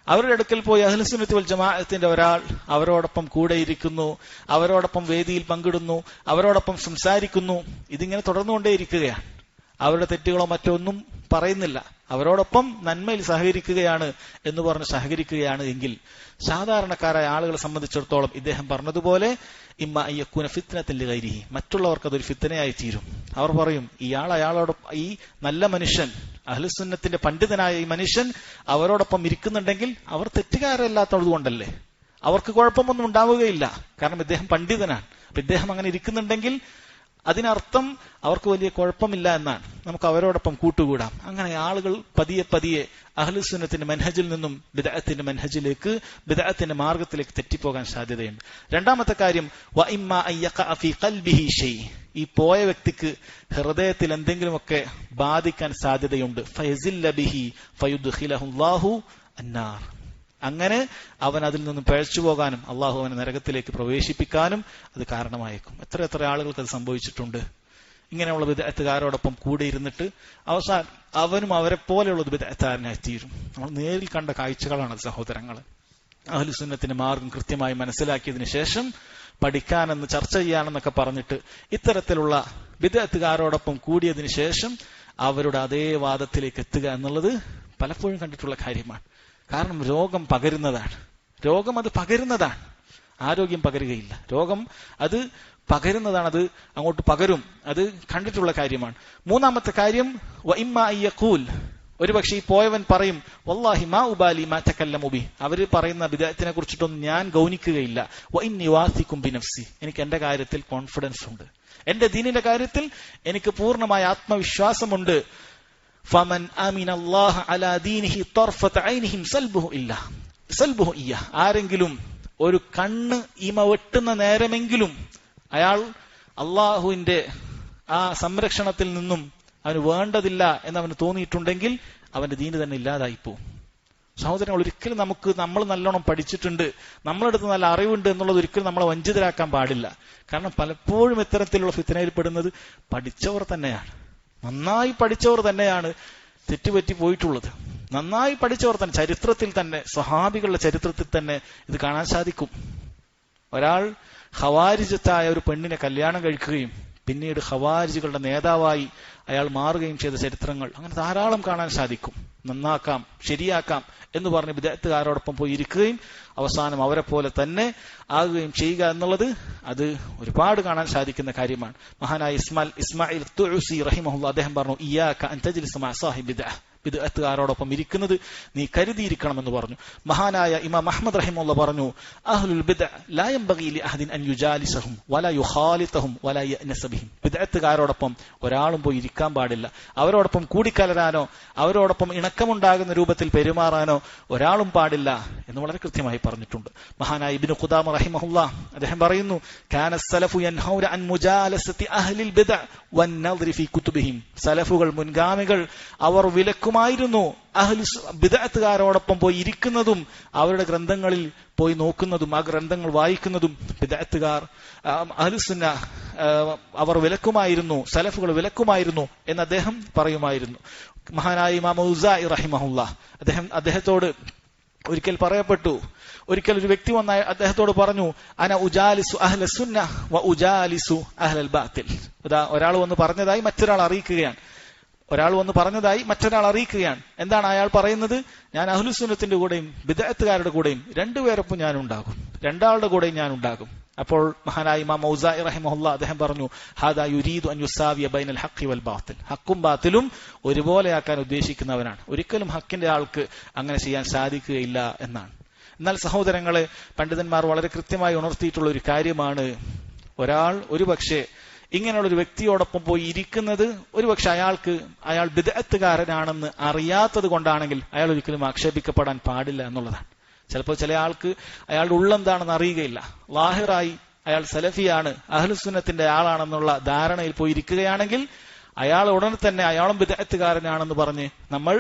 അവരുടെ അടുക്കൽ പോയി അഹ്ലുസുന്നത്തി വൽ ജമാഅത്തിന്റെ ഒരാൾ അവരോടൊപ്പം കൂടെ ഇരിക്കുന്നു, അവരോടൊപ്പം വേദിയിൽ പങ്കിടുന്നു, അവരോടൊപ്പം സംസാരിക്കുന്നു. ഇതിങ്ങനെ തുടർന്നുകൊണ്ടേയിരിക്കുകയാണ്. അവരുടെ തെറ്റുകളോ മറ്റൊന്നും പറയുന്നില്ല, അവരോടൊപ്പം നന്മയിൽ സഹകരിക്കുകയാണ് എന്ന് പറഞ്ഞ് സഹകരിക്കുകയാണ് എങ്കിൽ സാധാരണക്കാരായ ആളുകളെ സംബന്ധിച്ചിടത്തോളം ഇദ്ദേഹം പറഞ്ഞതുപോലെ ഇമ്മ അയ്യക്കൂന ഫിത്നത്തിൽ ഗൈരിഹി, മറ്റുള്ളവർക്ക് അതൊരു ഫിത്നയായി തീരും. അവർ പറയും, അയാളോടൊപ്പം ഈ നല്ല മനുഷ്യൻ, അഹ്ലുസുന്നത്തിന്റെ പണ്ഡിതനായ ഈ മനുഷ്യൻ അവരോടൊപ്പം ഇരിക്കുന്നുണ്ടെങ്കിൽ അവർ തെറ്റുകാരല്ലാത്തത് കൊണ്ടല്ലേ, അവർക്ക് കുഴപ്പമൊന്നും ഉണ്ടാവുകയില്ല, കാരണം ഇദ്ദേഹം പണ്ഡിതനാണ്. അപ്പൊ ഇദ്ദേഹം അങ്ങനെ ഇരിക്കുന്നുണ്ടെങ്കിൽ അതിനർത്ഥം അവർക്ക് വലിയ കുഴപ്പമില്ല എന്നാണ്, നമുക്ക് അവരോടൊപ്പം കൂട്ടുകൂടാം. അങ്ങനെ ആളുകൾ പതിയെ പതിയെ അഹ്ലുസുന്നത്തിന്റെ മെൻഹജിൽ നിന്നും ബിദ്അത്തിന്റെ മെൻഹജിലേക്ക്, ബിദ്അത്തിന്റെ മാർഗത്തിലേക്ക് തെറ്റിപ്പോകാൻ സാധ്യതയുണ്ട്. രണ്ടാമത്തെ കാര്യം, വഇമ്മ അയ്യഖഅ ഫീ ഖൽബിഹി ഷൈ, ഈ പോയ വ്യക്തിക്ക് ഹൃദയത്തിൽ എന്തെങ്കിലുമൊക്കെ ബാധിക്കാൻ സാധ്യതയുണ്ട്. ഫയസില്ല ബിഹി ഫയുദ്ഖിലഹു അല്ലാഹു അന്നാർ, അങ്ങനെ അവൻ അതിൽ നിന്നും പിഴച്ചു പോകാനും അള്ളാഹു അവനെ നരകത്തിലേക്ക് പ്രവേശിപ്പിക്കാനും അത് കാരണമായേക്കും. എത്ര എത്ര ആളുകൾക്ക് അത് സംഭവിച്ചിട്ടുണ്ട്. ഇങ്ങനെയുള്ള ബിദ്അത്തുകാരോടൊപ്പം കൂടെ ഇരുന്നിട്ട് അവസാനം അവനും അവരെ പോലെയുള്ളത് ബിദ്അത്തുകാരനായി തീരും. നമ്മൾ നേരിൽ കണ്ട കാഴ്ചകളാണ് സഹോദരങ്ങൾ. അഹ്ലുസുന്നത്തിന്റെ മാർഗം കൃത്യമായി മനസ്സിലാക്കിയതിനു ശേഷം പഠിക്കാനെന്ന് ചർച്ച ചെയ്യാനെന്നൊക്കെ പറഞ്ഞിട്ട് ഇത്തരത്തിലുള്ള ബിദ്അത്തുകാരോടൊപ്പം കൂടിയതിനു ശേഷം അവരുടെ അതേ വാദത്തിലേക്ക് എത്തുക എന്നുള്ളത് പലപ്പോഴും കണ്ടിട്ടുള്ള കാര്യമാണ്. കാരണം രോഗം പകരുന്നതാണ്, രോഗം അത് പകരുന്നതാണ്, ആരോഗ്യം പകരുകയില്ല. രോഗം അത് പകരുന്നതാണ്, അത് അങ്ങോട്ട് പകരും, അത് കണ്ടിട്ടുള്ള കാര്യമാണ്. മൂന്നാമത്തെ കാര്യം, വഇമ്മ അയ്യഖൂൽ, ഒരുപക്ഷെ ഈ പോയവൻ പറയും, വല്ലാഹി മാ ഉബാലി മാ തകല്ലമു ബി, അവര് പറയുന്ന ബിദ്അത്തിനെ കുറിച്ചിട്ടൊന്നും ഞാൻ ഗൗനിക്കുകയില്ല. വഇന്നി വാസികും ബിനഫ്സി, എനിക്ക് എന്റെ കാര്യത്തിൽ കോൺഫിഡൻസ് ഉണ്ട്, എന്റെ ദീനിന്റെ കാര്യത്തിൽ എനിക്ക് പൂർണ്ണമായ ആത്മവിശ്വാസമുണ്ട്. ഫമൻ അമിന അല്ലാഹ അലാ ദീനിഹി തർഫത ഐനിഹിം സൽബുഹു ഇയ്യ, ആരെങ്കിലും ഒരു കണ്ണ് ഇമ വെട്ടുന്ന നേരമെങ്കിലും അയാൾ അള്ളാഹുവിന്റെ ആ സംരക്ഷണത്തിൽ നിന്നും അവന് വേണ്ടതില്ല എന്നവന് തോന്നിയിട്ടുണ്ടെങ്കിൽ അവന്റെ ദീന് തന്നെ ഇല്ലാതായിപ്പോവും. സഹോദരങ്ങൾ, ഒരിക്കലും നമ്മൾ നല്ലോണം പഠിച്ചിട്ടുണ്ട്, നമ്മളെടുത്ത് നല്ല അറിവുണ്ട് എന്നുള്ളത് ഒരിക്കലും നമ്മളെ വഞ്ചിതരാക്കാൻ പാടില്ല. കാരണം പലപ്പോഴും ഇത്തരത്തിലുള്ള ഫിത്നയിൽപ്പെടുന്നത് പഠിച്ചവർ തന്നെയാണ്, നന്നായി പഠിച്ചവർ തന്നെയാണ് തെറ്റുപറ്റി പോയിട്ടുള്ളത്. നന്നായി പഠിച്ചവർ തന്നെ, ചരിത്രത്തിൽ തന്നെ, സ്വഹാബികളുടെ ചരിത്രത്തിൽ തന്നെ ഇത് കാണാൻ സാധിക്കും. ഒരാൾ ഖവാരിജത്തായ ഒരു പെണ്ണിനെ കല്യാണം കഴിക്കുകയും പിന്നീട് ഖവാരിജുകളുടെ നേതാവായി അയാൾ മാറുകയും ചെയ്ത ചരിത്രങ്ങൾ അങ്ങനെ ധാരാളം കാണാൻ സാധിക്കും. നന്നാക്കാം, ശരിയാക്കാം എന്ന് പറഞ്ഞ് ബിദ്അത്തുകാരോടൊപ്പം പോയി ഇരിക്കുകയും അവസാനം അവരെ പോലെ തന്നെ ആകുകയും ചെയ്യുക എന്നുള്ളത് അത് ഒരുപാട് കാണാൻ സാധിക്കുന്ന കാര്യമാണ്. മഹാനായ ഇസ്മായിൽ തുഅസി റഹിമഹുല്ലാഹ് അദ്ദേഹം പറഞ്ഞു, ഇയ്യാക അൻ തജ്ലിസ മഅ സാഹിബി ബിദ്അ, ബിദ്അത്തുകാരോടൊപ്പം ഇരിക്കുന്നത് നീ കരുതിയിരിക്കണമെന്ന് പറഞ്ഞു. മഹാനായ ഇമാം അഹ്മദ് റഹിമഹുല്ലാഹ് പറഞ്ഞു, അഹ്ലുൽ ബിദ്അ ലാ യംബഗി ലി അഹദിൻ അൻ യുജാലിസഹും വലാ യുഖാലിതഹും വലാ യഅനസ ബിഹിം, ബിദ്അത്തുകാരോടൊപ്പം ഒരാളും പോയി ഇരിക്കാൻ പാടില്ല, അവരോടൊപ്പം കൂടിക്കലരാനോ അവരോടൊപ്പം ഇണക്കമുണ്ടാകുന്ന രൂപത്തിൽ പെരുമാറാനോ ഒരാളും പാടില്ല എന്ന് വളരെ കൃത്യമായി പറഞ്ഞിട്ടുണ്ട്. മഹാനായ ഇബ്നു ഖുദാമ റഹിമഹുല്ലാഹ് അദ്ദേഹം പറയുന്നു, കാന സലഫു യൻഹൗന അൻ മുജാലസതി അഹ്ലിൽ ബിദ്അ വന്നദ്രി ഫീ കുതുബിഹിം, സലഫുകൾ മുൻഗാമികൾ അവർ വിലക്കുമായിരുന്നു ബിദ്അത്തുകാരോടൊപ്പം പോയി ഇരിക്കുന്നതും അവരുടെ ഗ്രന്ഥങ്ങളിൽ പോയി നോക്കുന്നതും ആ ഗ്രന്ഥങ്ങൾ വായിക്കുന്നതും ബിദ്അത്തുകാർ അഹ്ലുസുന്ന അവർ വിലക്കുമായിരുന്നു, സലഫുകൾ വിലക്കുമായിരുന്നു എന്ന് അദ്ദേഹം പറയുമായിരുന്നു. മഹാനായ ഇമാം ഔസാഇ റഹിമഹുല്ലാഹ് അദ്ദേഹത്തോട് ഒരിക്കൽ പറയപ്പെട്ടു, ഒരിക്കൽ ഒരു വ്യക്തി വന്ന അദ്ദേഹത്തോട് പറഞ്ഞു, അന ഉജാലിസു അഹ്ല സുന്ന വ ഉജാലിസു അഹ്ലൽ ബാത്തിൽ. ഒരാൾ വന്ന് പറഞ്ഞതായി മറ്റൊരാൾ അറിയിക്കുകയാണ്. എന്താണ് അയാൾ പറയുന്നത്? ഞാൻ അഹ്ലുസുന്നത്തിന്റെ കൂടെയും ബിദ്അത്തുകാരുടെ കൂടെയും രണ്ടുപേരൊപ്പം രണ്ടാളുടെ കൂടെയും ഞാൻ ഉണ്ടാകും. അപ്പോൾ മഹാനായ ഇമാം ഔസാഇ റഹിമഹുല്ലാഹ് അദ്ദേഹം പറഞ്ഞു, ഹാദാ യുരീദു അൻ യുസാവിയ ബൈനൽ ഹഖ് വൽ ബാത്തിൽ, ഹക്കും ബാത്തിലും ഒരുപോലെയാക്കാൻ ഉദ്ദേശിക്കുന്നവനാണ്. ഒരിക്കലും ഹക്കിന്റെ ആൾക്ക് അങ്ങനെ ചെയ്യാൻ സാധിക്കുകയില്ല എന്നാണ്. എന്നാൽ സഹോദരങ്ങളെ, പണ്ഡിതന്മാർ വളരെ കൃത്യമായി ഉണർത്തിയിട്ടുള്ള ഒരു കാര്യമാണ്, ഒരാൾ ഒരുപക്ഷെ ഇങ്ങനെയുള്ള ഒരു വ്യക്തിയോടൊപ്പം പോയി ഇരിക്കുന്നത് ഒരുപക്ഷെ അയാൾ ബിദ്അത്തുകാരനാണെന്ന് അറിയാത്തത് കൊണ്ടാണെങ്കിൽ അയാൾ ഒരിക്കലും ആക്ഷേപിക്കപ്പെടാൻ പാടില്ല എന്നുള്ളതാണ്. ചിലപ്പോൾ ചില ആൾക്ക് അയാളുടെ ഉള്ളെന്താണെന്ന് അറിയുകയില്ല, ലാഹിറായി അയാൾ സലഫിയാണ്, അഹ്ലുസുന്നത്തിന്റെ ആളാണെന്നുള്ള ധാരണയിൽ പോയി ഇരിക്കുകയാണെങ്കിൽ അയാൾ ഉടനെ തന്നെ അയാളും ബിദ്അത്തുകാരനാണെന്ന് പറഞ്ഞ് നമ്മൾ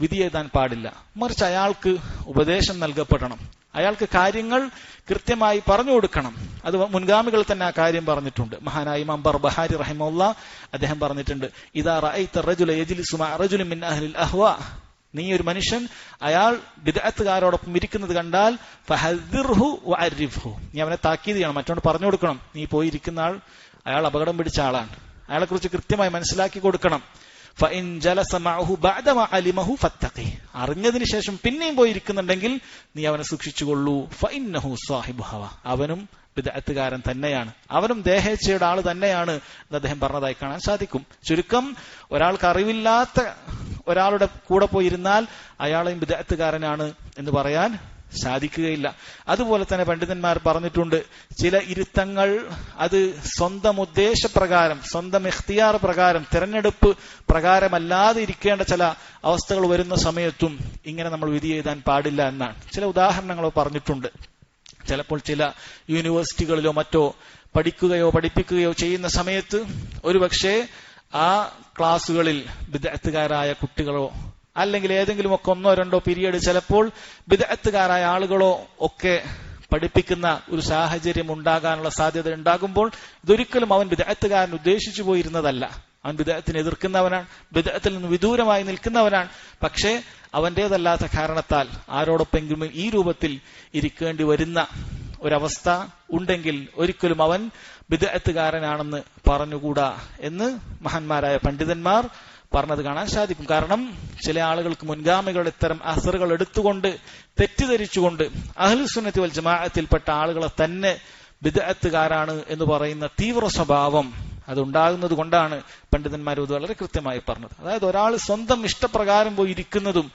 വിധി എഴുതാൻ പാടില്ല. മറിച്ച് അയാൾക്ക് ഉപദേശം നൽകപ്പെടണം, അയാൾക്ക് കാര്യങ്ങൾ കൃത്യമായി പറഞ്ഞു കൊടുക്കണം. അത് മുൻഗാമികൾ തന്നെ ആ കാര്യം പറഞ്ഞിട്ടുണ്ട്. മഹാനായ ഇമാം ബർബഹാരി റഹിമഹുല്ലാഹ് അദ്ദേഹം പറഞ്ഞിട്ടുണ്ട്, ഇദാ റഅയ്ത റജുല യജ്ലിസു മഅ റജുലിൻ മിൻ അഹ്ലിൽ അഹ്വാ, നീ ഒരു മനുഷ്യൻ അയാൾ ബിദ്അത്തുകാരോടൊപ്പം ഇരിക്കുന്നത് കണ്ടാൽ ഫഹദ്ദിർഹു വഅരിഫ്ഹു, നീ അവനെ താക്കീത് ചെയ്യണം, മറ്റോട് പറഞ്ഞു കൊടുക്കണം, നീ പോയിരിക്കുന്ന അയാൾ അപകടം പിടിച്ച ആളാണ്, അയാളെ കുറിച്ച് കൃത്യമായി മനസ്സിലാക്കി കൊടുക്കണം. ഫഇൻ ജലസ മഅഹു ബഅദ മാ അലിമഹു ഫത്തഖി, അറിഞ്ഞതിന് ശേഷം പിന്നെയും പോയിരിക്കുന്നുണ്ടെങ്കിൽ നീ അവനെ സൂക്ഷിച്ചുകൊള്ളൂ. ഫഇന്നഹു സാഹിബു ഹവ, അവനും ബിദ്അത്തുകാരൻ തന്നെയാണ്, അവനും ദേഹേച്ഛയുടെ ആള് തന്നെയാണ് എന്ന് അദ്ദേഹം പറഞ്ഞതായി കാണാൻ സാധിക്കും. ചുരുക്കം, ഒരാൾക്ക് അറിവില്ലാത്ത ഒരാളുടെ കൂടെ പോയിരുന്നാൽ അയാളെയും ബിദ്അത്തുകാരനാണ് എന്ന് പറയാൻ സാധിക്കുകയില്ല. അതുപോലെ തന്നെ പണ്ഡിതന്മാർ പറഞ്ഞിട്ടുണ്ട്, ചില ഇരുത്തങ്ങൾ അത് സ്വന്തം ഉദ്ദേശപ്രകാരം, സ്വന്തം ഇഖ്തിയാർ പ്രകാരം, തിരഞ്ഞെടുപ്പ് പ്രകാരമല്ലാതെ ഇരിക്കേണ്ട ചില അവസ്ഥകൾ വരുന്ന സമയത്തും ഇങ്ങനെ നമ്മൾ വിധി എഴുതാൻ പാടില്ല എന്നാണ്. ചില ഉദാഹരണങ്ങളോ പറഞ്ഞിട്ടുണ്ട്. ചിലപ്പോൾ ചില യൂണിവേഴ്സിറ്റികളിലോ മറ്റോ പഠിപ്പിക്കുകയോ ചെയ്യുന്ന സമയത്ത് ഒരുപക്ഷെ ആ ക്ലാസുകളിൽ ബിദ്അത്തുകാരായ കുട്ടികളോ അല്ലെങ്കിൽ ഏതെങ്കിലും ഒക്കെ 1-2 പീരീഡ് ചിലപ്പോൾ ബിദ്അത്തുകാരായ ആളുകളോ ഒക്കെ പഠിപ്പിക്കുന്ന ഒരു സാഹചര്യം ഉണ്ടാകാനുള്ള സാധ്യത ഉണ്ടാകുമ്പോൾ ഇതൊരിക്കലും അവൻ ബിദ്അത്തുകാരൻ ഉദ്ദേശിച്ചു പോയിരുന്നതല്ല. അവൻ ബിദ്അത്തിനെ എതിർക്കുന്നവനാണ്, ബിദ്അത്തിൽ നിന്ന് വിദൂരമായി നിൽക്കുന്നവനാണ്. പക്ഷേ അവന്റേതല്ലാത്ത കാരണത്താൽ ആരോടൊപ്പെങ്കിലും ഈ രൂപത്തിൽ ഇരിക്കേണ്ടി വരുന്ന ഒരവസ്ഥ ഉണ്ടെങ്കിൽ ഒരിക്കലും അവൻ ബിദ്അത്തുകാരനാണെന്ന് പറഞ്ഞുകൂടാ എന്ന് മഹാന്മാരായ പണ്ഡിതന്മാർ പറഞ്ഞത് കാണാൻ സാധിക്കും. കാരണം ചില ആളുകൾക്ക് മുൻഗാമികളുടെ ഇത്തരം അസറുകൾ എടുത്തുകൊണ്ട് തെറ്റിദ്ധരിച്ചുകൊണ്ട് അഹ്ലുസുന്നത്തി വൽ ജമാഅത്തിൽപ്പെട്ട ആളുകളെ തന്നെ ബിദ്അത്തുകാരാണ് എന്ന് പറയുന്ന തീവ്ര സ്വഭാവം അതുണ്ടാകുന്നത് കൊണ്ടാണ് പണ്ഡിതന്മാർ ഇത് വളരെ കൃത്യമായി പറഞ്ഞത്. അതായത് ഒരാൾ സ്വന്തം ഇഷ്ടപ്രകാരം പോയി ഇരിക്കുന്നതും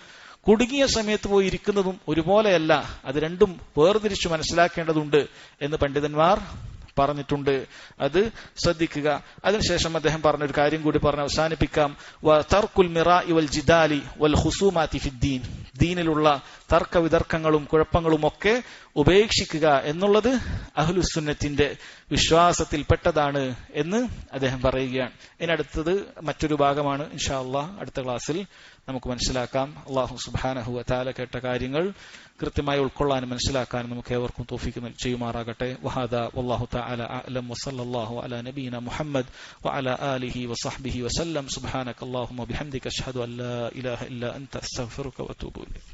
കുടുങ്ങിയ സമയത്ത് പോയി ഇരിക്കുന്നതും ഒരുപോലെയല്ല, അത് രണ്ടും വേർതിരിച്ചു മനസ്സിലാക്കേണ്ടതുണ്ട് എന്ന് പണ്ഡിതന്മാർ പറഞ്ഞിട്ടുണ്ട്. അത് ശ്രദ്ധിക്കുക. അതിനുശേഷം അദ്ദേഹം പറഞ്ഞൊരു കാര്യം കൂടി പറഞ്ഞ് അവസാനിപ്പിക്കാം. തർക്കുൽ മിറാഇ വൽ ജിദാലി വൽ ഖുസൂമാതി ഫിദ്ദീൻ, ദീനിലുള്ള തർക്ക വിതർക്കങ്ങളും കുഴപ്പങ്ങളും ഒക്കെ ഉപേക്ഷിക്കുക എന്നുള്ളത് അഹ്ലുസുന്നത്തിന്റെ വിശ്വാസത്തിൽപ്പെട്ടതാണ് എന്ന് അദ്ദേഹം പറയുകയാണ്. ഇതിനടുത്തത് മറ്റൊരു ഭാഗമാണ്. ഇൻഷാ അല്ലാഹ് അടുത്ത ക്ലാസ്സിൽ നമുക്ക് മനസ്സിലാക്കാം. അല്ലാഹു സുബ്ഹാനഹു വ തആല കേട്ട കാര്യങ്ങൾ കൃത്യമായി ഉൾക്കൊള്ളാനും മനസ്സിലാക്കാനും നമുക്ക് ഏവർക്കും തൗഫീഖ് ചെയ്യുമാറാകട്ടെ. വഹാദാ വല്ലാഹു തആല അഅലം വസല്ലല്ലാഹു അലാ നബിയിന മുഹമ്മദ് വഅലാ ആലിഹി വസഹ്ബിഹി വസല്ലം. സുബ്ഹാനക അല്ലാഹുമ്മ ബിഹംദിക അശ്ഹദു അൻ ലാ ഇലാഹ ഇല്ലാ അൻത അസ്തഗ്ഫിറുക വഅതൂബു ഇലൈക്.